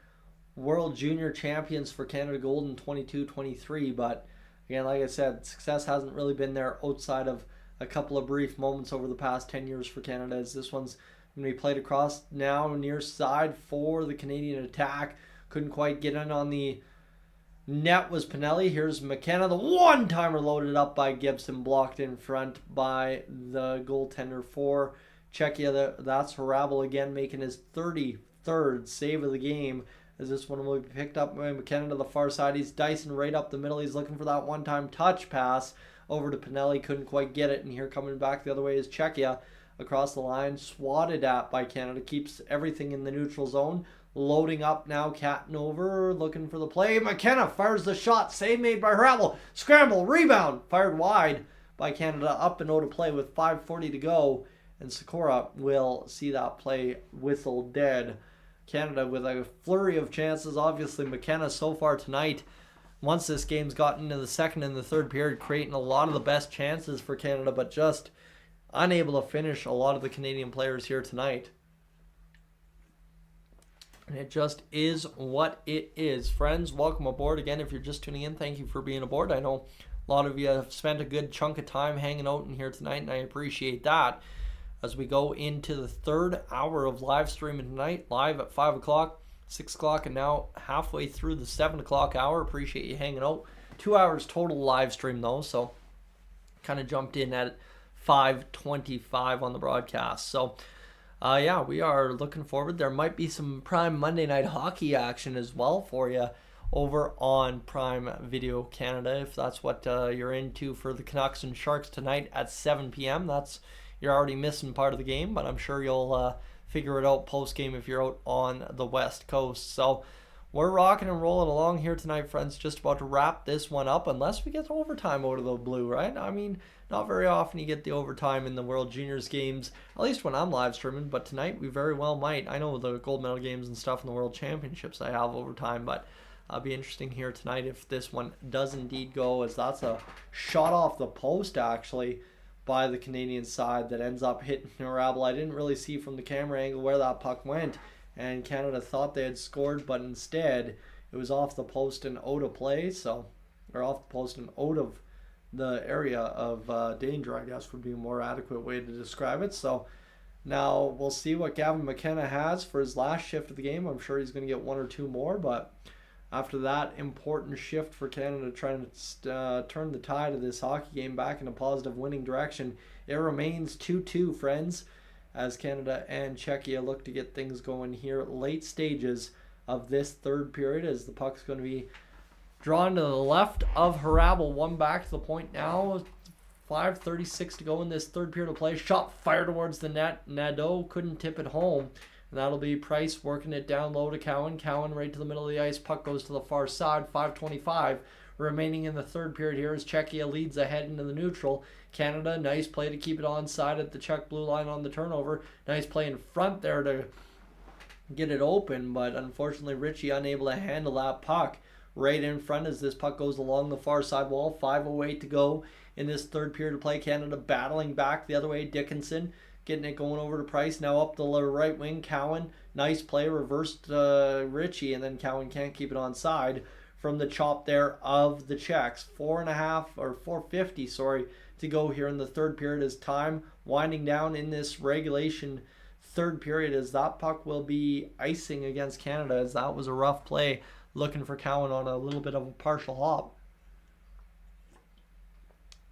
World Junior Champions for Canada Gold in 22-23. But again, like I said, success hasn't really been there outside of a couple of brief moments over the past 10 years for Canada, as this one's going to be played across now near side for the Canadian attack. Couldn't quite get in on the net was Pinelli. Here's McKenna. The one-timer loaded up by Gibson, blocked in front by the goaltender for Czechia. That's Harabel again, making his 33rd save of the game, as this one will be picked up by McKenna to the far side. He's dicing right up the middle. He's looking for that one-time touch pass over to Pinelli. Couldn't quite get it, and here coming back the other way is Czechia across the line, swatted at by Canada. Keeps everything in the neutral zone. Loading up now, Catton over, looking for the play. McKenna fires the shot. Save made by Harabel. Scramble, rebound. Fired wide by Canada. Up and out of play with 5:40 to go. And Sikora will see that play whistled dead. Canada with a flurry of chances. Obviously, McKenna so far tonight, once this game's gotten into the second and the third period, creating a lot of the best chances for Canada, but just unable to finish a lot of the Canadian players here tonight. And it just is what it is. Friends, welcome aboard. Again, if you're just tuning in, thank you for being aboard. I know a lot of you have spent a good chunk of time hanging out in here tonight, and I appreciate that. As we go into the third hour of live streaming tonight, live at 5 o'clock, 6 o'clock, and now halfway through the 7 o'clock hour. Appreciate you hanging out. 2 hours total live stream, though, so kind of jumped in at 5:25 on the broadcast. So, yeah, we are looking forward. There might be some Prime Monday Night Hockey action as well for you over on Prime Video Canada, if that's what you're into for the Canucks and Sharks tonight at 7 p.m. You're already missing part of the game, but I'm sure you'll figure it out post-game if you're out on the West Coast. So we're rocking and rolling along here tonight, friends. Just about to wrap this one up, unless we get to overtime out of the blue, right? I mean, not very often you get the overtime in the World Juniors games, at least when I'm live streaming, but tonight we very well might. I know the gold medal games and stuff in the World Championships I have overtime, but it'll be interesting here tonight if this one does indeed go, as that's a shot off the post, actually, by the Canadian side that ends up hitting Harabel. I didn't really see from the camera angle where that puck went, and Canada thought they had scored, but instead it was off the post and out of play, or off the post and out of the area of danger, I guess would be a more adequate way to describe it. So now we'll see what Gavin McKenna has for his last shift of the game. I'm sure he's going to get one or two more, but after that important shift for Canada trying to turn the tide of this hockey game back in a positive winning direction, it remains 2-2, friends. as Canada and Czechia look to get things going here. Late stages of this third period as the puck's going to be drawn to the left of Harabel. One back to the point now. 5:36 to go in this third period of play. Shot fired towards the net. Nadeau couldn't tip it home. And that'll be Price working it down low to Cowan. Cowan right to the middle of the ice. Puck goes to the far side. 5:25 remaining in the third period here as Czechia leads ahead into the neutral. Canada, nice play to keep it onside at the Czech blue line on the turnover. Nice play in front there to get it open, but unfortunately Ritchie unable to handle that puck right in front as this puck goes along the far side wall. 5:08 to go in this third period of play. Canada battling back the other way. Dickinson getting it going over to Price. Now up the right wing. Cowan, nice play, reversed Ritchie, and then Cowan can't keep it onside from the chop there of the Czechs. 4:50 to go here in the third period as time winding down in this regulation third period as that puck will be icing against Canada as that was a rough play looking for Cowan on a little bit of a partial hop.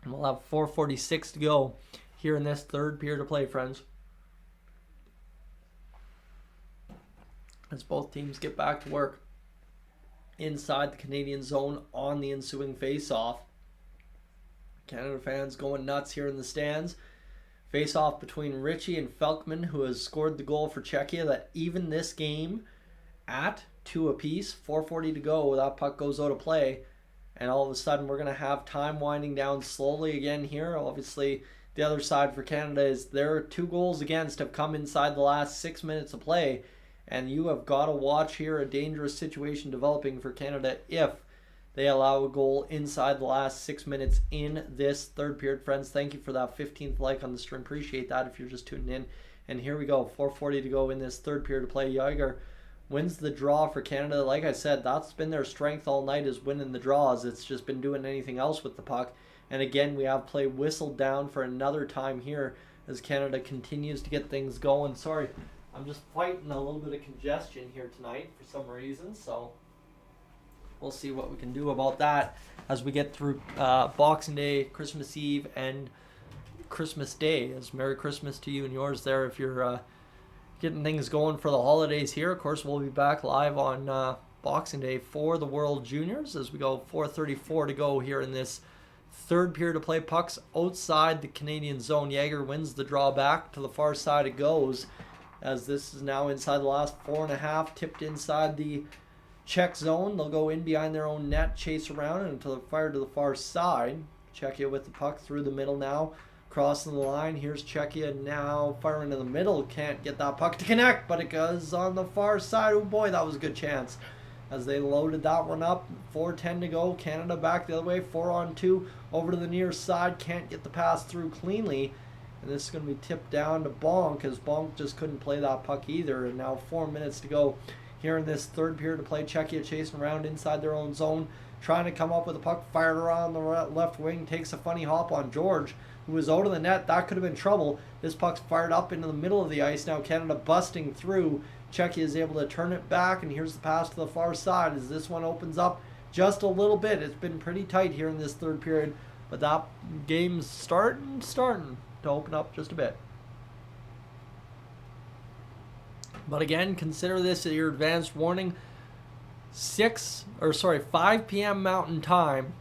And we'll have 4:46 to go here in this third period of play, friends. As both teams get back to work inside the Canadian zone on the ensuing face-off. Canada fans going nuts here in the stands. Face-off between Ritchie and Felkman, who has scored the goal for Czechia that even this game at 2 apiece. 4:40 to go. That puck goes out of play. And all of a sudden, we're going to have time winding down slowly again here. Obviously, the other side for Canada is their 2 goals against have come inside the last 6 minutes of play. And you have got to watch here a dangerous situation developing for Canada if they allow a goal inside the last 6 minutes in this third period. Friends, thank you for that 15th like on the stream. Appreciate that if you're just tuning in. And here we go. 4:40 to go in this third period of play. Yager wins the draw for Canada. Like I said, that's been their strength all night is winning the draws. It's just been doing anything else with the puck. And again, we have play whistled down for another time here as Canada continues to get things going. Sorry, I'm just fighting a little bit of congestion here tonight for some reason. So we'll see what we can do about that as we get through Boxing Day, Christmas Eve, and Christmas Day. As Merry Christmas to you and yours there if you're getting things going for the holidays here. Of course, we'll be back live on Boxing Day for the World Juniors as we go 4:34 to go here in this third period of play. Pucks outside the Canadian zone. Yager wins the draw back to the far side it goes as this is now inside the last 4.5, tipped inside the Czech zone. They'll go in behind their own net, chase around until they're fired to the far side. Czechia with the puck through the middle now. Crossing the line. Here's Czechia now firing in the middle. Can't get that puck to connect, but it goes on the far side. Oh boy, that was a good chance as they loaded that one up. 4:10 to go. Canada back the other way. 4-on-2 over to the near side. Can't get the pass through cleanly. And this is going to be tipped down to Bonk as Bonk just couldn't play that puck either. And now 4 minutes to go here in this third period to play. Czechia chasing around inside their own zone, trying to come up with a puck fired around the left wing. Takes a funny hop on George, who was out of the net. That could have been trouble. This puck's fired up into the middle of the ice. Now Canada busting through. Czechia is able to turn it back, and here's the pass to the far side as this one opens up just a little bit. It's been pretty tight here in this third period, but that game's starting to open up just a bit. But again, consider this your advanced warning. 5 p.m. Mountain Time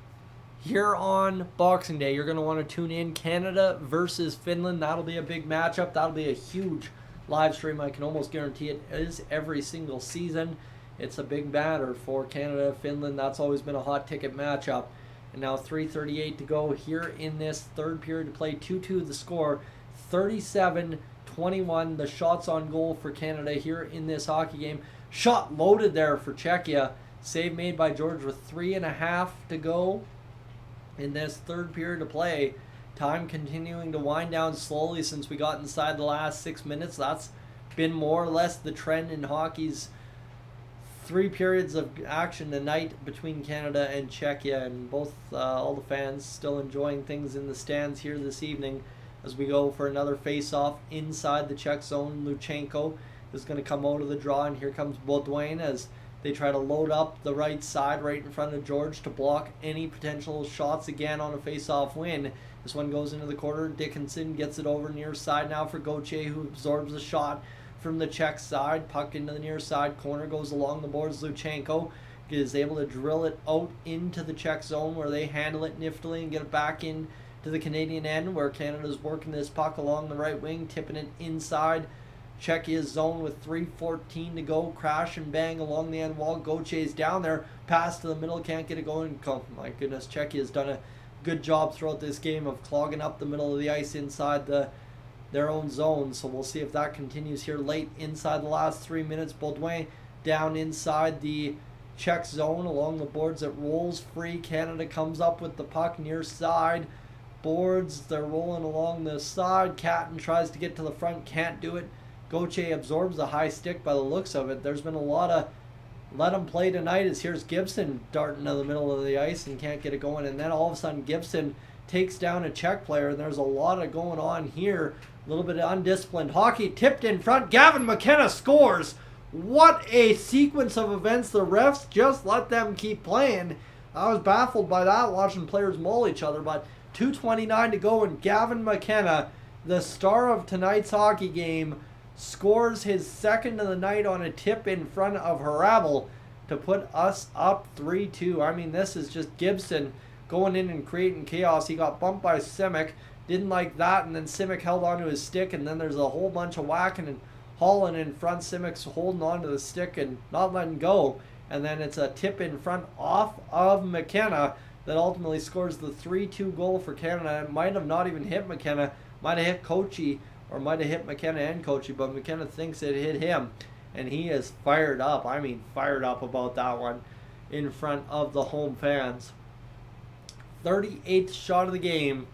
here on Boxing Day. You're going to want to tune in. Canada versus Finland. That'll be a big matchup. That'll be a huge live stream. I can almost guarantee it is every single season. It's a big matter for Canada, Finland. That's always been a hot ticket matchup. And now 3:38 to go here in this third period to play. 2-2 the score. 37-21 the shots on goal for Canada here in this hockey game. Shot loaded there for Czechia. Save made by George with 3.5 to go in this third period to play. Time continuing to wind down slowly since we got inside the last 6 minutes. That's been more or less the trend in hockey's 3 periods of action tonight between Canada and Czechia, and both all the fans still enjoying things in the stands here this evening as we go for another face-off inside the Czech zone. Luchenko is going to come out of the draw, and here comes Baudouin as They try to load up the right side right in front of George to block any potential shots again on a face-off win. This one goes into the corner. Dickinson gets it over near side now for Gauthier, who absorbs the shot from the Czech side. Puck into the near side corner, goes along the boards. Luchenko is able to drill it out into the Czech zone where they handle it niftily and get it back in to the Canadian end, where Canada's working this puck along the right wing, tipping it inside Czechia's zone with 3:14 to go. Crash and bang along the end wall. Gauthier's down there. Pass to the middle. Can't get it going. Oh, my goodness. Czechia's done a good job throughout this game of clogging up the middle of the ice inside their own zone. So we'll see if that continues here late inside the last 3 minutes. Baudouin down inside the Czech zone along the boards. It rolls free. Canada comes up with the puck near side. Boards. They're rolling along the side. Catton tries to get to the front. Can't do it. Gauthier absorbs the high stick by the looks of it. There's been a lot of let him play tonight as here's Gibson darting to the middle of the ice and can't get it going. And then all of a sudden Gibson takes down a Czech player, and there's a lot of going on here. A little bit of undisciplined hockey. Tipped in front. Gavin McKenna scores. What a sequence of events. The refs just let them keep playing. I was baffled by that, watching players maul each other. But 2:29 to go, and Gavin McKenna, the star of tonight's hockey game, scores his second of the night on a tip in front of Harabel to put us up 3-2. I mean, this is just Gibson going in and creating chaos. He got bumped by Simic, didn't like that, and then Simic held onto his stick, and then there's a whole bunch of whacking and hauling in front. Simic's holding onto the stick and not letting go, and then it's a tip in front off of McKenna that ultimately scores the 3-2 goal for Canada. It might have not even hit McKenna, might have hit Kochi, or might have hit McKenna and Kochi, but McKenna thinks it hit him, and he is fired up. I mean, fired up about that one in front of the home fans. 38th shot of the game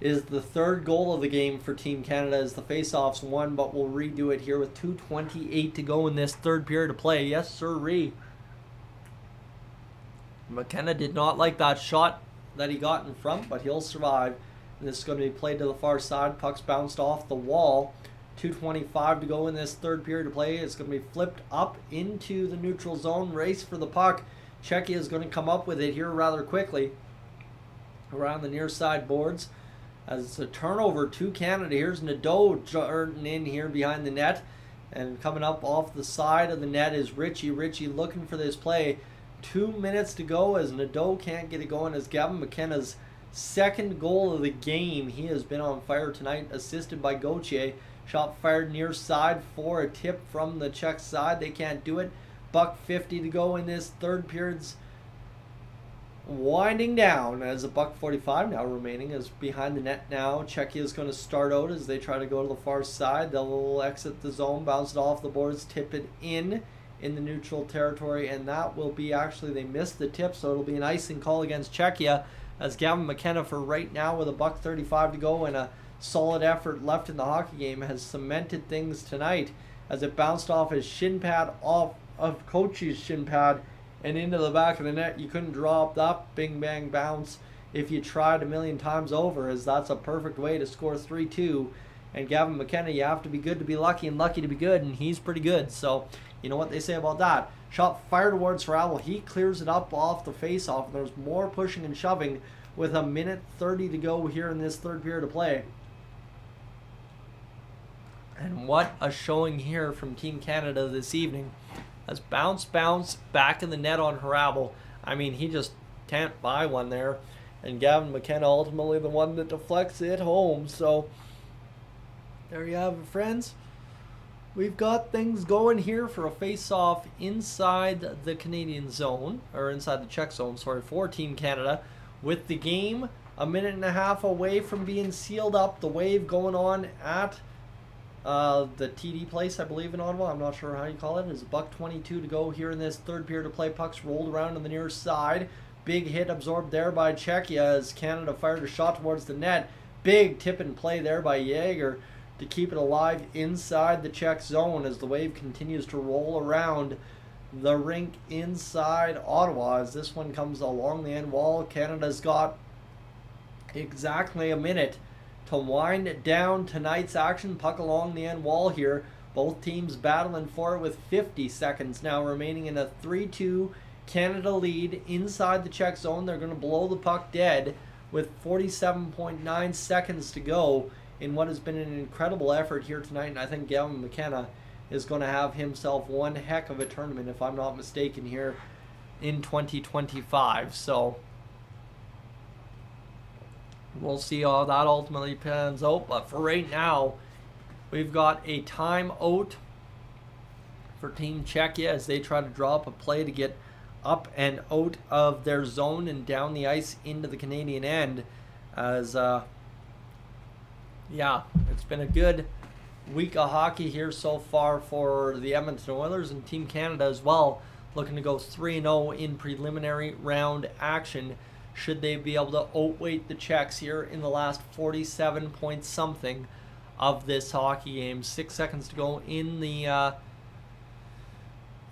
is the third goal of the game for Team Canada as the faceoffs won, but we'll redo it here with 2:28 to go in this third period of play. Yes, sirree. McKenna did not like that shot that he got in front, but he'll survive. And this is going to be played to the far side. Puck's bounced off the wall. 2:25 to go in this third period of play. It's going to be flipped up into the neutral zone. Race for the puck. Czechia is going to come up with it here rather quickly around the near side boards. As it's a turnover to Canada. Here's Nadeau darting in here behind the net. And coming up off the side of the net is Ritchie. Ritchie looking for this play. 2 minutes to go as Nadeau can't get it going as Gavin McKenna's second goal of the game. He has been on fire tonight, assisted by Gauthier. Shot fired near side for a tip from the Czech side. They can't do it. $1:50 to go in this third period's winding down as a $1:45 now remaining is behind the net now. Czechia is going to start out as they try to go to the far side. They'll exit the zone, bounce it off the boards, tip it in the neutral territory, and that will be actually, they missed the tip, so it'll be an icing call against Czechia as Gavin McKenna for right now with a $1:35 to go and a solid effort left in the hockey game has cemented things tonight as it bounced off his shin pad, off of Kochi's shin pad and into the back of the net. You couldn't draw up that bing bang bounce if you tried a million times over, as that's a perfect way to score 3-2. And Gavin McKenna, you have to be good to be lucky and lucky to be good, and he's pretty good. So you know what they say about that. Shot fired towards Harabel. He clears it up off the face-off, and there's more pushing and shoving with 1:30 to go here in this third period of play. And what a showing here from Team Canada this evening. As bounce back in the net on Harabel. I mean, he just can't buy one there. And Gavin McKenna ultimately the one that deflects it home. So there you have it, friends. We've got things going here for a face-off inside the Canadian zone, or inside the Czech zone, sorry, for Team Canada. With the game 1.5 minutes away from being sealed up. The wave going on at the TD place, I believe, in Ottawa. I'm not sure how you call it. It's $1:22 to go here in this third period of play. Pucks rolled around on the near side. Big hit absorbed there by Czechia as Canada fired a shot towards the net. Big tip and play there by Jaeger to keep it alive inside the Czech zone as the wave continues to roll around the rink inside Ottawa. As this one comes along the end wall, Canada's got exactly a minute to wind down tonight's action. Puck along the end wall here. Both teams battling for it with 50 seconds now remaining in a 3-2 Canada lead inside the Czech zone. They're going to blow the puck dead with 47.9 seconds to go in what has been an incredible effort here tonight. And I think Gavin McKenna is going to have himself one heck of a tournament, if I'm not mistaken, here in 2025. So we'll see how that ultimately pans out. But for right now, we've got a timeout for Team Czechia as they try to draw up a play to get up and out of their zone and down the ice into the Canadian end. As, yeah, it's been a good week of hockey here so far for the Edmonton Oilers and Team Canada as well, looking to go 3-0 in preliminary round action should they be able to outweight the Czechs here in the last 47 point something of this hockey game. 6 seconds to go in the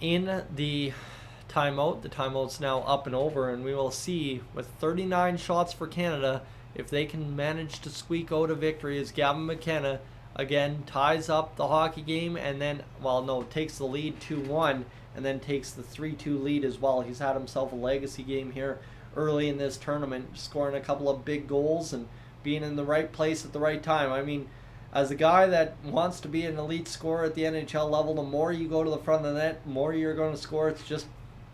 timeout. The timeout's now up and over, and we will see with 39 shots for Canada if they can manage to squeak out a victory as Gavin McKenna again ties up the hockey game and then, well, no, takes the lead 2-1 and then takes the 3-2 lead as well. He's had himself a legacy game here early in this tournament, scoring a couple of big goals and being in the right place at the right time. I mean, as a guy that wants to be an elite scorer at the NHL level, the more you go to the front of the net, the more you're going to score. It's just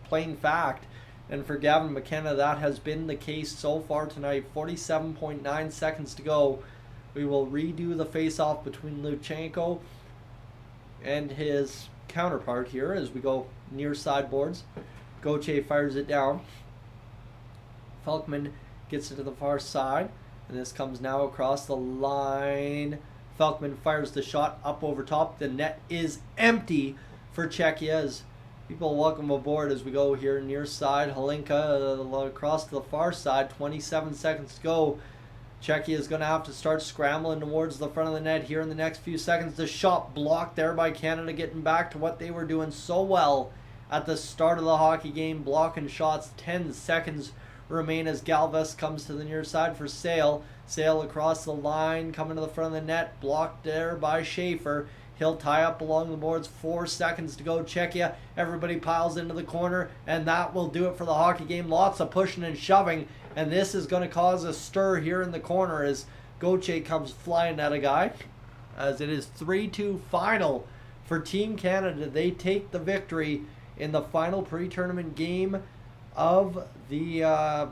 plain fact. And for Gavin McKenna, that has been the case so far tonight. 47.9 seconds to go. We will redo the face-off between Luchenko and his counterpart here as we go near sideboards. Gauthier fires it down. Falkman gets it to the far side, and this comes now across the line. Falkman fires the shot up over top. The net is empty for Czechia as people welcome aboard as we go here near side. Halinka across to the far side. 27 seconds to go. Czechia is going to have to start scrambling towards the front of the net here in the next few seconds. The shot blocked there by Canada, getting back to what they were doing so well at the start of the hockey game, blocking shots. 10 seconds remain as Galvez comes to the near side for Sale. Sale across the line, coming to the front of the net, blocked there by Schaefer. He'll tie up along the boards. 4 seconds to go. Czechia, everybody piles into the corner, and that will do it for the hockey game. Lots of pushing and shoving, and this is going to cause a stir here in the corner as Gauthier comes flying at a guy. As it is 3-2 final for Team Canada. They take the victory in the final pre-tournament game of the, I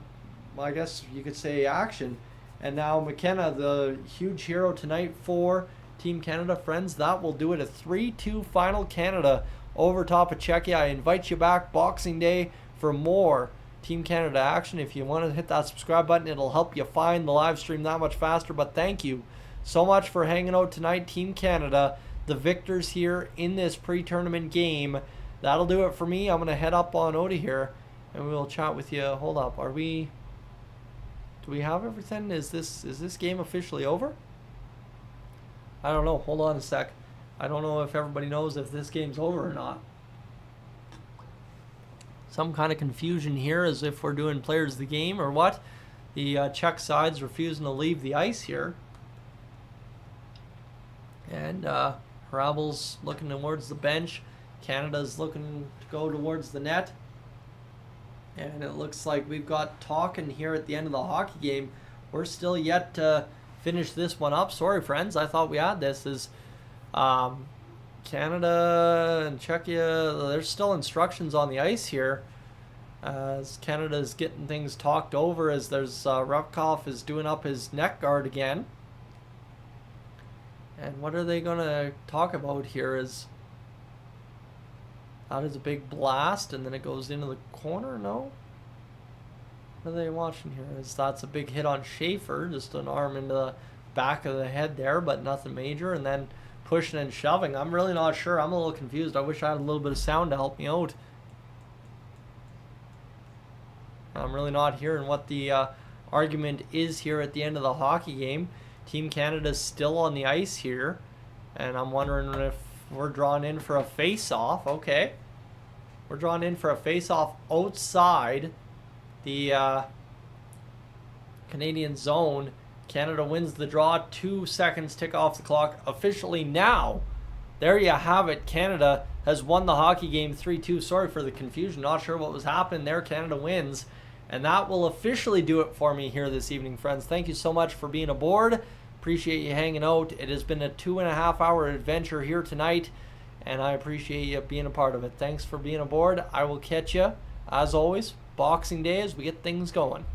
guess you could say, action. And now McKenna, the huge hero tonight for Team Canada. Friends, that will do it. A 3-2 final Canada over top of Czechia. I invite you back Boxing Day for more Team Canada action. If you want to hit that subscribe button, it'll help you find the live stream that much faster. But thank you so much for hanging out tonight, Team Canada, the victors here in this pre-tournament game. That'll do it for me. I'm going to head up on out of here, and we will chat with you. Hold up. Do we have everything? Is this game officially over? I don't know. Hold on a sec. I don't know if everybody knows if this game's over or not. Some kind of confusion here as if we're doing players of the game or what. The Czech side's refusing to leave the ice here. And Hrabel's looking towards the bench. Canada's looking to go towards the net. And it looks like we've got talking here at the end of the hockey game. We're still yet to finish this one up. Sorry, friends. I thought we had this. As Canada and Czechia, there's still instructions on the ice here. As Canada's getting things talked over as there's Rupkov is doing up his neck guard again. And what are they going to talk about here is... That is a big blast, and then it goes into the corner, no? What are they watching here? That's a big hit on Schaefer, just an arm into the back of the head there, but nothing major, and then pushing and shoving. I'm really not sure. I'm a little confused. I wish I had a little bit of sound to help me out. I'm really not hearing what the argument is here at the end of the hockey game. Team Canada's still on the ice here, and I'm wondering if we're drawn in for a face-off. Okay. We're drawn in for a face-off outside the Canadian zone. Canada wins the draw. 2 seconds tick off the clock officially now there you have it. Canada has won the hockey game 3-2. Sorry for the confusion. Not sure what was happening there. Canada wins. And that will officially do it for me here this evening, friends. Thank you so much for being aboard. Appreciate you hanging out. It has been a 2.5-hour adventure here tonight, and I appreciate you being a part of it. Thanks for being aboard. I will catch you, as always, Boxing Day as we get things going.